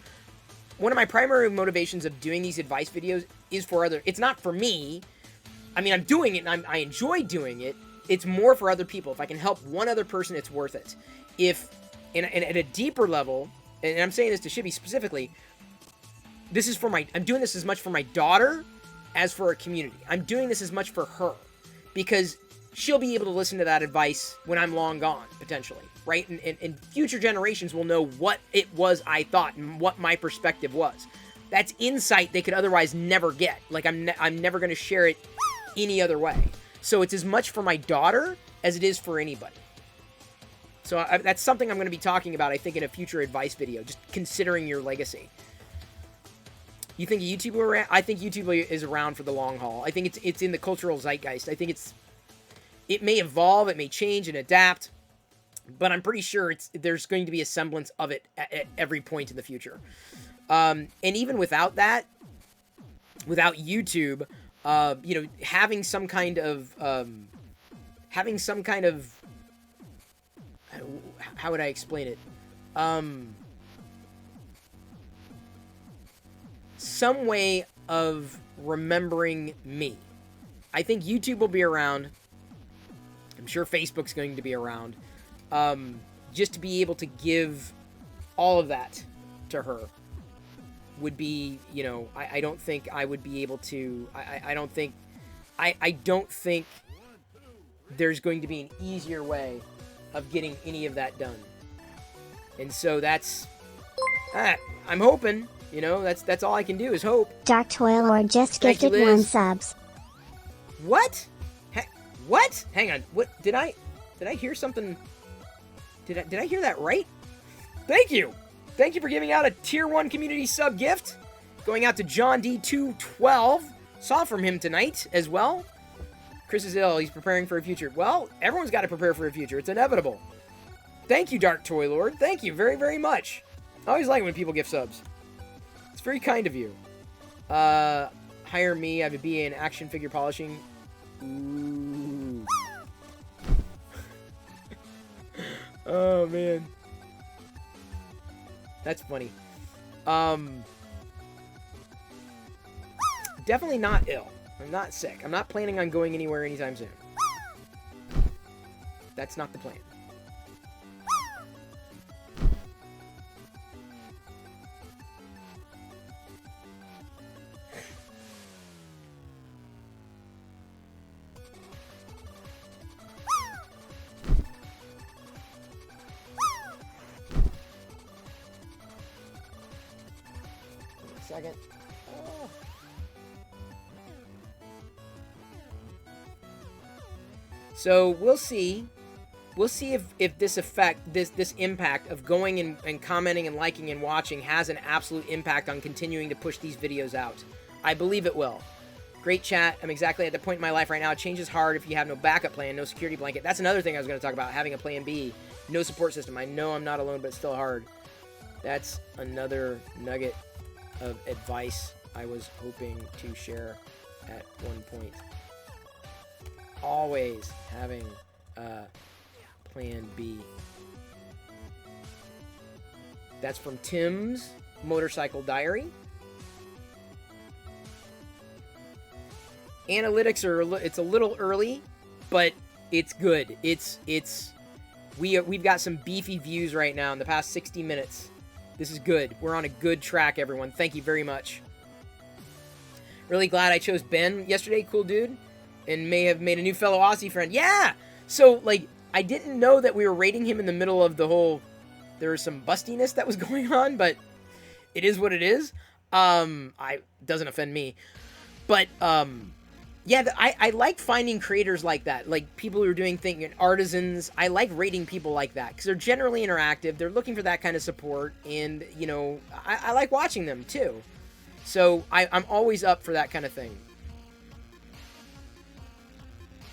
One of my primary motivations of doing these advice videos is for other. It's not for me. I mean, I'm doing it and I enjoy doing it. It's more for other people. If I can help one other person, it's worth it. And at a deeper level, and I'm saying this to Shibby specifically, this is I'm doing this as much for my daughter as for a community. I'm doing this as much for her because she'll be able to listen to that advice when I'm long gone, potentially, right? And future generations will know what it was I thought and what my perspective was. That's insight they could otherwise never get. Like, I'm never going to share it any other way. So it's as much for my daughter as it is for anybody. So that's something I'm going to be talking about, I think, in a future advice video, just considering your legacy. You think YouTube will around? I think YouTube is around for the long haul. I think it's in the cultural zeitgeist. I think it may evolve, it may change and adapt, but I'm pretty sure there's going to be a semblance of it at every point in the future. And even without that, without YouTube, having some kind of how would I explain it? Some way of remembering me. I think YouTube will be around. I'm sure Facebook's going to be around. Just to be able to give all of that to her would be, I don't think I would be able to. I don't think there's going to be an easier way of getting any of that done. And so that's, I'm hoping, that's all I can do is hope. Dark Toil Lord just Thank you, gifted Liz. 1 subs. What? What? Hang on. What did I hear something? Did I hear that right? Thank you. Thank you for giving out a tier 1 community sub gift. Going out to John D212. Saw from him tonight as well. Chris is ill. He's preparing for a future. Well, everyone's got to prepare for a future. It's inevitable. Thank you, Dark Toy Lord. Thank you very, very much. I always like when people give subs. It's very kind of you. Hire me. I have a BA in action figure polishing. Ooh. Oh, man. That's funny. Definitely not ill. I'm not sick. I'm not planning on going anywhere anytime soon. That's not the plan. Second. Oh. So we'll see. We'll see if this impact of going and commenting and liking and watching has an absolute impact on continuing to push these videos out. I believe it will. Great chat. I'm exactly at the point in my life right now. Change is hard if you have no backup plan, no security blanket. That's another thing I was going to talk about, having a plan B. No support system. I know I'm not alone, but it's still hard. That's another nugget of advice I was hoping to share at one point. Always having a plan B. That's from Tim's Motorcycle Diary. Analytics it's a little early, but it's good. It's We've got some beefy views right now in the past 60 minutes. This is good. We're on a good track, everyone. Thank you very much. Really glad I chose Ben yesterday. Cool dude. And may have made a new fellow Aussie friend. Yeah! So, like, I didn't know that we were rating him in the middle of the whole... There was some bustiness that was going on, but it is what it is. Doesn't offend me. But, yeah, I like finding creators like that. Like, people who are doing things, artisans. I like rating people like that, because they're generally interactive. They're looking for that kind of support, and, you know, I like watching them, too. So, I'm always up for that kind of thing.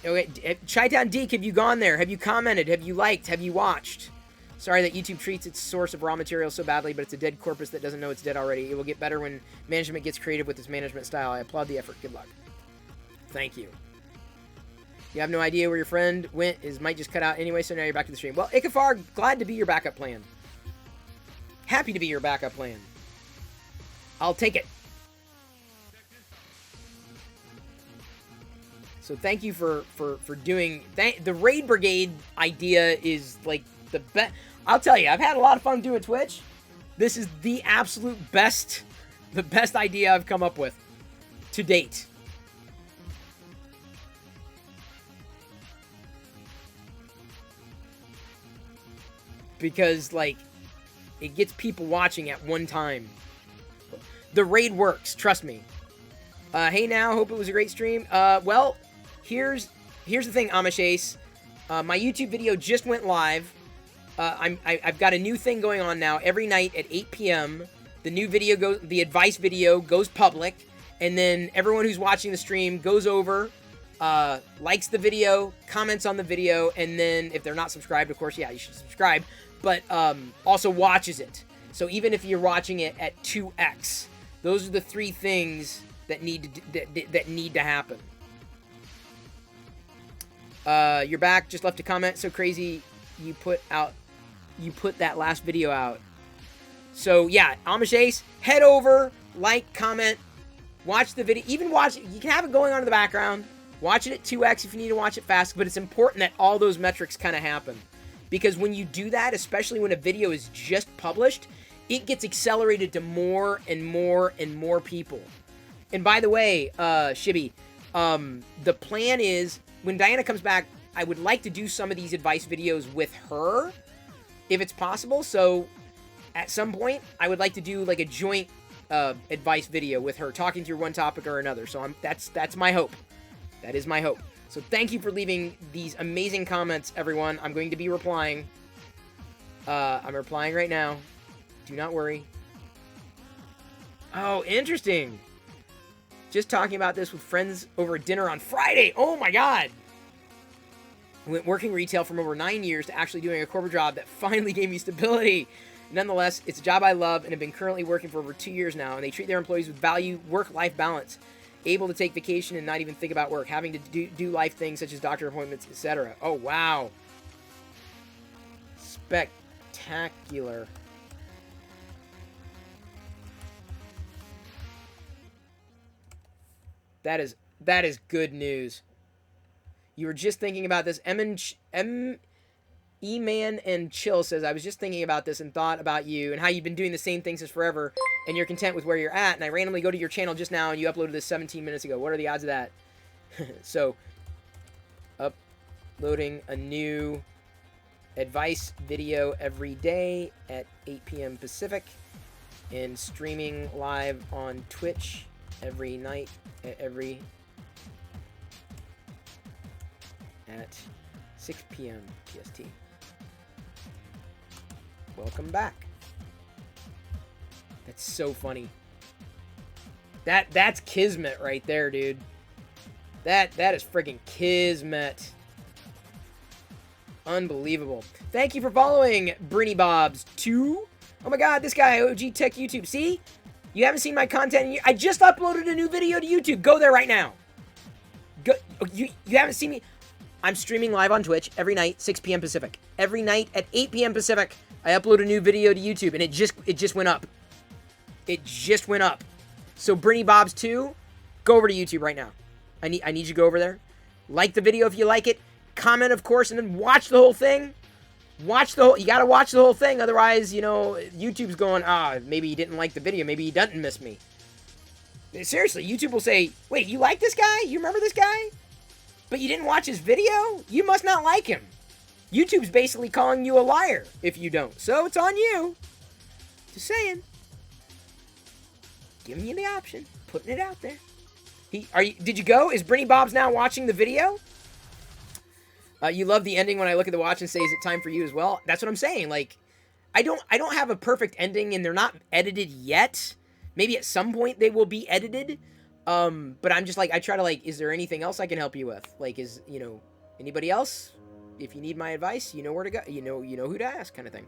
Okay, Chi-Town Deke, have you gone there? Have you commented? Have you liked? Have you watched? Sorry that YouTube treats its source of raw material so badly, but it's a dead corpus that doesn't know it's dead already. It will get better when management gets creative with its management style. I applaud the effort. Good luck. Thank you. You have no idea where your friend went. His mic just cut out anyway, so now you're back to the stream. Well, Ikafar, glad to be your backup plan. Happy to be your backup plan. I'll take it. So thank you for doing... The Raid Brigade idea is, like, the best... I'll tell you, I've had a lot of fun doing Twitch. This is the absolute best... The best idea I've come up with to date. Because, like, it gets people watching at one time. The raid works, trust me. Hey now, hope it was a great stream. Well, here's the thing, Amish Ace. My YouTube video just went live. I've got a new thing going on now. Every night at 8 p.m., the advice video goes public, and then everyone who's watching the stream goes over, likes the video, comments on the video, and then if they're not subscribed, of course, yeah, you should subscribe, but also watches it. So even if you're watching it at 2x, those are the three things that need to happen. You're back. Just left a comment. So crazy you put that last video out. So yeah, Amish Ace, head over, like, comment, watch the video. Even watch it. You can have it going on in the background. Watch it at 2x if you need to watch it fast. But it's important that all those metrics kind of happen, because when you do that, especially when a video is just published, it gets accelerated to more and more and more people. And by the way, Shibby, the plan is, when Diana comes back, I would like to do some of these advice videos with her, if it's possible. So, at some point, I would like to do, like, a joint advice video with her, talking through one topic or another. So, that's my hope. That is my hope. So, thank you for leaving these amazing comments, everyone. I'm going to be replying. I'm replying right now. Do not worry. Oh, interesting. Just talking about this with friends over dinner on Friday. Oh my God. Went working retail from over 9 years to actually doing a corporate job that finally gave me stability. Nonetheless, it's a job I love and have been currently working for over 2 years now, and they treat their employees with value, work-life balance, able to take vacation and not even think about work, having to do life things such as doctor appointments, etc. Oh, wow. Spectacular. That is good news. You were just thinking about this. E-Man and Chill says, I was just thinking about this and thought about you and how you've been doing the same things since forever and you're content with where you're at. And I randomly go to your channel just now and you uploaded this 17 minutes ago. What are the odds of that? So, uploading a new advice video every day at 8 p.m. Pacific and streaming live on Twitch every night at 6 p.m. PST. Welcome back. That's so funny. That's kismet right there, dude. That is friggin' kismet. Unbelievable. Thank you for following Brinny Bobs 2. Oh my God, this guy, OG Tech YouTube. See? You haven't seen my content. I just uploaded a new video to YouTube. Go there right now. Go. You haven't seen me. I'm streaming live on Twitch every night, 6 p.m. Pacific. Every night at 8 p.m. Pacific, I upload a new video to YouTube, and it just went up. It just went up. So Brinny Bobs 2, go over to YouTube right now. I need you to go over there. Like the video if you like it. Comment, of course, and then watch the whole thing. Watch the whole, you gotta watch the whole thing, otherwise, you know, YouTube's going, maybe you didn't like the video, maybe he doesn't miss me. Seriously, YouTube will say, wait, you like this guy? You remember this guy? But you didn't watch his video? You must not like him. YouTube's basically calling you a liar if you don't. So it's on you. Just saying. Giving you the option. Putting it out there. Did you go? Is Brittany Bob's now watching the video? You love the ending when I look at the watch and say, is it time for you as well? That's what I'm saying. Like, I don't have a perfect ending, and they're not edited yet. Maybe at some point they will be edited. But I'm just like, I try to like, is there anything else I can help you with? Like, anybody else? If you need my advice, you know where to go. You know who to ask, kind of thing.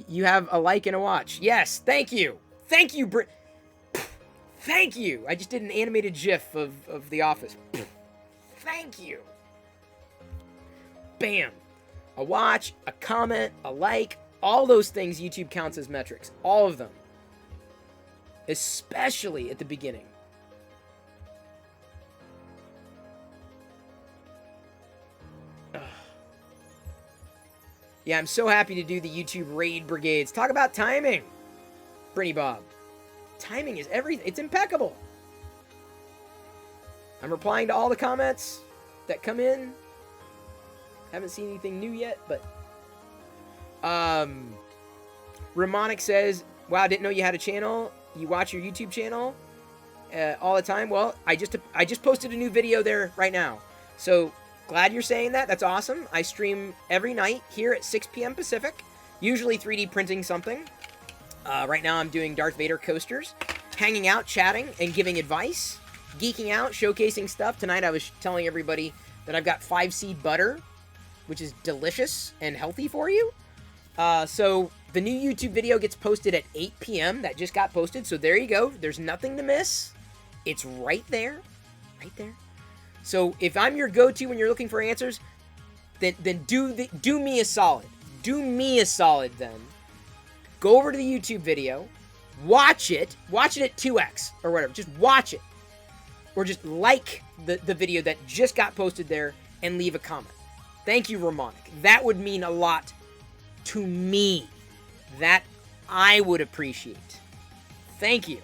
You have a like and a watch. Yes, thank you. Thank you, Thank you. I just did an animated GIF of The Office. Thank you. Bam. A watch, a comment, a like, all those things YouTube counts as metrics. All of them. Especially at the beginning. Ugh. Yeah, I'm so happy to do the YouTube raid brigades. Talk about timing, Brittany Bob. Timing is everything. It's impeccable. I'm replying to all the comments that come in. Haven't seen anything new yet, but Ramonic says, wow, didn't know you had a channel. You watch your YouTube channel all the time. Well, I just posted a new video there right now. So glad you're saying that. That's awesome. I stream every night here at 6 p.m. Pacific, usually 3D printing something. Right now I'm doing Darth Vader coasters, hanging out, chatting, and giving advice, geeking out, showcasing stuff. Tonight I was telling everybody that I've got 5-seed butter, which is delicious and healthy for you. So the new YouTube video gets posted at 8 p.m. That just got posted. So there you go. There's nothing to miss. It's right there. Right there. So if I'm your go-to when you're looking for answers, then do me a solid. Do me a solid then. Go over to the YouTube video. Watch it. Watch it at 2x or whatever. Just watch it. Or just like the video that just got posted there and leave a comment. Thank you, Ramonic. That would mean a lot to me. That I would appreciate. Thank you.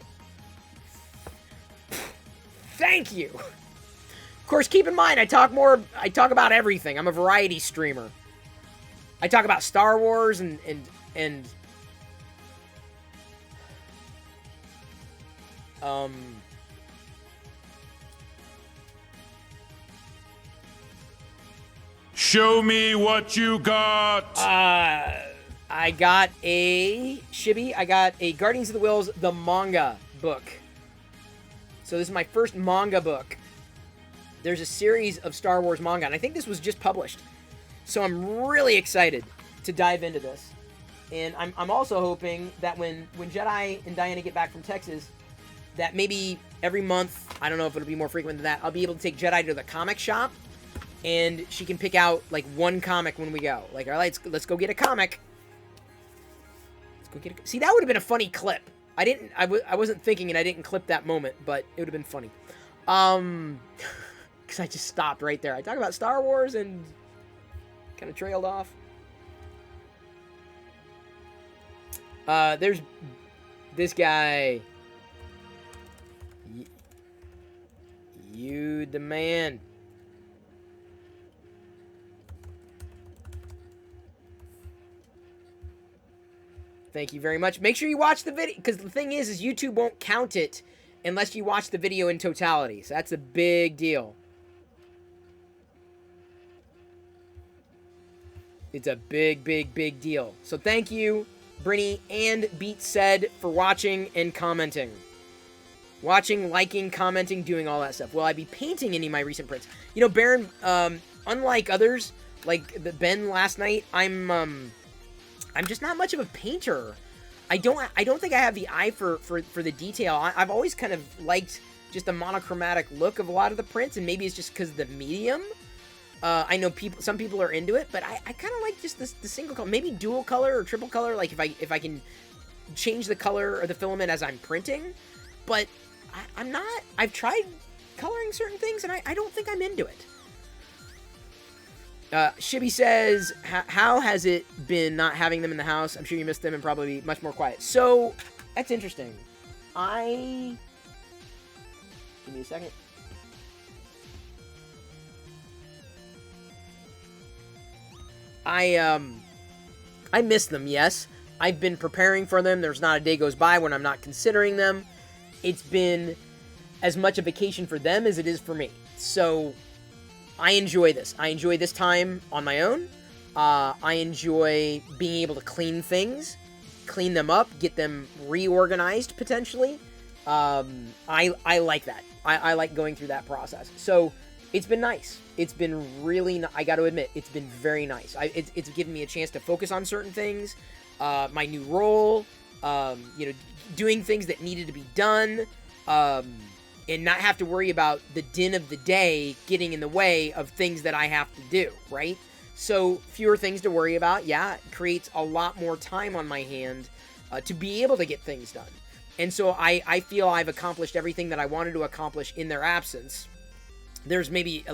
Thank you. Of course, keep in mind, I talk about everything. I'm a variety streamer. I talk about Star Wars and Show me what you got. I got a Shibby. I got a Guardians of the Wills, the manga book. So this is my first manga book. There's a series of Star Wars manga, and I think this was just published. So I'm really excited to dive into this. And I'm also hoping that when Jedi and Diana get back from Texas, that maybe every month, I don't know if it'll be more frequent than that, I'll be able to take Jedi to the comic shop, and she can pick out like one comic when we go. Like, all right, let's go get a comic. Let's go get a... See, that would have been a funny clip. I wasn't thinking, and I didn't clip that moment, but it would have been funny. Because I just stopped right there. I talk about Star Wars and kind of trailed off. There's this guy. You the man. Thank you very much. Make sure you watch the video, because the thing is YouTube won't count it unless you watch the video in totality. So that's a big deal. It's a big, big, big deal. So thank you, Brinny and Beat Said, for watching and commenting. Watching, liking, commenting, doing all that stuff. Will I be painting any of my recent prints? You know, Baron, unlike others, like the Ben last night, I'm just not much of a painter. I don't think I have the eye for the detail. I've always kind of liked just the monochromatic look of a lot of the prints, and maybe it's just because of the medium. I know some people are into it, but I kind of like just the single color, maybe dual color or triple color. Like if I can change the color or the filament as I'm printing, but I'm not. I've tried coloring certain things, and I don't think I'm into it. Shibby says, how has it been not having them in the house? I'm sure you missed them and probably much more quiet. So, that's interesting. Give me a second. I miss them, yes. I've been preparing for them. There's not a day goes by when I'm not considering them. It's been as much a vacation for them as it is for me. So, I enjoy this. I enjoy this time on my own. I enjoy being able to clean things, clean them up, get them reorganized, potentially. I like that. I like going through that process. So, it's been nice. It's been really, I got to admit, it's been very nice. It's given me a chance to focus on certain things. My new role, doing things that needed to be done, and not have to worry about the din of the day getting in the way of things that I have to do, right? So, fewer things to worry about, yeah, it creates a lot more time on my hand to be able to get things done. And so I feel I've accomplished everything that I wanted to accomplish in their absence. There's maybe,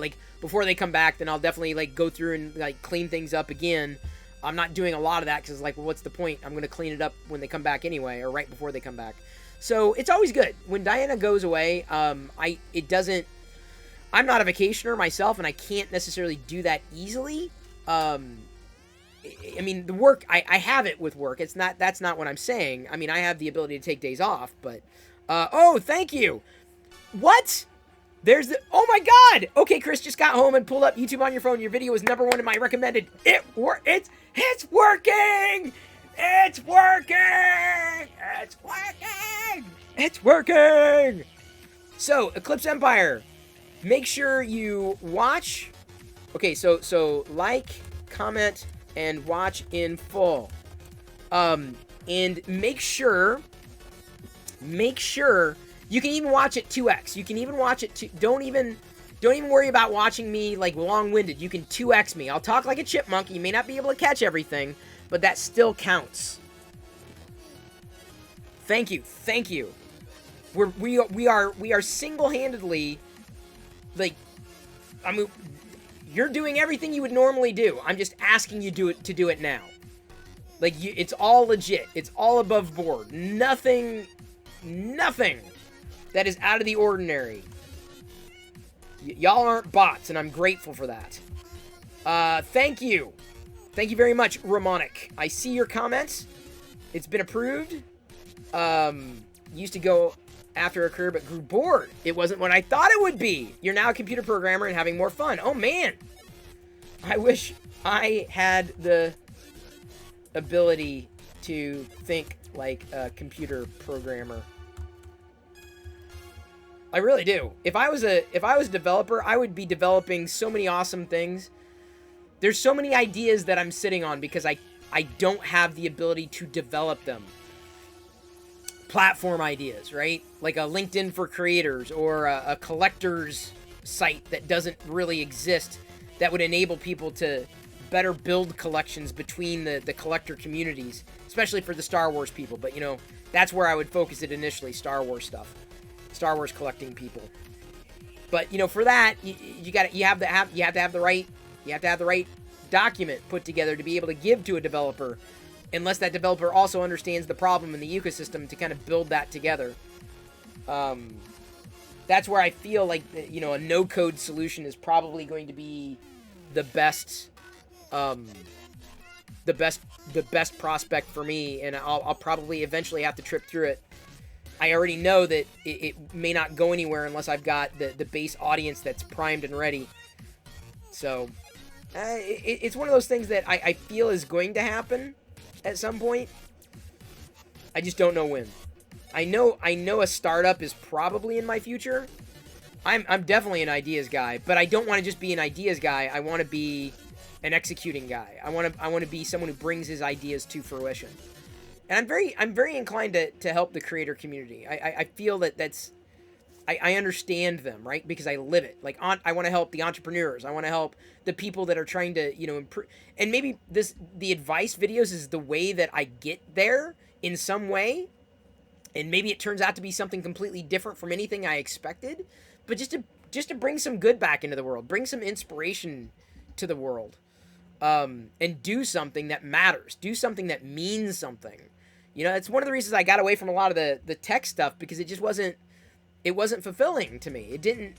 before they come back, then I'll definitely, go through and, clean things up again. I'm not doing a lot of that because, well, what's the point? I'm going to clean it up when they come back anyway, or right before they come back. So, it's always good. When Diana goes away, I'm not a vacationer myself, and I can't necessarily do that easily. The work, I have it with work. That's not what I'm saying. I mean, I have the ability to take days off, but, thank you. What? Oh my god! Okay, Chris just got home and pulled up YouTube on your phone. Your video was #1 in my recommended. It's working! It's working! It's working! It's working! So, Eclipse Empire, make sure you watch. Okay, so like, comment, and watch in full. And make sure you can even watch it 2x. You can even watch it don't even worry about watching me long-winded. You can 2x me. I'll talk like a chipmunk. You may not be able to catch everything, but that still counts. Thank you. We are single-handedly, you're doing everything you would normally do. I'm just asking you to do it now. It's all legit. It's all above board. Nothing that is out of the ordinary. Y'all aren't bots, and I'm grateful for that. Thank you. Thank you very much, Ramonic. I see your comments. It's been approved. Used to go after a career, but grew bored. It wasn't what I thought it would be. You're now a computer programmer and having more fun. Oh, man. I wish I had the ability to think like a computer programmer. I really do. If I was a developer, I would be developing so many awesome things. There's so many ideas that I'm sitting on because I don't have the ability to develop them. Platform ideas, right? Like a LinkedIn for creators or a collector's site that doesn't really exist that would enable people to better build collections between the collector communities, especially for the Star Wars people. But, that's where I would focus it initially, Star Wars stuff. Star Wars collecting people. But, for that, you have to have the right document put together to be able to give to a developer, unless that developer also understands the problem in the ecosystem to kind of build that together. That's where I feel like, a no-code solution is probably going to be the best prospect for me, and I'll probably eventually have to trip through it. I already know that it may not go anywhere unless I've got the base audience that's primed and ready. So, it's one of those things that I feel is going to happen at some point. I just don't know when. I know a startup is probably in my future. I'm definitely an ideas guy, but I don't want to just be an ideas guy. I want to be an executing guy. I want to be someone who brings his ideas to fruition. And I'm very inclined to help the creator community. I feel I understand them, right? Because I live it. I want to help the entrepreneurs. I want to help the people that are trying to, improve. And maybe the advice videos is the way that I get there in some way. And maybe it turns out to be something completely different from anything I expected. But just to bring some good back into the world, bring some inspiration to the world. and do something that matters. Do something that means something. You know, it's one of the reasons I got away from a lot of the tech stuff, because it just wasn't fulfilling to me. It didn't.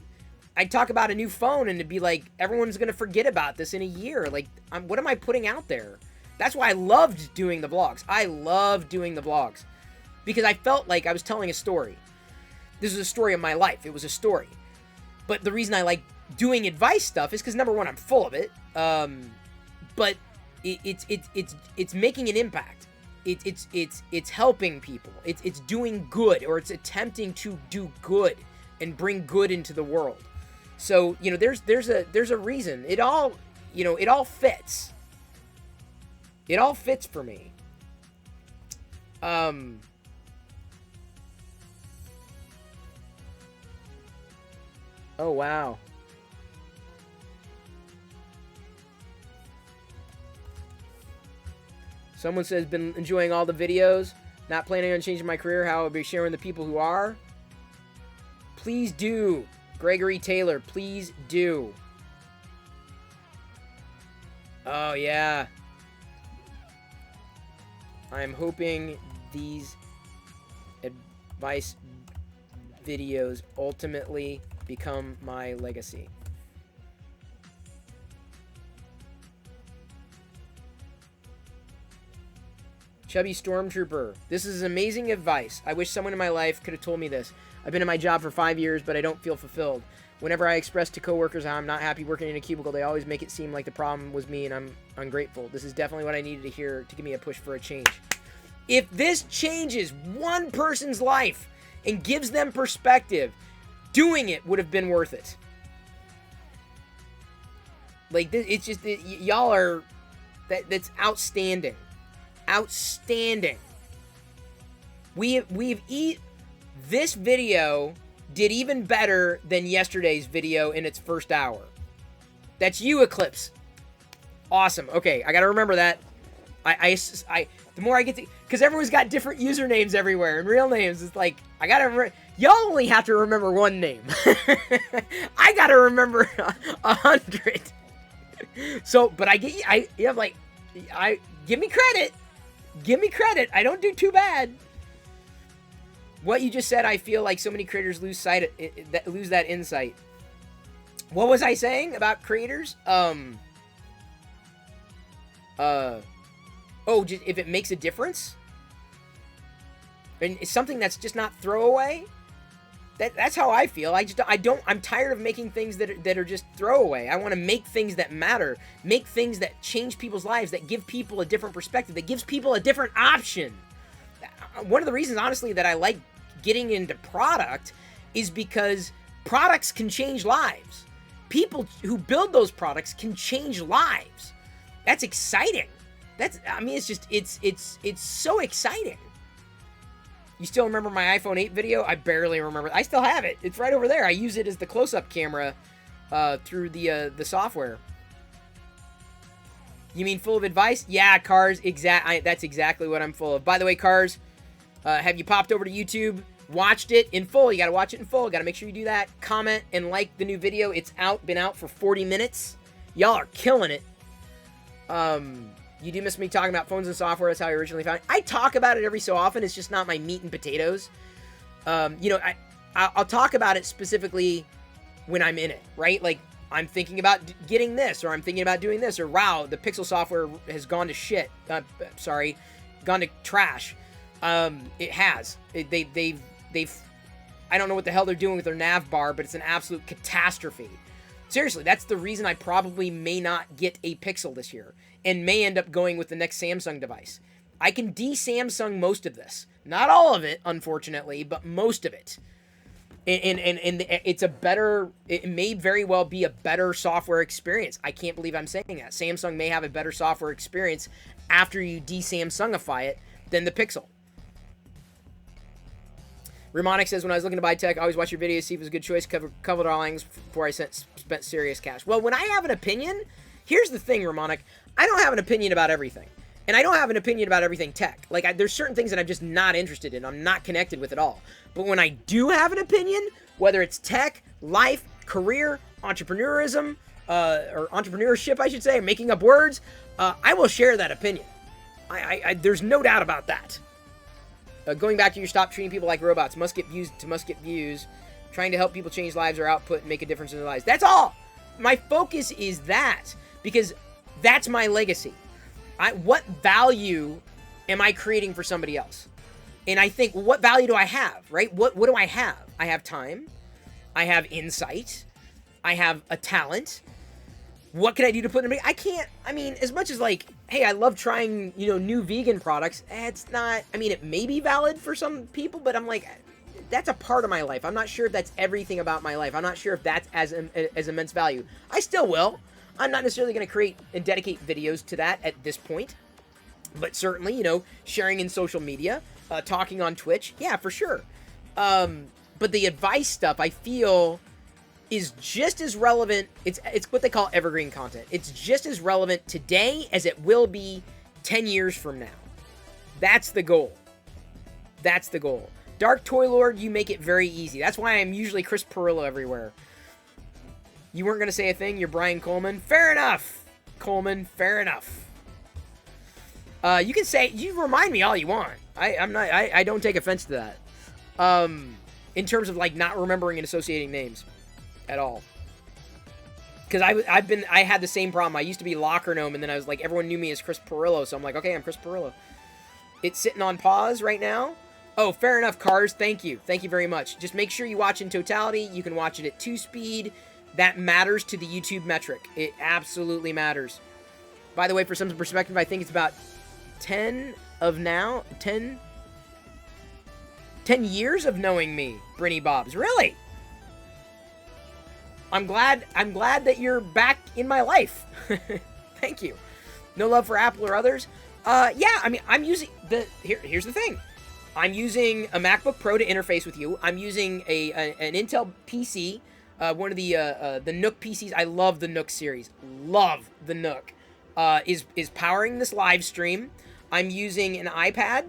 I'd talk about a new phone and it'd be like, everyone's going to forget about this in a year. Like, what am I putting out there? That's why I loved doing the vlogs. I love doing the vlogs because I felt like I was telling a story. This was a story of my life. It was a story. But the reason I like doing advice stuff is because, number one, I'm full of it. But it's making an impact. It's helping people. It's doing good, or it's attempting to do good and bring good into the world. So, you know, there's a reason. It all fits. It all fits for me. Oh, wow. Someone says, been enjoying all the videos, not planning on changing my career, how I'll be sharing the people who are. Please do. Gregory Taylor, please do. Oh, yeah. I'm hoping these advice videos ultimately become my legacy. Chubby Stormtrooper, this is amazing advice. I wish someone in my life could have told me this. I've been in my job for 5 years, but I don't feel fulfilled. Whenever I express to coworkers how I'm not happy working in a cubicle, they always make it seem like the problem was me and I'm ungrateful. This is definitely what I needed to hear to give me a push for a change. If this changes one person's life and gives them perspective, doing it would have been worth it. Like, this, it's just, y'all are, that's outstanding. Outstanding. This video did even better than yesterday's video in its first hour. That's you, Eclipse. Awesome. Okay, I gotta remember that. The more I get to, because everyone's got different usernames everywhere and real names. It's like, I gotta remember. Y'all only have to remember one name. I gotta remember 100. So, but give me credit. Give me credit. I don't do too bad. What you just said, I feel like so many creators lose that insight. What was I saying about creators? Just if it makes a difference, and it's something that's just not throwaway. That's how I feel. I'm tired of making things that are just throwaway. I want to make things that matter, make things that change people's lives, that give people a different perspective, that gives people a different option. One of the reasons, honestly, that I like getting into product is because products can change lives. People who build those products can change lives. That's exciting. It's so exciting. You still remember my iPhone 8 video? I barely remember. I still have it. It's right over there. I use it as the close-up camera through the software. You mean full of advice? Yeah, Cars. That's exactly what I'm full of. By the way, Cars, have you popped over to YouTube, watched it in full? You got to watch it in full. Got to make sure you do that. Comment and like the new video. It's out. Been out for 40 minutes. Y'all are killing it. You do miss me talking about phones and software. That's how I originally found it. I talk about it every so often. It's just not my meat and potatoes. I'll talk about it specifically when I'm in it, right? Like, I'm thinking about getting this, or I'm thinking about doing this, or wow, the Pixel software has gone to shit. Gone to trash. It has. They've. I don't know what the hell they're doing with their nav bar, but it's an absolute catastrophe. Seriously, that's the reason I probably may not get a Pixel this year, and may end up going with the next Samsung device. I can de-Samsung most of this. Not all of it, unfortunately, but most of it. And it's a better, it may very well be a better software experience. I can't believe I'm saying that. Samsung may have a better software experience after you de-Samsungify it than the Pixel. Ramonic says, when I was looking to buy tech, I always watch your videos, see if it was a good choice, covered all angles before I spent serious cash. Well, when I have an opinion, here's the thing, Ramonic. I don't have an opinion about everything. And I don't have an opinion about everything tech. Like, there's certain things that I'm just not interested in. I'm not connected with at all. But when I do have an opinion, whether it's tech, life, career, entrepreneurism, or entrepreneurship, I should say, making up words, I will share that opinion. There's no doubt about that. Going back to your stop treating people like robots, must get views, trying to help people change lives or output and make a difference in their lives. That's all. My focus is that, because that's my legacy. What value am I creating for somebody else? And I think, well, what value do I have, right? What do I have? I have time. I have insight. I have a talent. What can I do to put in? I can't, I mean, as much as like, hey, I love trying, new vegan products. It's not, I mean, it may be valid for some people, but I'm like, that's a part of my life. I'm not sure if that's everything about my life. I'm not sure if that's as immense value. I still will. I'm not necessarily going to create and dedicate videos to that at this point. But certainly, sharing in social media, talking on Twitch, yeah, for sure. But the advice stuff, I feel, is just as relevant. It's what they call evergreen content. It's just as relevant today as it will be 10 years from now. That's the goal. That's the goal. Dark Toy Lord, you make it very easy. That's why I'm usually Chris Perillo everywhere. You weren't going to say a thing. You're Brian Coleman. Fair enough, Coleman. Fair enough. You can say, you remind me all you want. I don't take offense to that. In terms of like not remembering and associating names at all. Because I had the same problem. I used to be Locker Gnome, and then I was like, everyone knew me as Chris Perillo, so I'm like, okay, I'm Chris Perillo. It's sitting on pause right now. Oh, fair enough, Cars. Thank you. Thank you very much. Just make sure you watch in totality. You can watch it at 2-speed. That matters to the YouTube metric. It absolutely matters. By the way, for some perspective, I think it's about 10 years of knowing me, Brinny Bobs. Really? I'm glad that you're back in my life. Thank you. No love for Apple or others. Yeah, I mean, I'm using here's the thing. I'm using a MacBook Pro to interface with you. I'm using an Intel PC, one of the Nook PCs. I love the Nook series. Love the Nook. Is powering this live stream. I'm using an iPad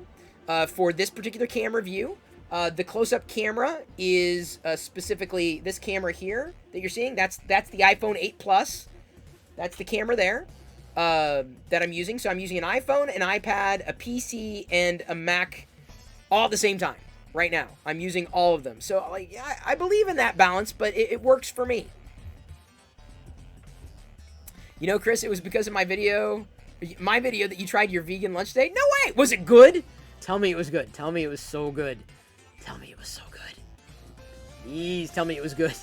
for this particular camera view. The close-up camera is specifically this camera here that you're seeing. That's the iPhone 8 Plus. That's the camera there that I'm using. So I'm using an iPhone, an iPad, a PC, and a Mac all at the same time right now. I'm using all of them. So like, I believe in that balance, but it works for me. Chris, it was because of my video that you tried your vegan lunch today. No way! Was it good? Tell me it was good. Tell me it was so good. Tell me it was so good. Please tell me it was good.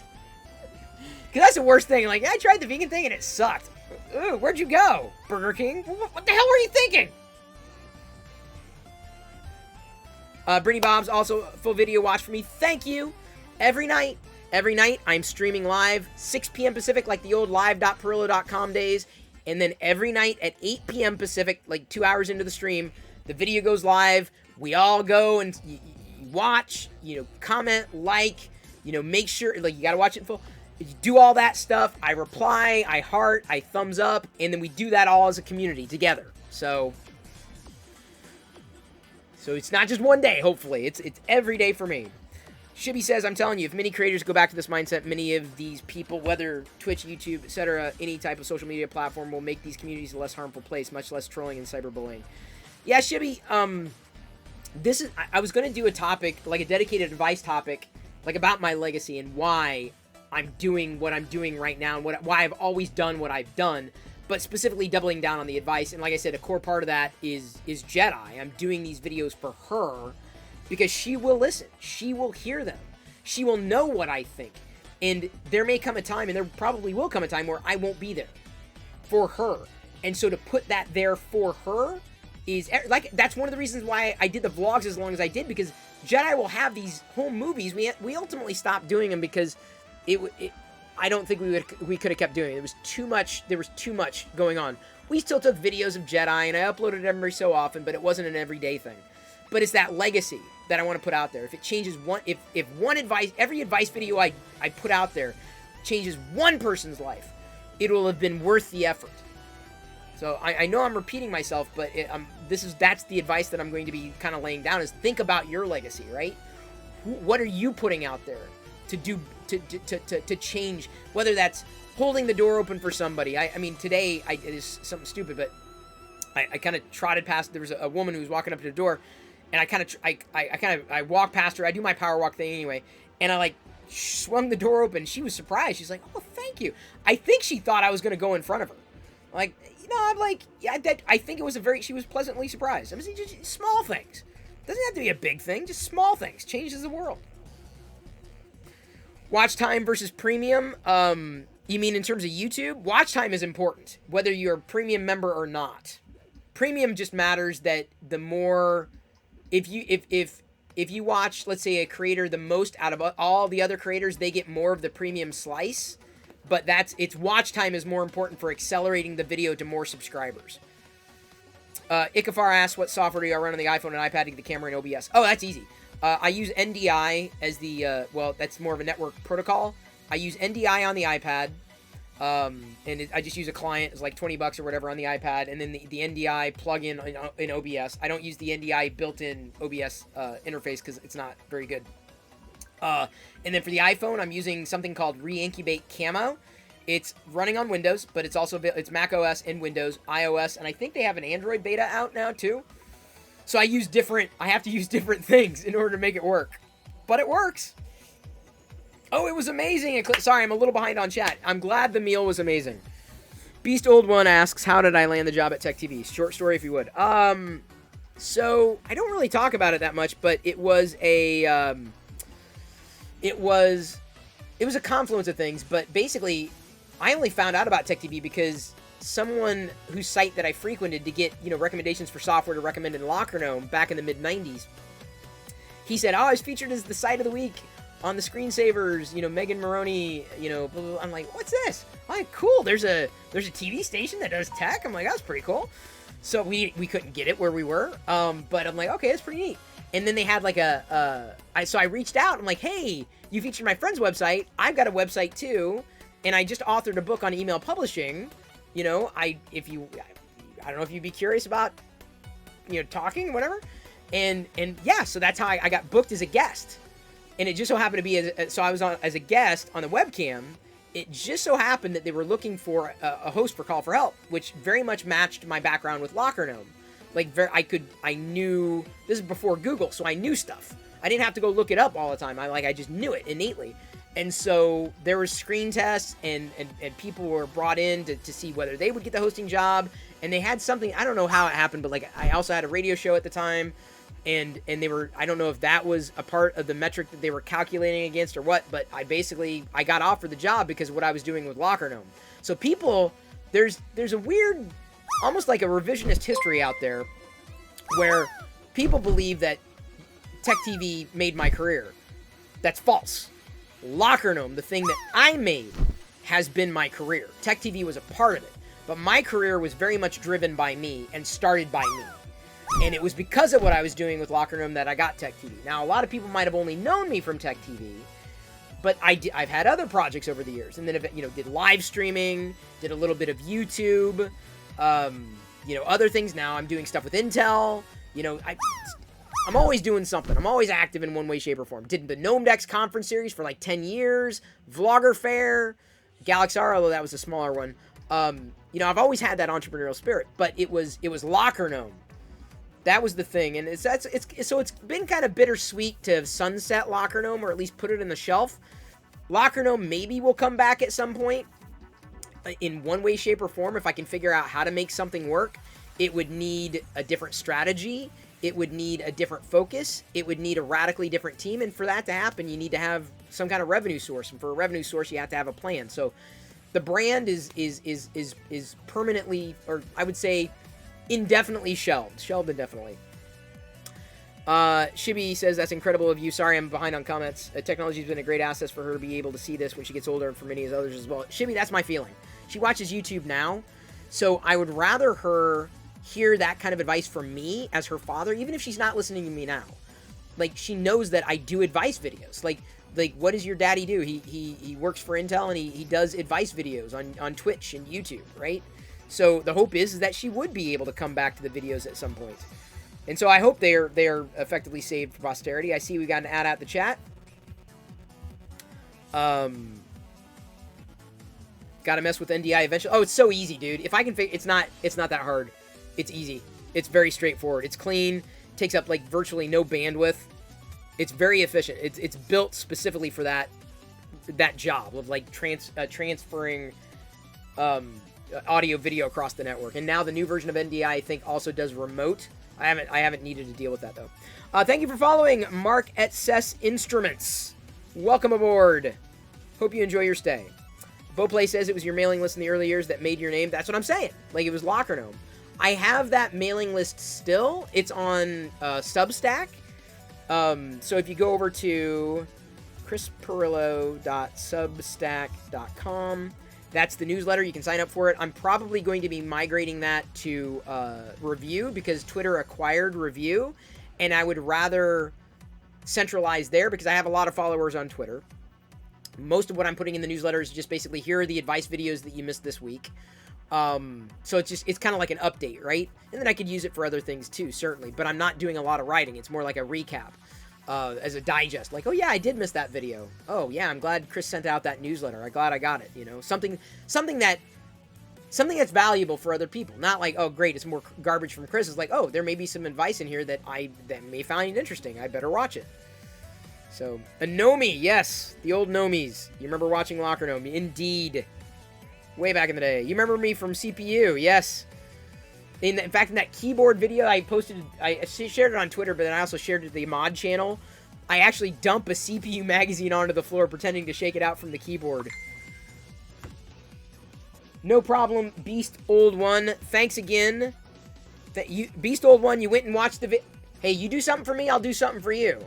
Because that's the worst thing. Like, I tried the vegan thing and it sucked. Ooh, where'd you go? Burger King? What the hell were you thinking? Brittany Bob's also full video watch for me. Thank you. Every night, I'm streaming live, 6 p.m. Pacific, like the old live.perillo.com days. And then every night at 8 p.m. Pacific, like 2 hours into the stream, the video goes live. We all go and watch, comment, like, make sure, like, you got to watch it in full. You do all that stuff. I reply, I heart, I thumbs up, and then we do that all as a community together. So it's not just one day, hopefully. It's every day for me. Shibby says, I'm telling you, if many creators go back to this mindset, many of these people, whether Twitch, YouTube, etc., any type of social media platform, will make these communities a less harmful place, much less trolling and cyberbullying. Yeah, Shibby, I was going to do a topic, like a dedicated advice topic, like about my legacy and why I'm doing what I'm doing right now and why I've always done what I've done, but specifically doubling down on the advice. And like I said, a core part of that is Jedi. I'm doing these videos for her because she will listen. She will hear them. She will know what I think. And there may come a time, and there probably will come a time, where I won't be there for her. And so to put that there for her is, like, that's one of the reasons why I did the vlogs as long as I did, because Jedi will have these home movies. We ultimately stopped doing them because I don't think we could have kept doing it. There was too much going on. We still took videos of Jedi, and I uploaded them every so often, but it wasn't an everyday thing. But it's that legacy that I want to put out there. If it changes every advice video I put out there changes one person's life, it will have been worth the effort. So I know I'm repeating myself, but that's the advice that I'm going to be kind of laying down, is think about your legacy, right? What are you putting out there to do to change, whether that's holding the door open for somebody. I mean, today, it is something stupid, but I kind of trotted past, there was a woman who was walking up to the door, and I walked past her. I do my power walk thing anyway, and I swung the door open. She was surprised. She's like, "Oh, thank you." I think she thought I was going to go in front of her. I'm like, yeah, I think it was she was pleasantly surprised. I mean, just small things. Doesn't have to be a big thing, just small things. Changes the world. Watch time versus premium. You mean in terms of YouTube? Watch time is important, whether you're a premium member or not. Premium just matters that the more, if you watch, let's say, a creator the most out of all the other creators, they get more of the premium slice. But its watch time is more important for accelerating the video to more subscribers. Ikafar asks, what software do I run on the iPhone and iPad to get the camera and OBS? Oh, that's easy. I use NDI as the, that's more of a network protocol. I use NDI on the iPad, and I just use a client. It's like $20 or whatever on the iPad, and then the NDI plugin in OBS. I don't use the NDI built-in OBS interface because it's not very good. And then for the iPhone, I'm using something called Reincubate Camo. It's running on Windows, but it's Mac OS and Windows, iOS, and I think they have an Android beta out now too. So I have to use different things in order to make it work. But it works. Oh, it was amazing. Sorry, I'm a little behind on chat. I'm glad the meal was amazing. Beast Old One asks, how did I land the job at Tech TV? Short story if you would. So I don't really talk about it that much, but it was a confluence of things, but basically I only found out about Tech TV because someone whose site that I frequented to get, recommendations for software to recommend in Locker Gnome back in the mid-90s, he said, oh, I was featured as the site of the week on the Screensavers, Megan Maroney, blah, blah, blah. I'm like, what's this? I'm like, cool, there's a TV station that does tech. I'm like, that's pretty cool. So we couldn't get it where we were, but I'm like, okay, that's pretty neat. And then they had so I reached out. I'm like, hey, you featured my friend's website. I've got a website too, and I just authored a book on email publishing. I don't know if you'd be curious about, talking, whatever. And yeah, so that's how I got booked as a guest. And it just so happened to be, so I was on as a guest on the webcam. It just so happened that they were looking for a host for Call for Help, which very much matched my background with Locker Gnome. I knew, this is before Google, so I knew stuff. I didn't have to go look it up all the time. I just knew it innately. And so there was screen tests, and people were brought in to see whether they would get the hosting job. And they had something, I don't know how it happened, but I also had a radio show at the time. And they were, I don't know if that was a part of the metric that they were calculating against or what, but I got offered the job because of what I was doing with Locker Gnome. So people, there's a weird, almost like a revisionist history out there where people believe that Tech TV made my career. That's false. Locker Gnome, the thing that I made, has been my career. Tech TV was a part of it, but my career was very much driven by me and started by me. And it was because of what I was doing with Locker Gnome that I got Tech TV. Now, a lot of people might have only known me from Tech TV, but I've had other projects over the years. And then, did live streaming, did a little bit of YouTube, other things. Now I'm doing stuff with Intel. I'm always doing something. I'm always active in one way, shape, or form. Did the Gnome Decks conference series for 10 years, Vlogger Fair, Galaxar, although that was a smaller one. I've always had that entrepreneurial spirit, but it was Locker Gnome. That was the thing, and it's been kind of bittersweet to have sunset Locker Gnome, or at least put it in the shelf. Locker Gnome maybe will come back at some point in one way, shape, or form if I can figure out how to make something work. It would need a different strategy. It would need a different focus. It would need a radically different team, and for that to happen, you need to have some kind of revenue source. And for a revenue source, you have to have a plan. So, the brand is permanently, or I would say, indefinitely shelved. Shelved indefinitely. Shibi says, that's incredible of you. Sorry, I'm behind on comments. Technology has been a great asset for her to be able to see this when she gets older, and for many others as well. Shibi, that's my feeling. She watches YouTube now, so I would rather her hear that kind of advice from me as her father, even if she's not listening to me now. She knows that I do advice videos. What does your daddy do? He works for Intel, and he does advice videos on Twitch and YouTube, right? So the hope is that she would be able to come back to the videos at some point. And so I hope they are effectively saved for posterity. I see we got an ad out the chat. Gotta mess with NDI eventually. Oh, it's so easy, dude. If I can figure, it's not that hard. It's easy. It's very straightforward. It's clean. Takes up like virtually no bandwidth. It's very efficient. It's built specifically for that job of like transferring audio video across the network. And now the new version of NDI I think also does remote. I haven't needed to deal with that though. Thank you for following Mark at Cess Instruments. Welcome aboard. Hope you enjoy your stay. Beauplay says it was your mailing list in the early years that made your name. That's what I'm saying. Like, it was Locker Gnome. I have that mailing list still. It's on Substack. So if you go over to chrisperillo.substack.com, that's the newsletter. You can sign up for it. I'm probably going to be migrating that to Review because Twitter acquired Review, and I would rather centralize there because I have a lot of followers on Twitter. Most of what I'm putting in the newsletter is just basically, here are the advice videos that you missed this week. So it's kind of like an update, right? And then I could use it for other things too, certainly. But I'm not doing a lot of writing. It's more like a recap, as a digest. Like, oh yeah, I did miss that video. Oh yeah, I'm glad Chris sent out that newsletter. I'm glad I got it. You know, something that's valuable for other people. Not like, oh great, it's more garbage from Chris. It's like, oh, there may be some advice in here that may find interesting. I better watch it. So, a Nomi, yes, the old Nomis. You remember watching Locker Gnome? Indeed. Way back in the day. You remember me from CPU? Yes. In fact, in that keyboard video I posted, I shared it on Twitter, but then I also shared it to the mod channel. I actually dump a CPU magazine onto the floor pretending to shake it out from the keyboard. No problem, Beast Old One. Thanks again. Beast Old One, you went and watched the Hey, you do something for me, I'll do something for you.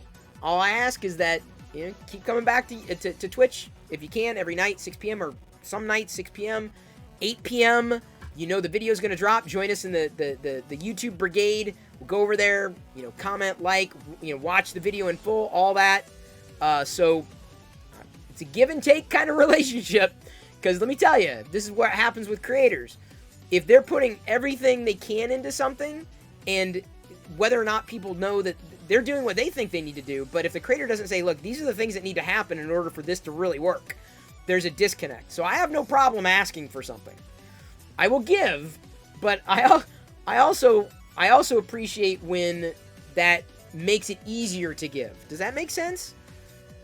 All I ask is that, you know, keep coming back to Twitch if you can, every night, 6 p.m. or some nights, 6 p.m., 8 p.m. You know the video's going to drop. Join us in the YouTube brigade. We'll go over there, you know, comment, like, you know, watch the video in full, all that. So it's a give and take kind of relationship. Because let me tell you, this is what happens with creators. If they're putting everything they can into something, and whether or not people know that they're doing what they think they need to do, but if the creator doesn't say, look, these are the things that need to happen in order for this to really work, there's a disconnect. So I have no problem asking for something. I will give, but I also appreciate when that makes it easier to give. Does that make sense?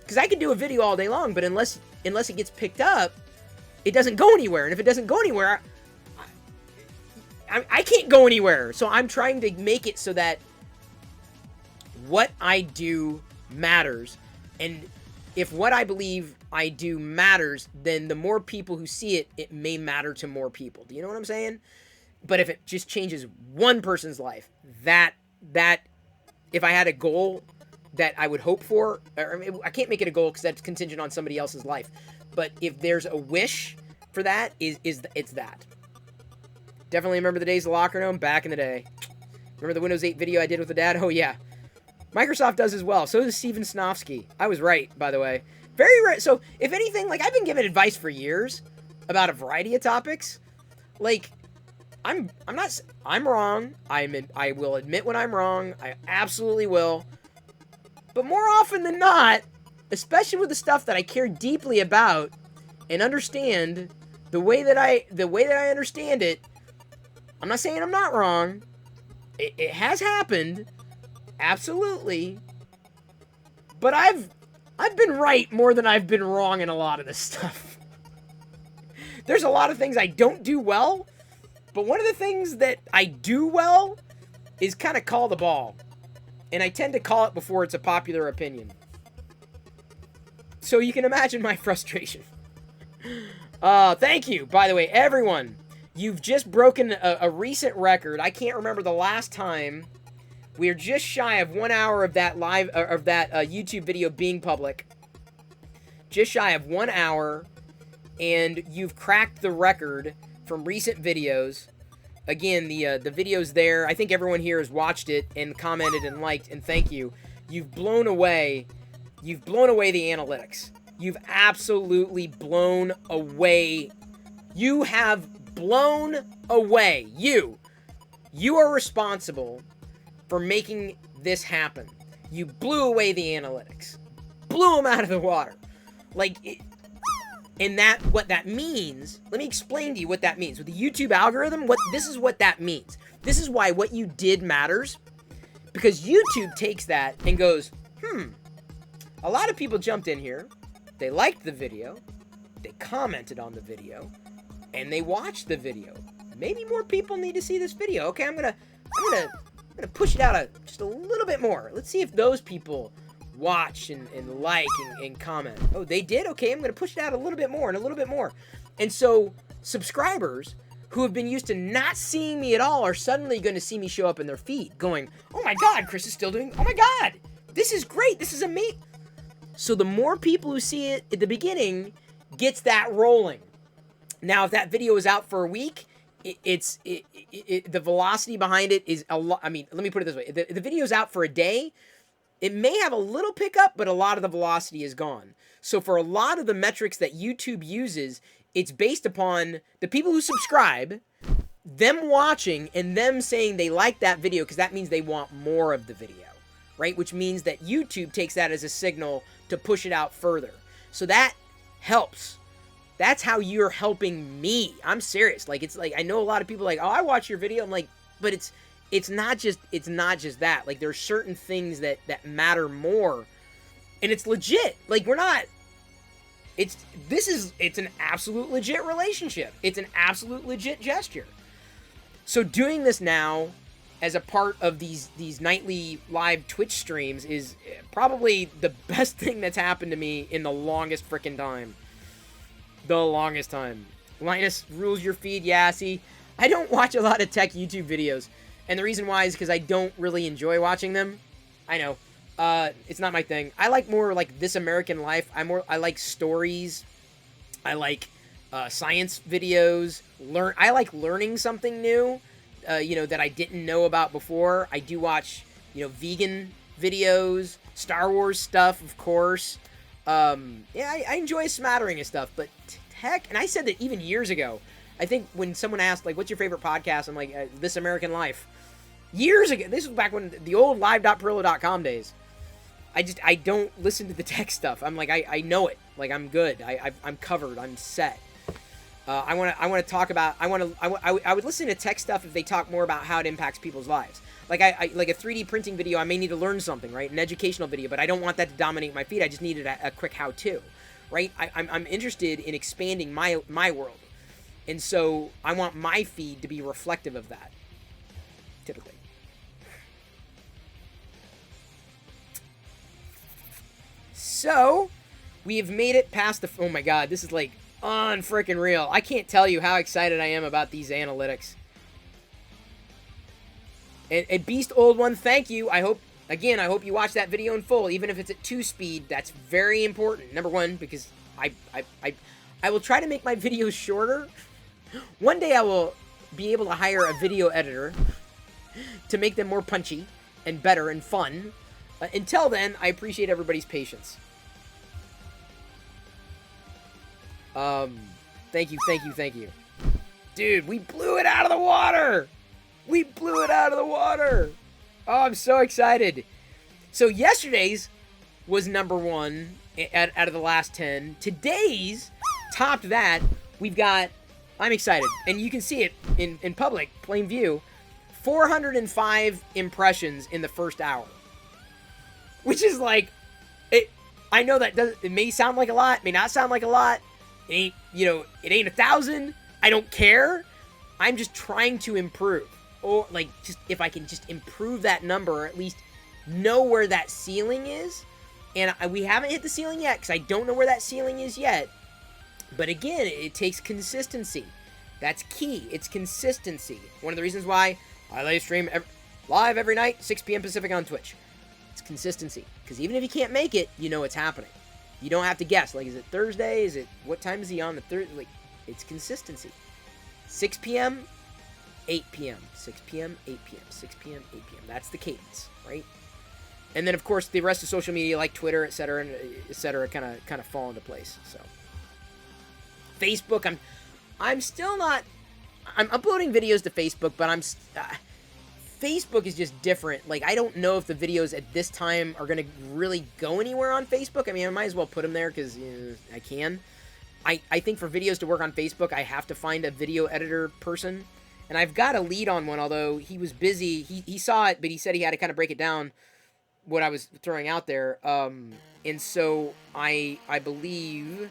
Because I can do a video all day long, but unless it gets picked up, it doesn't go anywhere. And if it doesn't go anywhere, I can't go anywhere. So I'm trying to make it so that what I do matters. And if what I believe I do matters, then the more people who see it, it may matter to more people. Do you know what I'm saying? But if it just changes one person's life, that if I had a goal that I would hope for, I can't make it a goal because that's contingent on somebody else's life. But if there's a wish for that, it's that. Definitely remember the days of Locker Gnome back in the day. Remember the Windows 8 video I did with the dad? Oh yeah. Microsoft does as well. So does Steven Snofsky. I was right, by the way. Very right. So, if anything, like, I've been given advice for years about a variety of topics. Like, I'm wrong. I will admit when I'm wrong. I absolutely will. But more often than not, especially with the stuff that I care deeply about and understand the way that I understand it, I'm not saying I'm not wrong. It has happened. Absolutely. But I've been right more than I've been wrong in a lot of this stuff. There's a lot of things I don't do well, but one of the things that I do well is kind of call the ball. And I tend to call it before it's a popular opinion. So you can imagine my frustration. Thank you, by the way, everyone. You've just broken a recent record. I can't remember the last time. We are just shy of 1 hour of that YouTube video being public. Just shy of 1 hour, and you've cracked the record from recent videos. Again, the video's there. I think everyone here has watched it and commented and liked, and thank you. You've blown away the analytics. You've absolutely blown away. You have blown away. You are responsible for making this happen. You blew away the analytics. Blew them out of the water. Like, And what that means, let me explain to you what that means. With the YouTube algorithm, this is what that means. This is why what you did matters. Because YouTube takes that and goes, a lot of people jumped in here, they liked the video, they commented on the video, and they watched the video. Maybe more people need to see this video. Okay, I'm gonna push it out just a little bit more. Let's see if those people watch and like and comment. Oh, they did? Okay, I'm gonna push it out a little bit more and a little bit more. And so subscribers who have been used to not seeing me at all are suddenly going to see me show up in their feed going, oh my God, Chris is still doing, oh my God, this is great, this is amazing. So the more people who see it at the beginning gets that rolling. Now, if that video is out for a week, the velocity behind it is a lot. I mean, let me put it this way. The video's out for a day. It may have a little pickup, but a lot of the velocity is gone. So for a lot of the metrics that YouTube uses, it's based upon the people who subscribe, them watching, and them saying they like that video because that means they want more of the video, right? Which means that YouTube takes that as a signal to push it out further. So that helps. That's how you're helping me. I'm serious. Like, it's like, I know a lot of people are like, oh, I watch your video. I'm like, but it's not just that. Like, there's certain things that matter more. And it's legit. Like, it's an absolute legit relationship. It's an absolute legit gesture. So doing this now as a part of these nightly live Twitch streams is probably the best thing that's happened to me in the longest freaking time. The longest time. Linus rules your feed. Yeah, see, I don't watch a lot of tech YouTube videos. And the reason why is because I don't really enjoy watching them. I know. It's not my thing. I like more like This American Life. I like stories. I like science videos. I like learning something new, that I didn't know about before. I do watch, vegan videos, Star Wars stuff, of course. I enjoy a smattering of stuff, but tech, and I said that even years ago. I think when someone asked, like, what's your favorite podcast? I'm like, This American Life. Years ago. This was back when the old live.perillo.com days. I don't listen to the tech stuff. I'm like, I know it. Like, I'm good. I'm covered. I'm set. I want to talk about, I would listen to tech stuff if they talk more about how it impacts people's lives. Like, like a 3D printing video, I may need to learn something, right? An educational video, but I don't want that to dominate my feed. I just needed a quick how-to, right? I'm interested in expanding my world. And so I want my feed to be reflective of that, typically. So, we have made it past the... Oh my God, this is like unfreaking real. I can't tell you how excited I am about these analytics. And Beast Old One, thank you. I hope you watch that video in full, even if it's at 2 speed. That's very important. Number one, because I will try to make my videos shorter. One day I will be able to hire a video editor to make them more punchy and better and fun. Until then, I appreciate everybody's patience. Thank you. Dude, we blew it out of the water! We blew it out of the water! Oh, I'm so excited. So yesterday's was number 1 out of the last 10. Today's topped that. We've got... I'm excited. And you can see it in public, plain view. 405 impressions in the first hour. Which is like... I know that it may sound like a lot, may not sound like a lot. It ain't, it ain't 1,000. I don't care. I'm just trying to improve. Or, like, just if I can just improve that number, or at least know where that ceiling is. And we haven't hit the ceiling yet, because I don't know where that ceiling is yet. But again, it takes consistency. That's key. It's consistency. One of the reasons why I live stream live every night, 6 p.m. Pacific on Twitch. It's consistency. Because even if you can't make it, you know it's happening. You don't have to guess. Like, is it Thursday? Is it... What time is he on the Thursday? Like, it's consistency. 6 p.m., 8 p.m. 6 p.m., 8 p.m. 6 p.m., 8 p.m. That's the cadence, right? And then, of course, the rest of social media, like Twitter, etc., kind of fall into place. So, Facebook, I'm still not... I'm uploading videos to Facebook, but Facebook is just different. Like, I don't know if the videos at this time are going to really go anywhere on Facebook. I mean, I might as well put them there because I can. I think for videos to work on Facebook, I have to find a video editor person. And I've got a lead on one, although he was busy. He saw it, but he said he had to kind of break it down, what I was throwing out there. And so I believe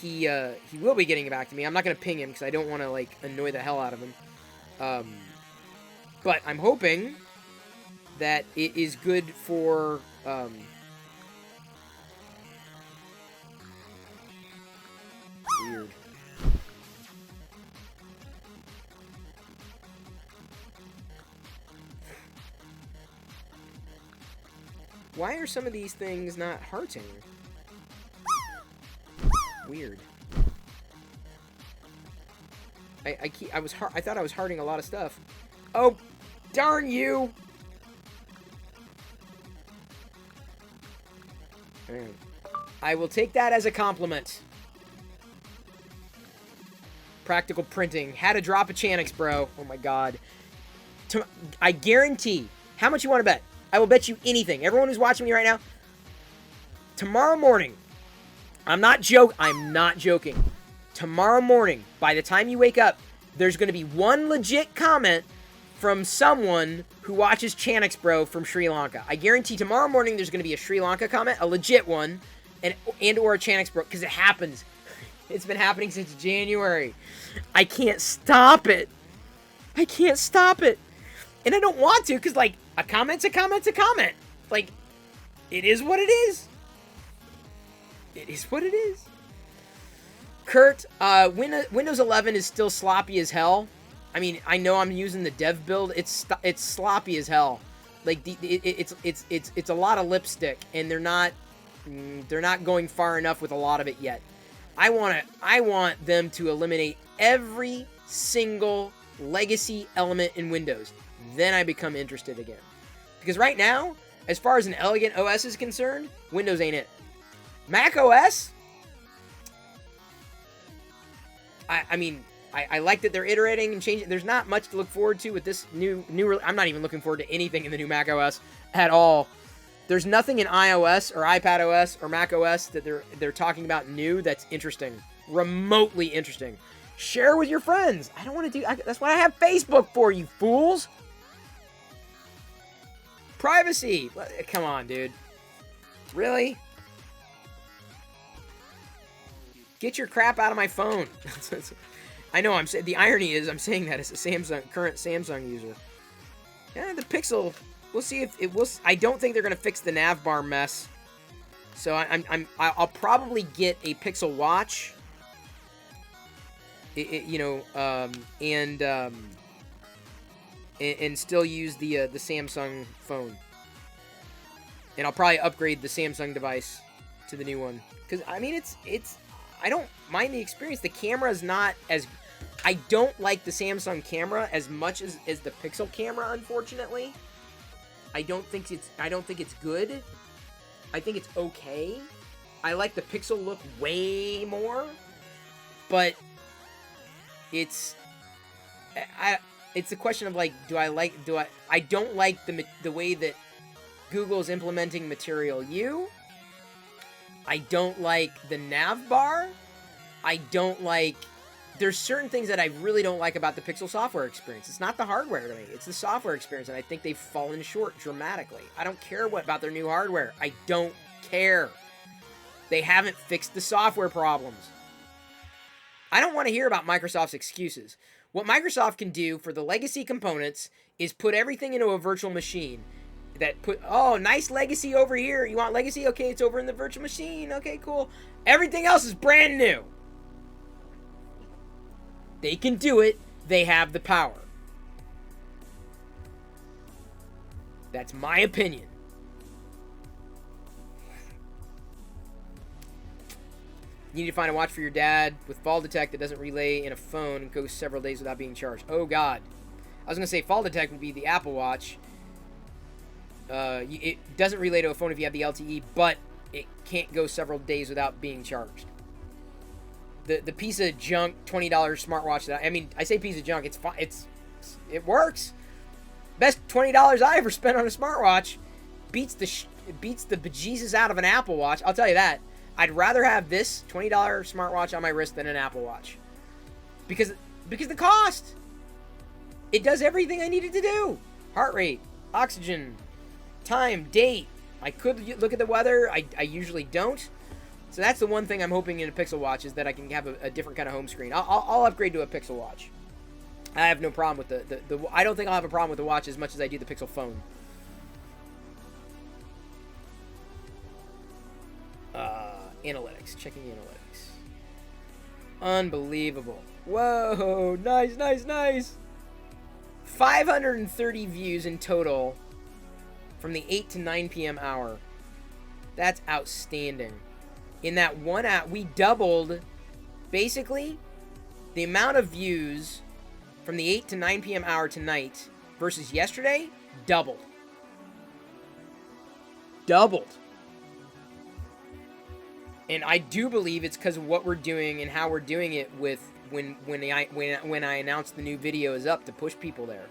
he will be getting back to me. I'm not going to ping him because I don't want to, like, annoy the hell out of him. But I'm hoping that it is good for... weird. Why are some of these things not hearting? Weird. I thought I was hearting a lot of stuff. Oh, darn you! Man. I will take that as a compliment. Practical printing. Had to drop a Chanix, bro. Oh my god. I guarantee. How much you want to bet? I will bet you anything. Everyone who's watching me right now. Tomorrow morning. I'm not joking. Tomorrow morning, by the time you wake up, there's going to be one legit comment from someone who watches Chanix, bro, from Sri Lanka. I guarantee tomorrow morning there's going to be a Sri Lanka comment, a legit one, and or a Chanix, bro, because it happens. It's been happening since January. I can't stop it. And I don't want to, because, like, a comment's a comment. Like, it is what it is. Kurt, Windows 11 is still sloppy as hell. I mean, I know I'm using the dev build. It's sloppy as hell. Like, it's a lot of lipstick, and they're not going far enough with a lot of it yet. I want them to eliminate every single legacy element in Windows. Then I become interested again. Because right now, as far as an elegant OS is concerned, Windows ain't it. Mac OS? I mean, I like that they're iterating and changing. There's not much to look forward to with this new. I'm not even looking forward to anything in the new Mac OS at all. There's nothing in iOS or iPad OS or Mac OS that they're talking about new that's interesting, remotely interesting. Share with your friends. I don't want to do. That's what I have Facebook for, you fools. Privacy. Come on, dude. Really? Get your crap out of my phone. I know. The irony is I'm saying that as a current Samsung user. Yeah, the Pixel. We'll see if it will. I don't think they're gonna fix the nav bar mess. So I'll probably get a Pixel Watch. And still use the Samsung phone. And I'll probably upgrade the Samsung device to the new one. Because, I mean, it's... I don't mind the experience. The camera is not as... I don't like the Samsung camera as much as the Pixel camera, unfortunately. I don't think it's good. I think it's okay. I like the Pixel look way more. But it's... It's a question of, like, I don't like the way that Google's implementing Material U. I don't like the nav bar. I don't like... There's certain things that I really don't like about the Pixel software experience. It's not the hardware to me. It's the software experience, and I think they've fallen short dramatically. I don't care about their new hardware. I don't care. They haven't fixed the software problems. I don't want to hear about Microsoft's excuses. What Microsoft can do for the legacy components is put everything into a virtual machine. Oh, nice legacy over here. You want legacy? Okay, it's over in the virtual machine. Okay, cool. Everything else is brand new. They can do it. They have the power. That's my opinion. You need to find a watch for your dad with fall detect that doesn't relay in a phone and goes several days without being charged. Oh, God. I was going to say fall detect would be the Apple Watch. It doesn't relay to a phone if you have the LTE, but it can't go several days without being charged. The piece of junk $20 smartwatch I say piece of junk. It's fine. It works. Best $20 I ever spent on a smartwatch. Beats the bejesus out of an Apple Watch. I'll tell you that. I'd rather have this $20 smartwatch on my wrist than an Apple Watch. Because the cost. It does everything I needed to do. Heart rate, oxygen, time, date. I could look at the weather. I usually don't. So that's the one thing I'm hoping in a Pixel Watch is that I can have a different kind of home screen. I'll upgrade to a Pixel Watch. I have no problem with the I don't think I'll have a problem with the watch as much as I do the Pixel phone. Analytics. Checking analytics. Unbelievable. Whoa. Nice, nice, nice. 530 views in total from the 8 to 9 p.m. hour. That's outstanding. In that 1 hour, we doubled, basically, the amount of views from the 8 to 9 p.m. hour tonight versus yesterday, doubled. Doubled. And I do believe it's because of what we're doing and how we're doing it with when I announce the new video is up to push people there.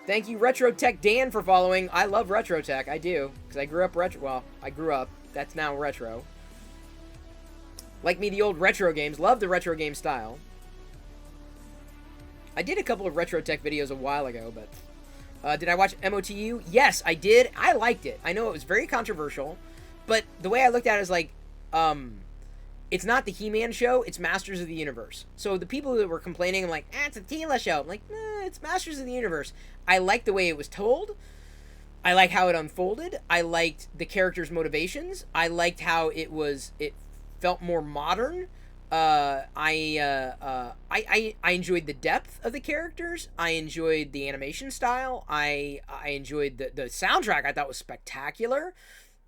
Thank you, Retro Tech Dan, for following. I love Retro Tech. I do. Because I grew up retro. Well, I grew up. That's now retro. Like me, the old retro games. Love the retro game style. I did a couple of Retro Tech videos a while ago, but... did I watch MOTU? Yes, I did. I liked it. I know it was very controversial. But the way I looked at it is like... it's not the He-Man show, it's Masters of the Universe. So the people that were complaining, I'm like, it's a Tila show. I'm like, nah, it's Masters of the Universe. I liked the way it was told. I like how it unfolded. I liked the characters' motivations. I liked how it felt more modern. I enjoyed the depth of the characters. I enjoyed the animation style. I enjoyed the soundtrack. I thought was spectacular.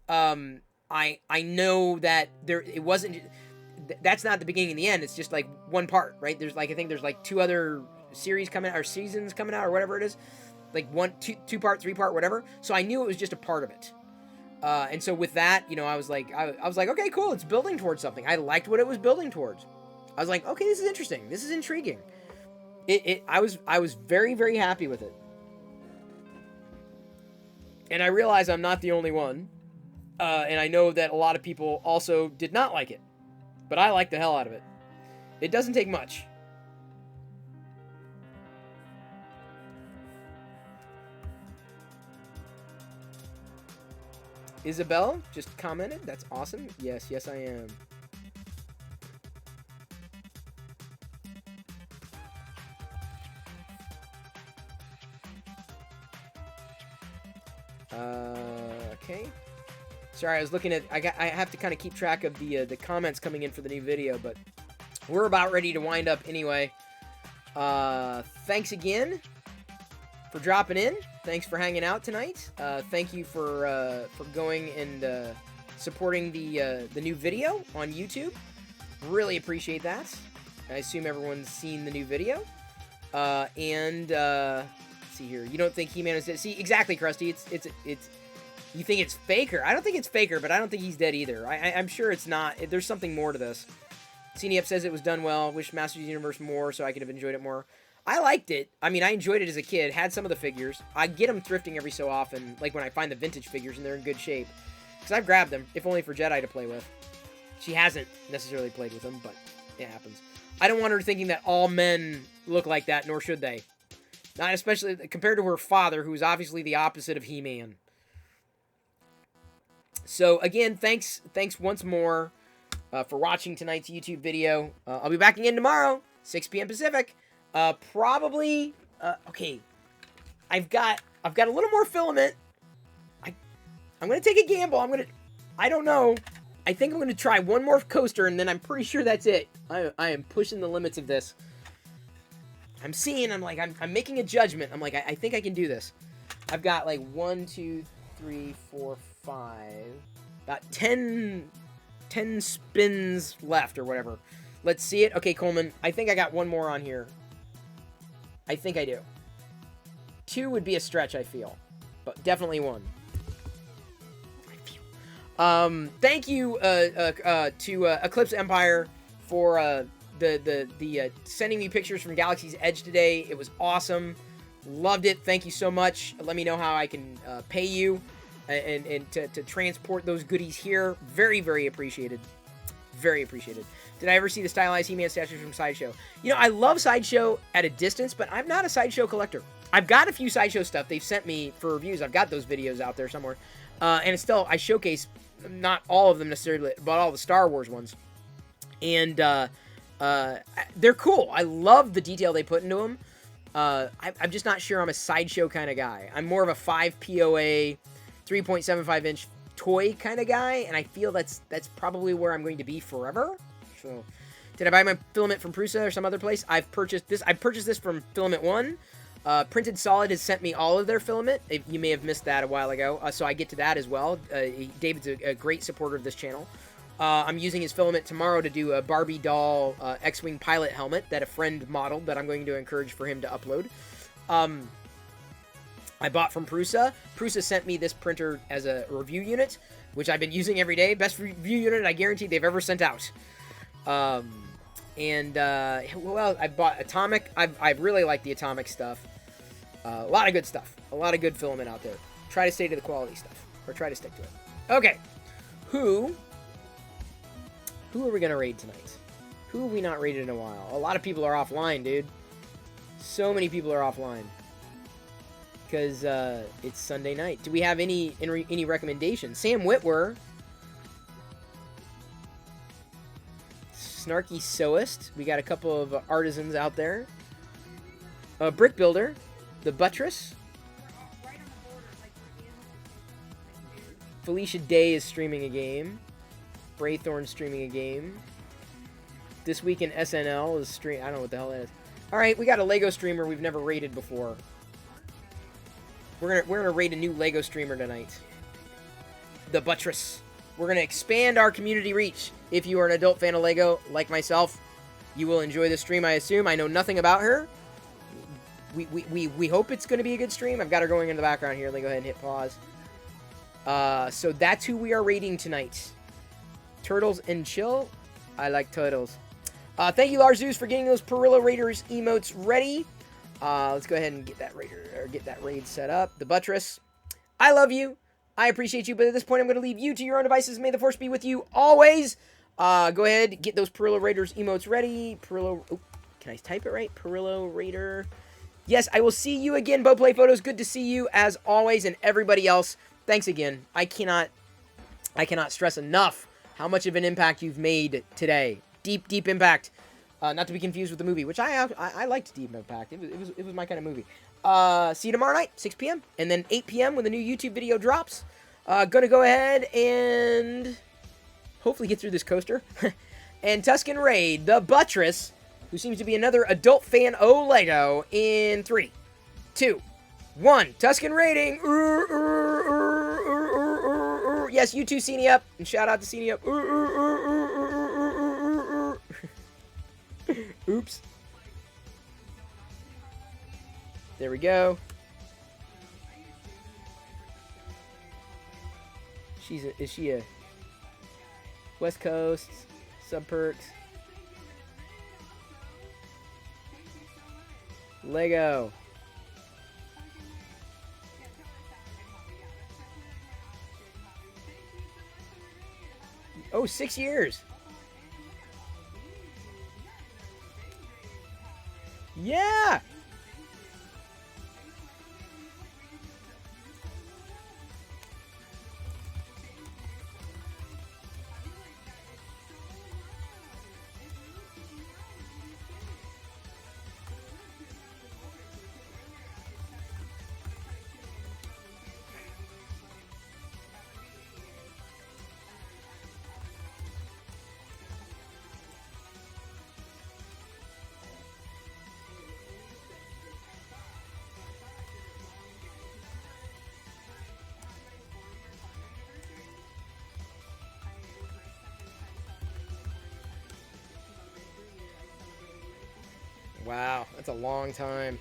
I know that it wasn't... That's not the beginning and the end. It's just like one part, right? There's like, I think there's like 2 other series coming out, or seasons coming out, or whatever it is. Like 2 part, 3 part, whatever. So I knew it was just a part of it. And so with that, you know, I was like, okay, cool. It's building towards something. I liked what it was building towards. I was like, okay, this is interesting. This is intriguing. I was very, very happy with it. And I realize I'm not the only one. And I know that a lot of people also did not like it. But I like the hell out of it. It doesn't take much. Isabel just commented. That's awesome. Yes, yes I am. Okay. Sorry, I was looking at... I have to kind of keep track of the comments coming in for the new video, but we're about ready to wind up anyway. Thanks again for dropping in. Thanks for hanging out tonight. Thank you for going and supporting the new video on YouTube. Really appreciate that. I assume everyone's seen the new video. Let's see here. You don't think He-Man is dead? See, exactly, Krusty. It's you think it's Faker? I don't think it's Faker, but I don't think he's dead either. I'm sure it's not. There's something more to this. CNEF says it was done well. Wish Masters of the Universe more so I could have enjoyed it more. I liked it. I mean, I enjoyed it as a kid. Had some of the figures. I get them thrifting every so often, like when I find the vintage figures and they're in good shape. Because I've grabbed them, if only for Jedi to play with. She hasn't necessarily played with them, but it happens. I don't want her thinking that all men look like that, nor should they. Not especially compared to her father, who's obviously the opposite of He-Man. So, again, thanks once more for watching tonight's YouTube video. I'll be back again tomorrow, 6 p.m. Pacific. Probably, okay, I've got a little more filament. I'm going to take a gamble. I don't know. I think I'm going to try one more coaster, and then I'm pretty sure that's it. I am pushing the limits of this. I'm making a judgment. I'm like, I think I can do this. I've got like 1, 2, 3, 4, 5, about 10 spins left or whatever. Let's see it. Okay, Coleman, I think I got one more on here. I think I do. 2 would be a stretch, I feel. But definitely 1. Thank you to Eclipse Empire for the sending me pictures from Galaxy's Edge today. It was awesome. Loved it. Thank you so much. Let me know how I can pay you. and to transport those goodies here. Very, very appreciated. Very appreciated. Did I ever see the stylized He-Man statues from Sideshow? You know, I love Sideshow at a distance, but I'm not a Sideshow collector. I've got a few Sideshow stuff they've sent me for reviews. I've got those videos out there somewhere. And it's still, I showcase not all of them necessarily, but all the Star Wars ones. And they're cool. I love the detail they put into them. I'm just not sure I'm a Sideshow kind of guy. I'm more of a 5 POA, 3.75 inch toy kind of guy, and I feel that's probably where I'm going to be forever. So, did I buy my filament from Prusa or some other place? I purchased this from Filament One. Printed Solid has sent me all of their filament. You may have missed that a while ago, so I get to that as well. David's a great supporter of this channel. I'm using his filament tomorrow to do a Barbie doll X-Wing pilot helmet that a friend modeled that I'm going to encourage for him to upload. I bought from Prusa. Prusa sent me this printer as a review unit, which I've been using every day. Best review unit I guarantee they've ever sent out. Well, I bought Atomic. I really like the Atomic stuff. A lot of good stuff. A lot of good filament out there. Try to stay to the quality stuff. Or try to stick to it. Okay. Who are we going to raid tonight? Who have we not raided in a while? A lot of people are offline, dude. So many people are offline. Because it's Sunday night. Do we have any recommendations? Sam Witwer. Snarky Sewist. We got a couple of artisans out there. Brick Builder. The Buttress. Felicia Day is streaming a game. Braythorn streaming a game. This Week in SNL is stream. I don't know what the hell that is. Alright, we got a Lego streamer we've never raided before. We're gonna raid a new Lego streamer tonight. The Buttress. We're gonna expand our community reach. If you are an adult fan of Lego, like myself, you will enjoy the stream, I assume. I know nothing about her. We hope it's gonna be a good stream. I've got her going in the background here. Let me go ahead and hit pause. So that's who we are raiding tonight. Turtles and Chill. I like turtles. Thank you, Larzeus, for getting those Perillo Raiders emotes ready. Let's go ahead and get that raid set up. The Buttress. I love you. I appreciate you, but at this point, I'm going to leave you to your own devices. May the Force be with you always. Go ahead, get those Perillo Raiders emotes ready. Perillo. Oh, can I type it right? Perillo Raider. Yes, I will see you again, Boplay Photos. Good to see you as always, and everybody else. Thanks again. I cannot stress enough how much of an impact you've made today. Deep, deep impact. Not to be confused with the movie, which I liked Deep Impact. It was my kind of movie. See you tomorrow night, 6 p.m. And then 8 p.m. when the new YouTube video drops. Gonna go ahead and hopefully get through this coaster. And Tuscan raid the Buttress, who seems to be another adult fan of Lego, in 3, 2, 1. Tuscan raiding. Yes, you too, Cenie Up. And shout out to Cenie Up. Oops. There we go. Is she a West Coast sub perks? Lego. Oh, 6 years. Yeah. Wow, that's a long time.